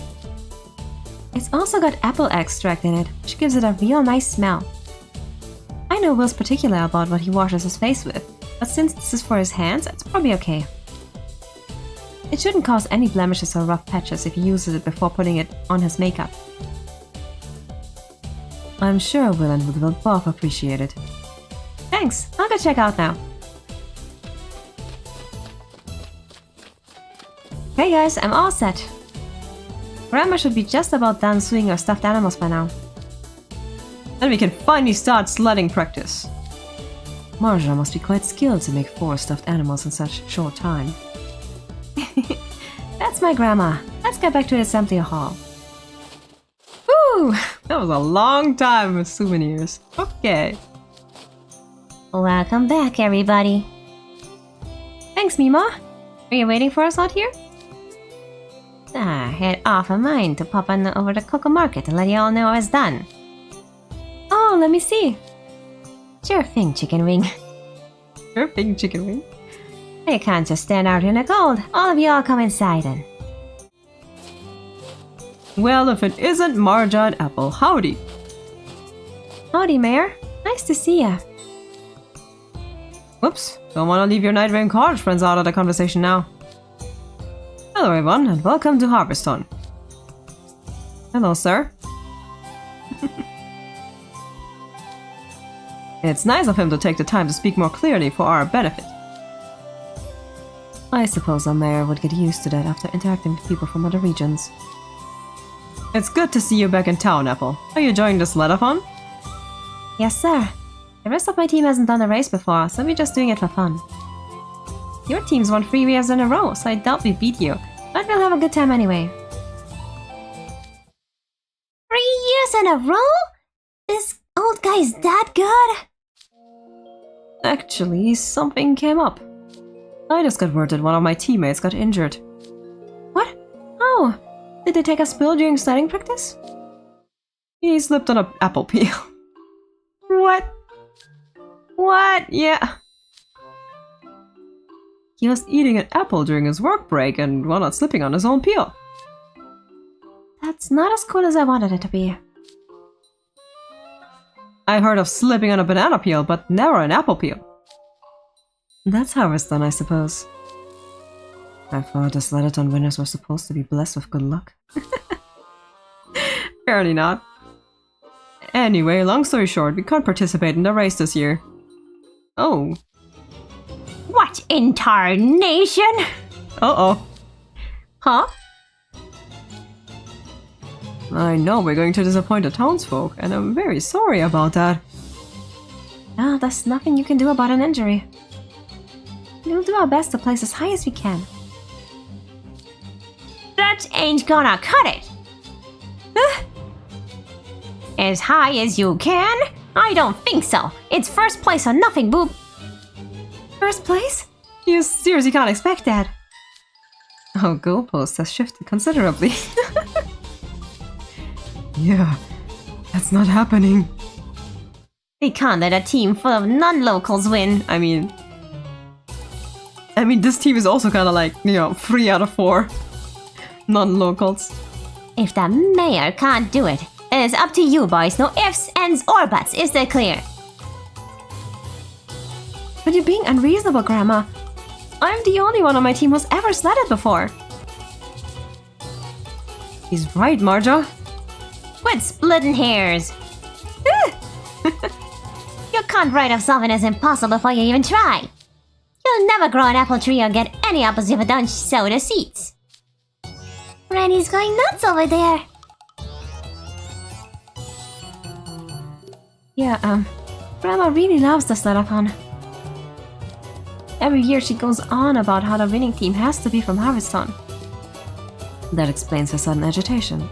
S2: It's also got apple extract in it, which gives it a real nice smell. I know Will's particular about what he washes his face with, but since this is for his hands, it's probably okay. It shouldn't cause any blemishes or rough patches if he uses it before putting it on his makeup.
S4: I'm sure Will and Wood will both appreciate it.
S2: Thanks, I'll go check out now. Hey guys, I'm all set. Grandma should be just about done sewing our stuffed animals by now.
S1: Then we can finally start sledding practice.
S4: Marja must be quite skilled to make 4 stuffed animals in such short time.
S2: That's my grandma. Let's get back to the assembly hall.
S1: Woo! That was a long time with souvenirs. Okay.
S3: Welcome back, everybody.
S2: Thanks, Mima. Are you waiting for us out here?
S3: I had off of mine to pop on over to Cocoa Market to let you all know I was done.
S2: Oh, let me see.
S3: Sure thing, chicken wing.
S1: Sure thing, chicken wing.
S3: You can't just stand out in the cold. All of you all come inside and...
S1: Well, if it isn't Marja and Epel, howdy.
S2: Howdy, Mayor. Nice to see ya.
S1: Whoops, don't want to leave your Night Rain College friends out of the conversation now. Hello everyone, and welcome to Harveston. Hello, sir. It's nice of him to take the time to speak more clearly for our benefit.
S4: I suppose our mayor would get used to that after interacting with people from other regions.
S1: It's good to see you back in town, Epel. Are you enjoying the Sledathon?
S2: Yes, sir. The rest of my team hasn't done a race before, so we're just doing it for fun. Your team's won 3 years in a row, so I doubt we beat you. But we'll have a good time anyway.
S3: 3 years in a row? This old guy's that good?
S1: Actually, something came up. I just got word that one of my teammates got injured.
S2: What? Oh, did they take a spill during sledding practice?
S1: He slipped on an apple peel.
S2: What? What?
S1: Yeah. He was eating an apple during his work break and wound up slipping on his own peel.
S2: That's not as cool as I wanted it to be.
S1: I heard of slipping on a banana peel, but never an apple peel.
S4: That's Harveston, I suppose. I thought the Sledathon winners were supposed to be blessed with good luck.
S1: Apparently not. Anyway, long story short, we can't participate in the race this year. Oh.
S3: What in tarnation?
S1: Uh-oh.
S2: Huh?
S1: I know we're going to disappoint the townsfolk, and I'm very sorry about that.
S2: No, there's nothing you can do about an injury. We'll do our best to place as high as we can.
S3: That ain't gonna cut it. As high as you can? I don't think so. It's first place or nothing, boob.
S2: First place?
S1: You seriously can't expect that. Oh, goalpost has shifted considerably. Yeah, that's not happening.
S3: We can't let a team full of non-locals win.
S1: I mean, this team is also kind of like, 3 out of 4 non-locals.
S3: If the mayor can't do it, then it's up to you boys. No ifs, ands, or buts. Is that clear?
S2: But you're being unreasonable, Grandma. I'm the only one on my team who's ever sledded before.
S1: He's right, Marja.
S3: Quit splitting hairs. You can't write off something as impossible before you even try. You'll never grow an apple tree or get any apples if you don't sow the seeds. Granny's going nuts over there.
S2: Yeah, Grandma really loves the Sledathon. Every year she goes on about how the winning team has to be from Harveston.
S4: That explains her sudden agitation.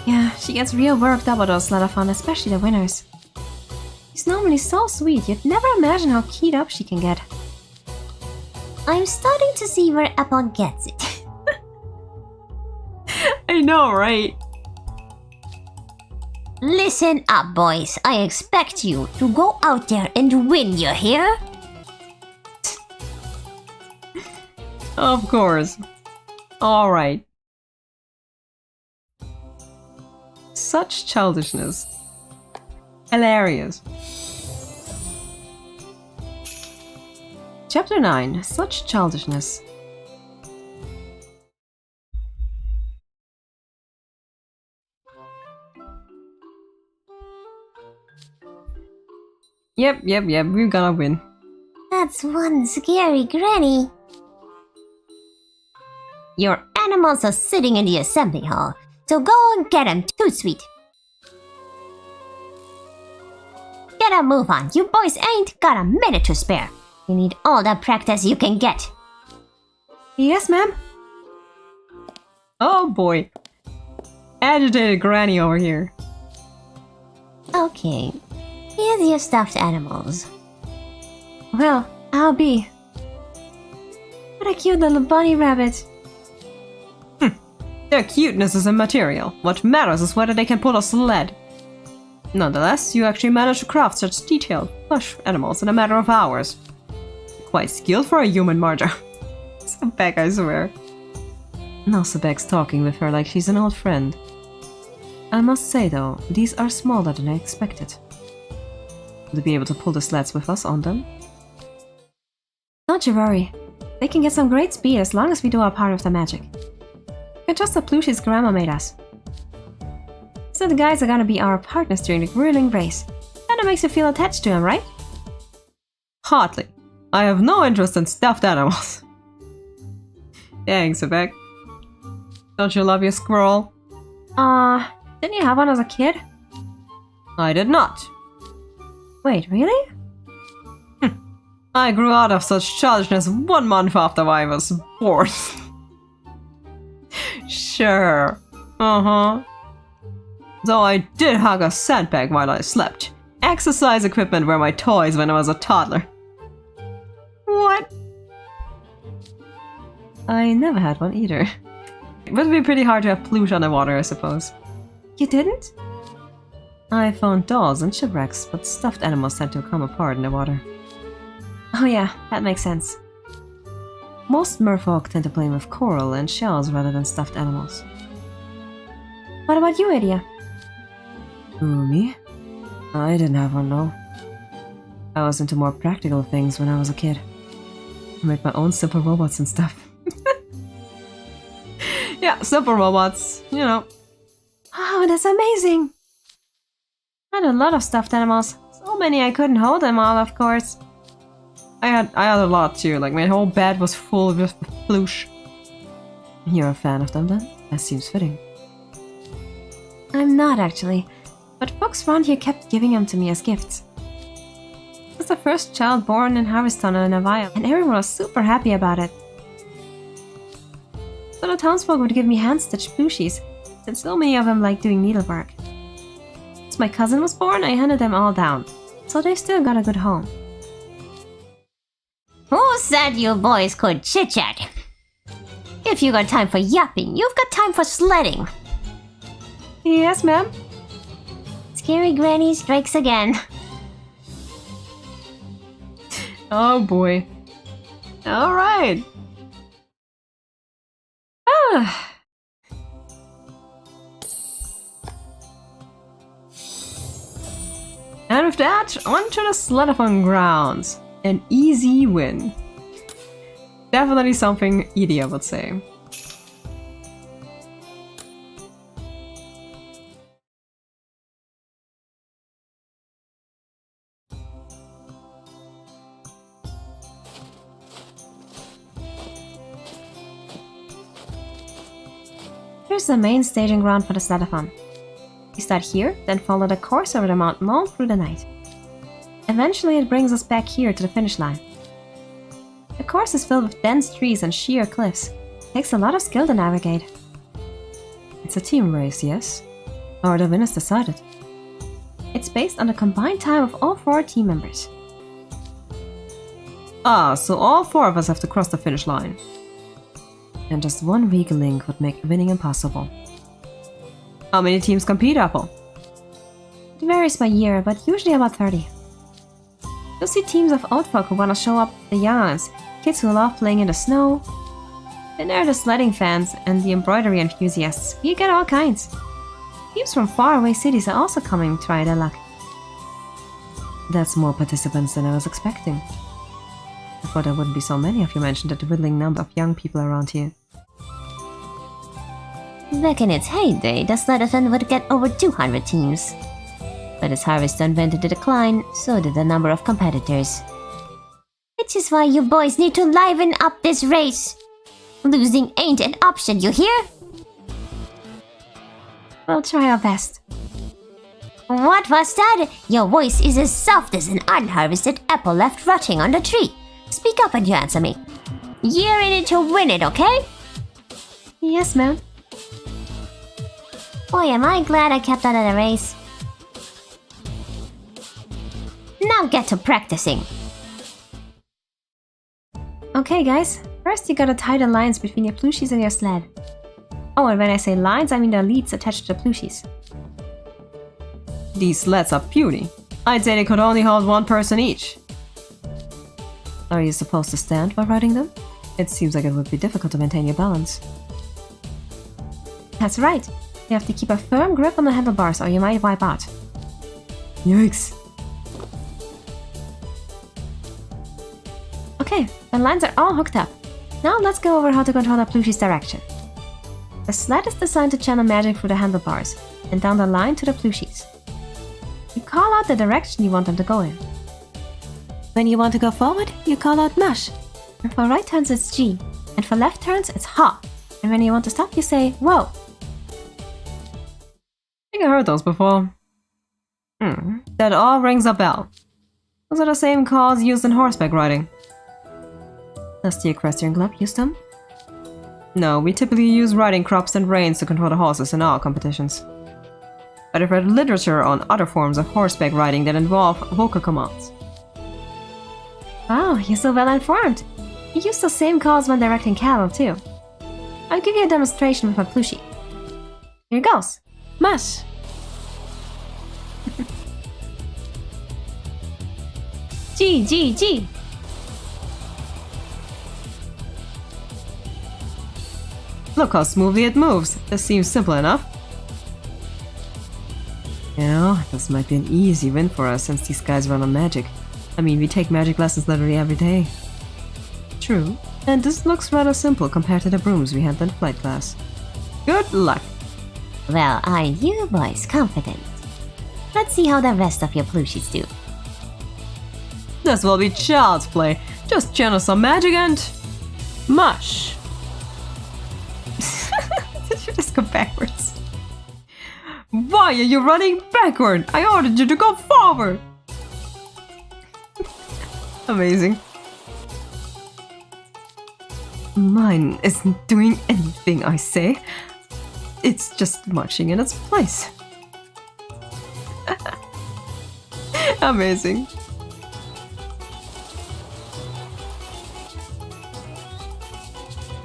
S2: Yeah, she gets real worked up about those Sledathon, especially the winners. She's normally so sweet, you'd never imagine how keyed up she can get.
S3: I'm starting to see where Epel gets it.
S1: I know, right?
S3: Listen up, boys. I expect you to go out there and win, you hear?
S1: Of course. Alright. Such childishness. Hilarious.
S4: Chapter 9. Such childishness.
S1: Yep, we're gonna win.
S3: That's one scary granny. Your animals are sitting in the assembly hall, so go and get them, too sweet. Get a move on, you boys ain't got a minute to spare. You need all the practice you can get.
S2: Yes, ma'am?
S1: Oh boy. Agitated granny over here.
S3: Okay, here's your stuffed animals.
S2: Well, I'll be. What a cute little bunny rabbit.
S1: Their cuteness is immaterial. What matters is whether they can pull a sled. Nonetheless, you actually managed to craft such detailed plush animals in a matter of hours. Quite skilled for a human, Marja. Sebek, I swear.
S4: Now Sebek's talking with her like she's an old friend. I must say though, these are smaller than I expected. Will they be able to pull the sleds with us on them?
S2: Don't you worry. They can get some great speed as long as we do our part of the magic. They're just the plushies Grandma made us. So the guys are gonna be our partners during the grueling race. Kinda makes you feel attached to him, right?
S1: Hardly. I have no interest in stuffed animals. Thanks, Epel. Don't you love your squirrel?
S2: Didn't you have one as a kid?
S1: I did not.
S2: Wait, really?
S1: I grew out of such childishness 1 month after I was born. Sure. Though I did hug a sandbag while I slept. Exercise equipment were my toys when I was a toddler. What? I never had one either. It would be pretty hard to have plush underwater, I suppose.
S2: You didn't?
S1: I found dolls and shipwrecks, but stuffed animals tend to come apart in the water.
S2: Oh yeah, that makes sense.
S1: Most merfolk tend to play with coral and shells rather than stuffed animals.
S2: What about you, Idia?
S1: Who, me? I didn't have one though. I was into more practical things when I was a kid. I made my own simple robots and stuff. Yeah, simple robots, you know.
S2: Oh, that's amazing! I had a lot of stuffed animals. So many I couldn't hold them all, of course.
S1: I had a lot too, like my whole bed was full with plush. You're a fan of them then? That seems fitting.
S2: I'm not actually, but folks around here kept giving them to me as gifts. I was the first child born in Harveston in a while, and everyone was super happy about it. So the townsfolk would give me hand-stitched plushies, since so many of them like doing needlework. Once my cousin was born, I handed them all down, so they've still got a good home.
S3: Who said you boys could chit-chat? If you got time for yapping, you've got time for sledding.
S2: Yes, ma'am?
S3: Scary Granny strikes again.
S1: Oh boy. Alright. And with that, on to the Sledathon grounds. An easy win. Definitely something Idia would say.
S2: Here's the main staging ground for the Sledathon. We start here, then follow the course over the mountain all through the night. Eventually it brings us back here to the finish line. The course is filled with dense trees and sheer cliffs. It takes a lot of skill to navigate.
S1: It's a team race, yes? How are the winners decided?
S2: It's based on the combined time of all 4 team members.
S1: Ah, so all 4 of us have to cross the finish line. And just one weak link would make winning impossible. How many teams compete, Epel?
S2: It varies by year, but usually about 30. You'll see teams of old folk who want to show up the Yanas, kids who love playing in the snow. Then there are the sledding fans and the embroidery enthusiasts. You get all kinds. Teams from faraway cities are also coming to try their luck.
S1: That's more participants than I was expecting. I thought there wouldn't be so many of you mentioned the dwindling number of young people around here.
S3: Back in its heyday, the Sledathon would get over 200 teams. But as Harveston went into decline, so did the number of competitors. Which is why you boys need to liven up this race. Losing ain't an option, you hear?
S2: We'll try our best.
S3: What was that? Your voice is as soft as an unharvested apple left rotting on the tree. Speak up and you answer me. You're in it to win it, okay?
S2: Yes, ma'am.
S3: Boy, am I glad I kept out of the race. Now get to practicing.
S2: Okay, guys. First, you gotta tie the lines between your plushies and your sled. Oh, and when I say lines, I mean the leads attached to the plushies.
S1: These sleds are puny. I'd say they could only hold 1 person each. Are you supposed to stand while riding them? It seems like it would be difficult to maintain your balance.
S2: That's right. You have to keep a firm grip on the handlebars or you might wipe out.
S1: Yikes.
S2: Okay, the lines are all hooked up. Now let's go over how to control the plushies' direction. The sled is designed to channel magic through the handlebars and down the line to the plushies. You call out the direction you want them to go in. When you want to go forward, you call out mush. And for right turns it's G, and for left turns it's ha. And when you want to stop, you say whoa.
S1: I think I heard those before. That all rings a bell. Those are the same calls used in horseback riding.
S2: Does the equestrian club use them?
S1: No, we typically use riding crops and reins to control the horses in our competitions. But I've read literature on other forms of horseback riding that involve vocal commands.
S2: Wow, you're so well informed. You use the same calls when directing cattle too. I'll give you a demonstration with my plushie. Here goes. Mush. G, G, G.
S1: Look how smoothly it moves. This seems simple enough. You know, this might be an easy win for us since these guys run on magic. I mean, we take magic lessons literally every day. True. And this looks rather simple compared to the brooms we had in flight class. Good luck.
S3: Well, are you boys confident? Let's see how the rest of your plushies do.
S1: This will be child's play. Just channel some magic and... mush. Did you just go backwards? Why are you running backward? I ordered you to go forward. Amazing. Mine isn't doing anything I say. It's just marching in its place. Amazing.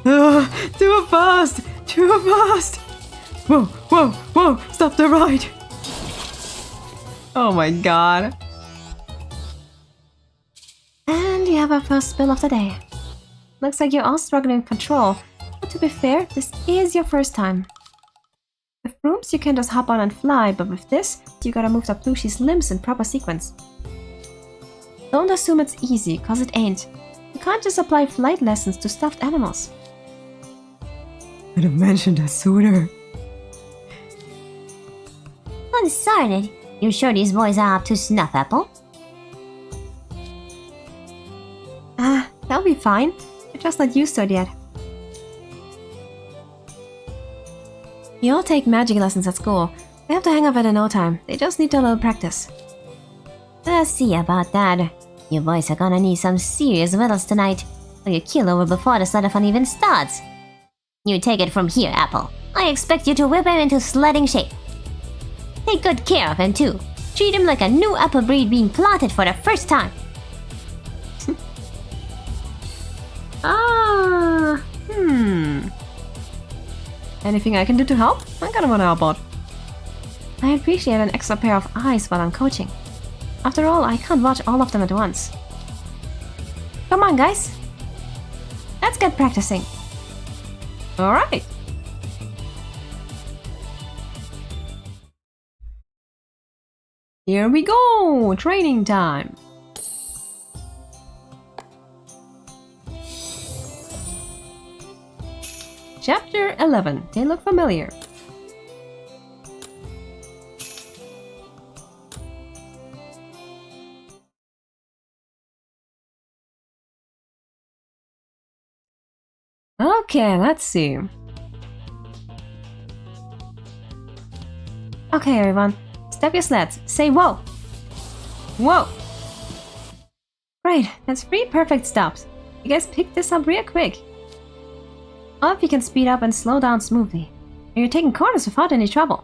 S1: Too fast! Too fast! Whoa, whoa, whoa! Stop the ride! Oh my god.
S2: And you have our first spill of the day. Looks like you're all struggling with control, but to be fair, this is your first time. With brooms you can just hop on and fly, but with this, you gotta move the plushie's limbs in proper sequence. Don't assume it's easy, cause it ain't. You can't just apply flight lessons to stuffed animals.
S1: I'd have mentioned that sooner.
S3: Unsarted. You sure these boys are up to snuff, Epel?
S2: They'll be fine. They're just not used to it yet. You all take magic lessons at school. They have to hang up it in no time. They just need a little practice.
S3: Let's see about that. You boys are gonna need some serious whittles tonight, or you keel over before the sledathon even starts. You take it from here, Epel. I expect you to whip him into sledding shape. Take good care of him too. Treat him like a new apple breed being planted for the first time.
S2: Anything I can do to help? I got one help out. I appreciate an extra pair of eyes while I'm coaching. After all, I can't watch all of them at once. Come on, guys. Let's get practicing.
S1: Alright. Here we go! Training time! Chapter 11. They look familiar. Okay, let's see.
S2: Okay, everyone. Step your sleds. Say whoa!
S1: Whoa!
S2: Great, that's 3 perfect stops. You guys picked this up real quick. I hope you can speed up and slow down smoothly. And you're taking corners without any trouble.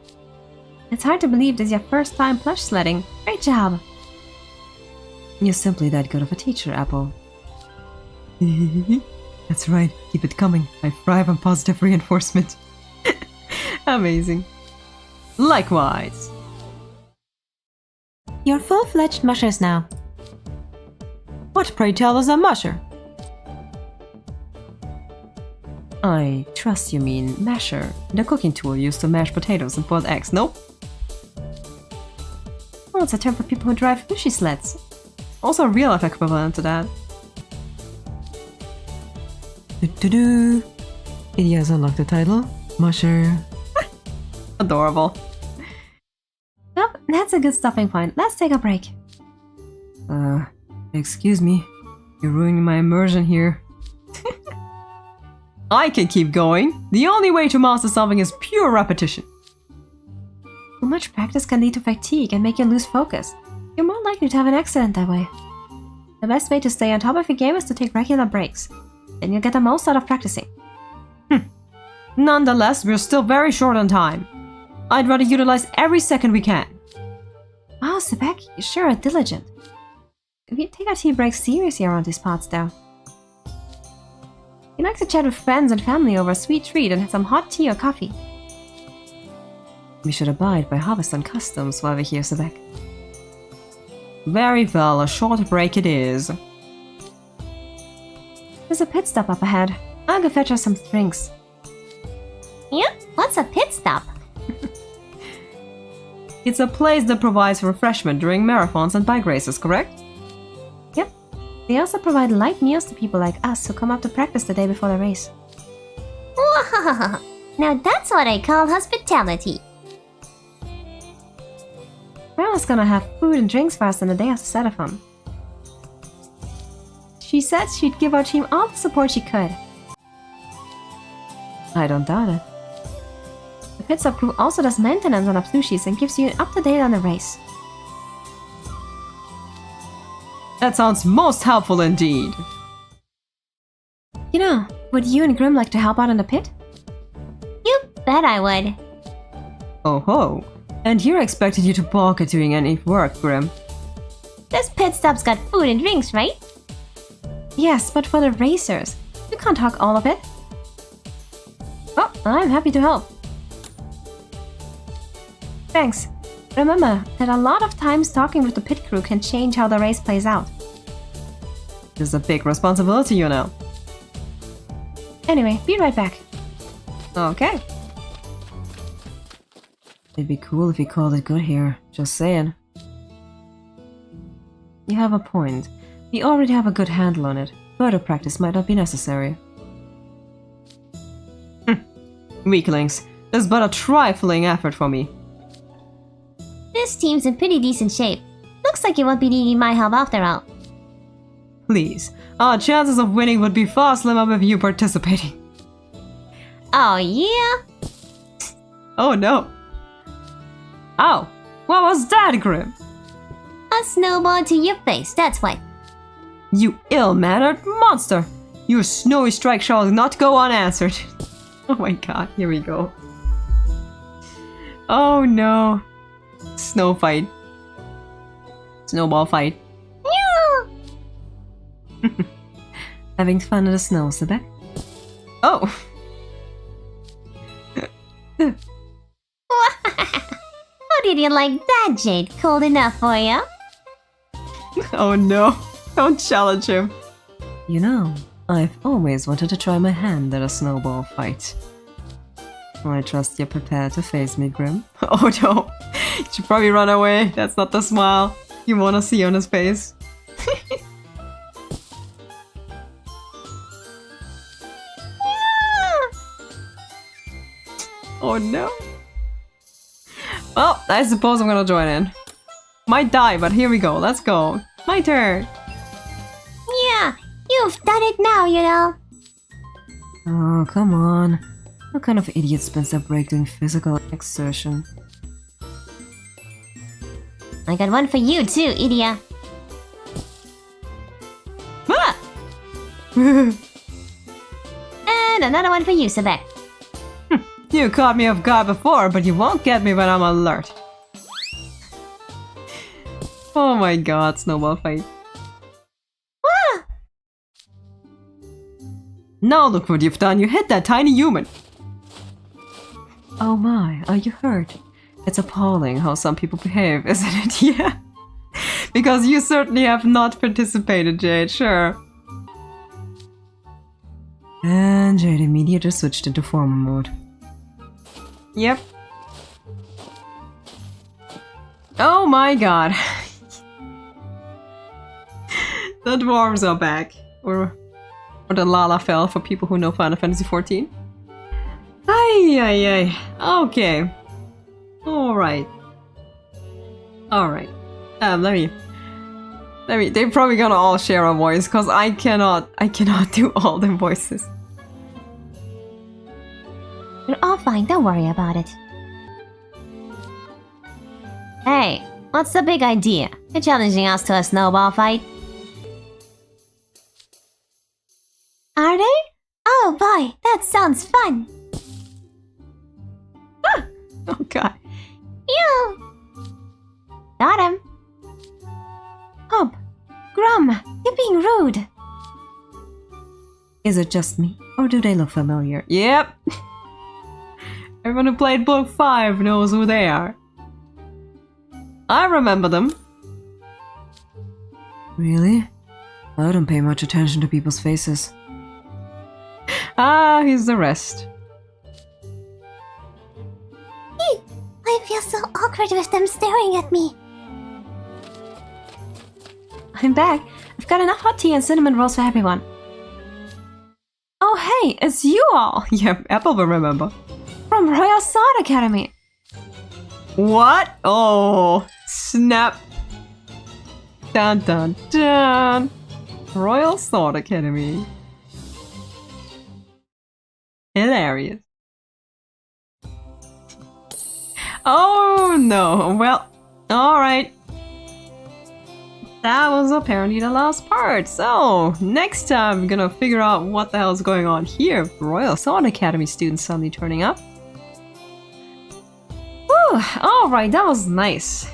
S2: It's hard to believe this is your first time plush sledding. Great job!
S1: You're simply that good of a teacher, Epel. That's right, keep it coming. I thrive on positive reinforcement. Amazing. Likewise.
S2: You're full-fledged mushers now.
S1: What, pray tell, is a musher? I trust you mean masher, the cooking tool used to mash potatoes and boil eggs, nope?
S2: Well, it's a term for people who drive pushy sleds.
S1: Also a real life equivalent to that. Do-do-do. It has unlocked the title.
S4: Musher.
S1: Adorable.
S2: Well, that's a good stopping point. Let's take a break.
S4: Excuse me. You're ruining my immersion here.
S1: I can keep going. The only way to master something is pure repetition.
S2: Too much practice can lead to fatigue and make you lose focus. You're more likely to have an accident that way. The best way to stay on top of your game is to take regular breaks. Then you'll get the most out of practicing.
S1: Nonetheless, we're still very short on time. I'd rather utilize every second we can.
S2: Wow, Sebek, you sure are diligent. We take our tea breaks seriously around these parts, though. We like to chat with friends and family over a sweet treat and have some hot tea or coffee.
S4: We should abide by Harveston customs while we're here, Sebek.
S1: Very well, a short break it is.
S2: There's a pit stop up ahead. I'll go fetch us some drinks.
S3: Yeah? What's a pit stop?
S1: It's a place that provides refreshment during marathons and bike races, correct?
S2: Yep. They also provide light meals to people like us who come up to practice the day before the race.
S3: Wow! Now that's what I call hospitality.
S2: Grandma's gonna have food and drinks for us on the day of the Sledathon. She said she'd give our team all the support she could.
S4: I don't doubt it.
S2: The pit stop crew also does maintenance on our sushis and gives you an up-to-date on the race.
S1: That sounds most helpful indeed.
S2: You know, would you and Grim like to help out in the pit?
S3: You bet I would.
S1: Oh ho. And you're expected you to balk at doing any work, Grim.
S3: This pit stop's got food and drinks, right?
S2: Yes, but for the racers. You can't talk all of it. Oh, I'm happy to help. Thanks. Remember that a lot of times talking with the pit crew can change how the race plays out.
S1: This is a big responsibility, you know.
S2: Anyway, be right back.
S1: Okay.
S4: It'd be cool if we called it good here. Just saying. You have a point. We already have a good handle on it. Further practice might not be necessary.
S1: Weaklings. This is but a trifling effort for me.
S3: This team's in pretty decent shape. Looks like you won't be needing my help after all.
S1: Please. Our chances of winning would be far slimmer with you participating.
S3: Oh yeah?
S1: Oh no. Ow! What was that, Grim?
S3: A snowball to your face, that's what.
S1: You ill-mannered monster! Your snowy strike shall not go unanswered. Oh my god, here we go. Oh no. Snow fight. Snowball fight.
S4: Having fun in the snow, Sebek?
S1: Oh!
S3: How did you like that, Jade? Cold enough for you?
S1: Oh no. Don't challenge him.
S4: You know, I've always wanted to try my hand at a snowball fight. I trust you're prepared to face me, Grim.
S1: Oh no. You should probably run away. That's not the smile you want to see on his face. Oh no. Well, I suppose I'm gonna join in. Might die, but here we go. Let's go. My turn.
S3: Yeah, you've done it now, you know.
S4: Oh, come on. What kind of idiot spends their break doing physical exertion?
S3: I got one for you too, idiot.
S1: Ah!
S3: And another one for you, Sebek.
S1: You caught me off guard before, but you won't get me when I'm alert. Oh my god, snowball fight.
S3: Ah!
S1: Now look what you've done. You hit that tiny human.
S4: Oh my, are you hurt? It's appalling how some people behave, isn't it?
S1: Yeah. Because you certainly have not participated, Jade, sure.
S4: And Jade immediately switched into formal mode.
S1: Yep. Oh my god. The dwarves are back. Or the Lala fell for people who know Final Fantasy XIV. Ay, ay, ay. Okay. Alright. Alright. They're probably gonna all share a voice, because I cannot do all the voices.
S3: You're all fine, don't worry about it. Hey, what's the big idea? You're challenging us to a snowball fight? Are they? Oh boy, that sounds fun!
S1: Oh god.
S3: Ew! Got him! Hop! Grum! You're being rude!
S4: Is it just me, or do they look familiar?
S1: Yep. Everyone who played Book 5 knows who they are. I remember them.
S4: Really? I don't pay much attention to people's faces.
S1: Ah, he's the rest.
S3: I feel so awkward with them staring at me.
S2: I'm back. I've got enough hot tea and cinnamon rolls for everyone. Oh hey, it's you all!
S1: Yep, Epel will remember.
S2: From Royal Sword Academy.
S1: What? Oh, snap. Dun dun dun. Royal Sword Academy. Hilarious. Oh no, well, alright. That was apparently the last part. So, next time we're gonna figure out what the hell is going on here. Royal Sword Academy students suddenly turning up. Whew, alright, that was nice.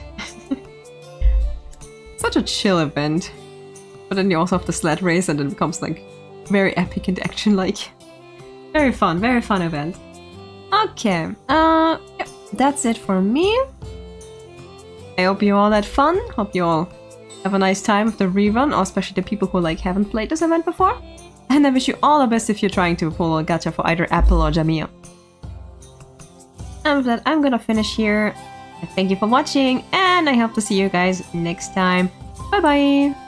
S1: Such a chill event. But then you also have the sled race and it becomes like very epic and action-like. Very fun event. Okay, yep, that's it for me. I hope you all had fun. Hope you all have a nice time with the rerun, or especially the people who like haven't played this event before. And I wish you all the best if you're trying to pull a gacha for either Epel or Jamil. And with that, I'm gonna finish here. Thank you for watching, and I hope to see you guys next time. Bye bye!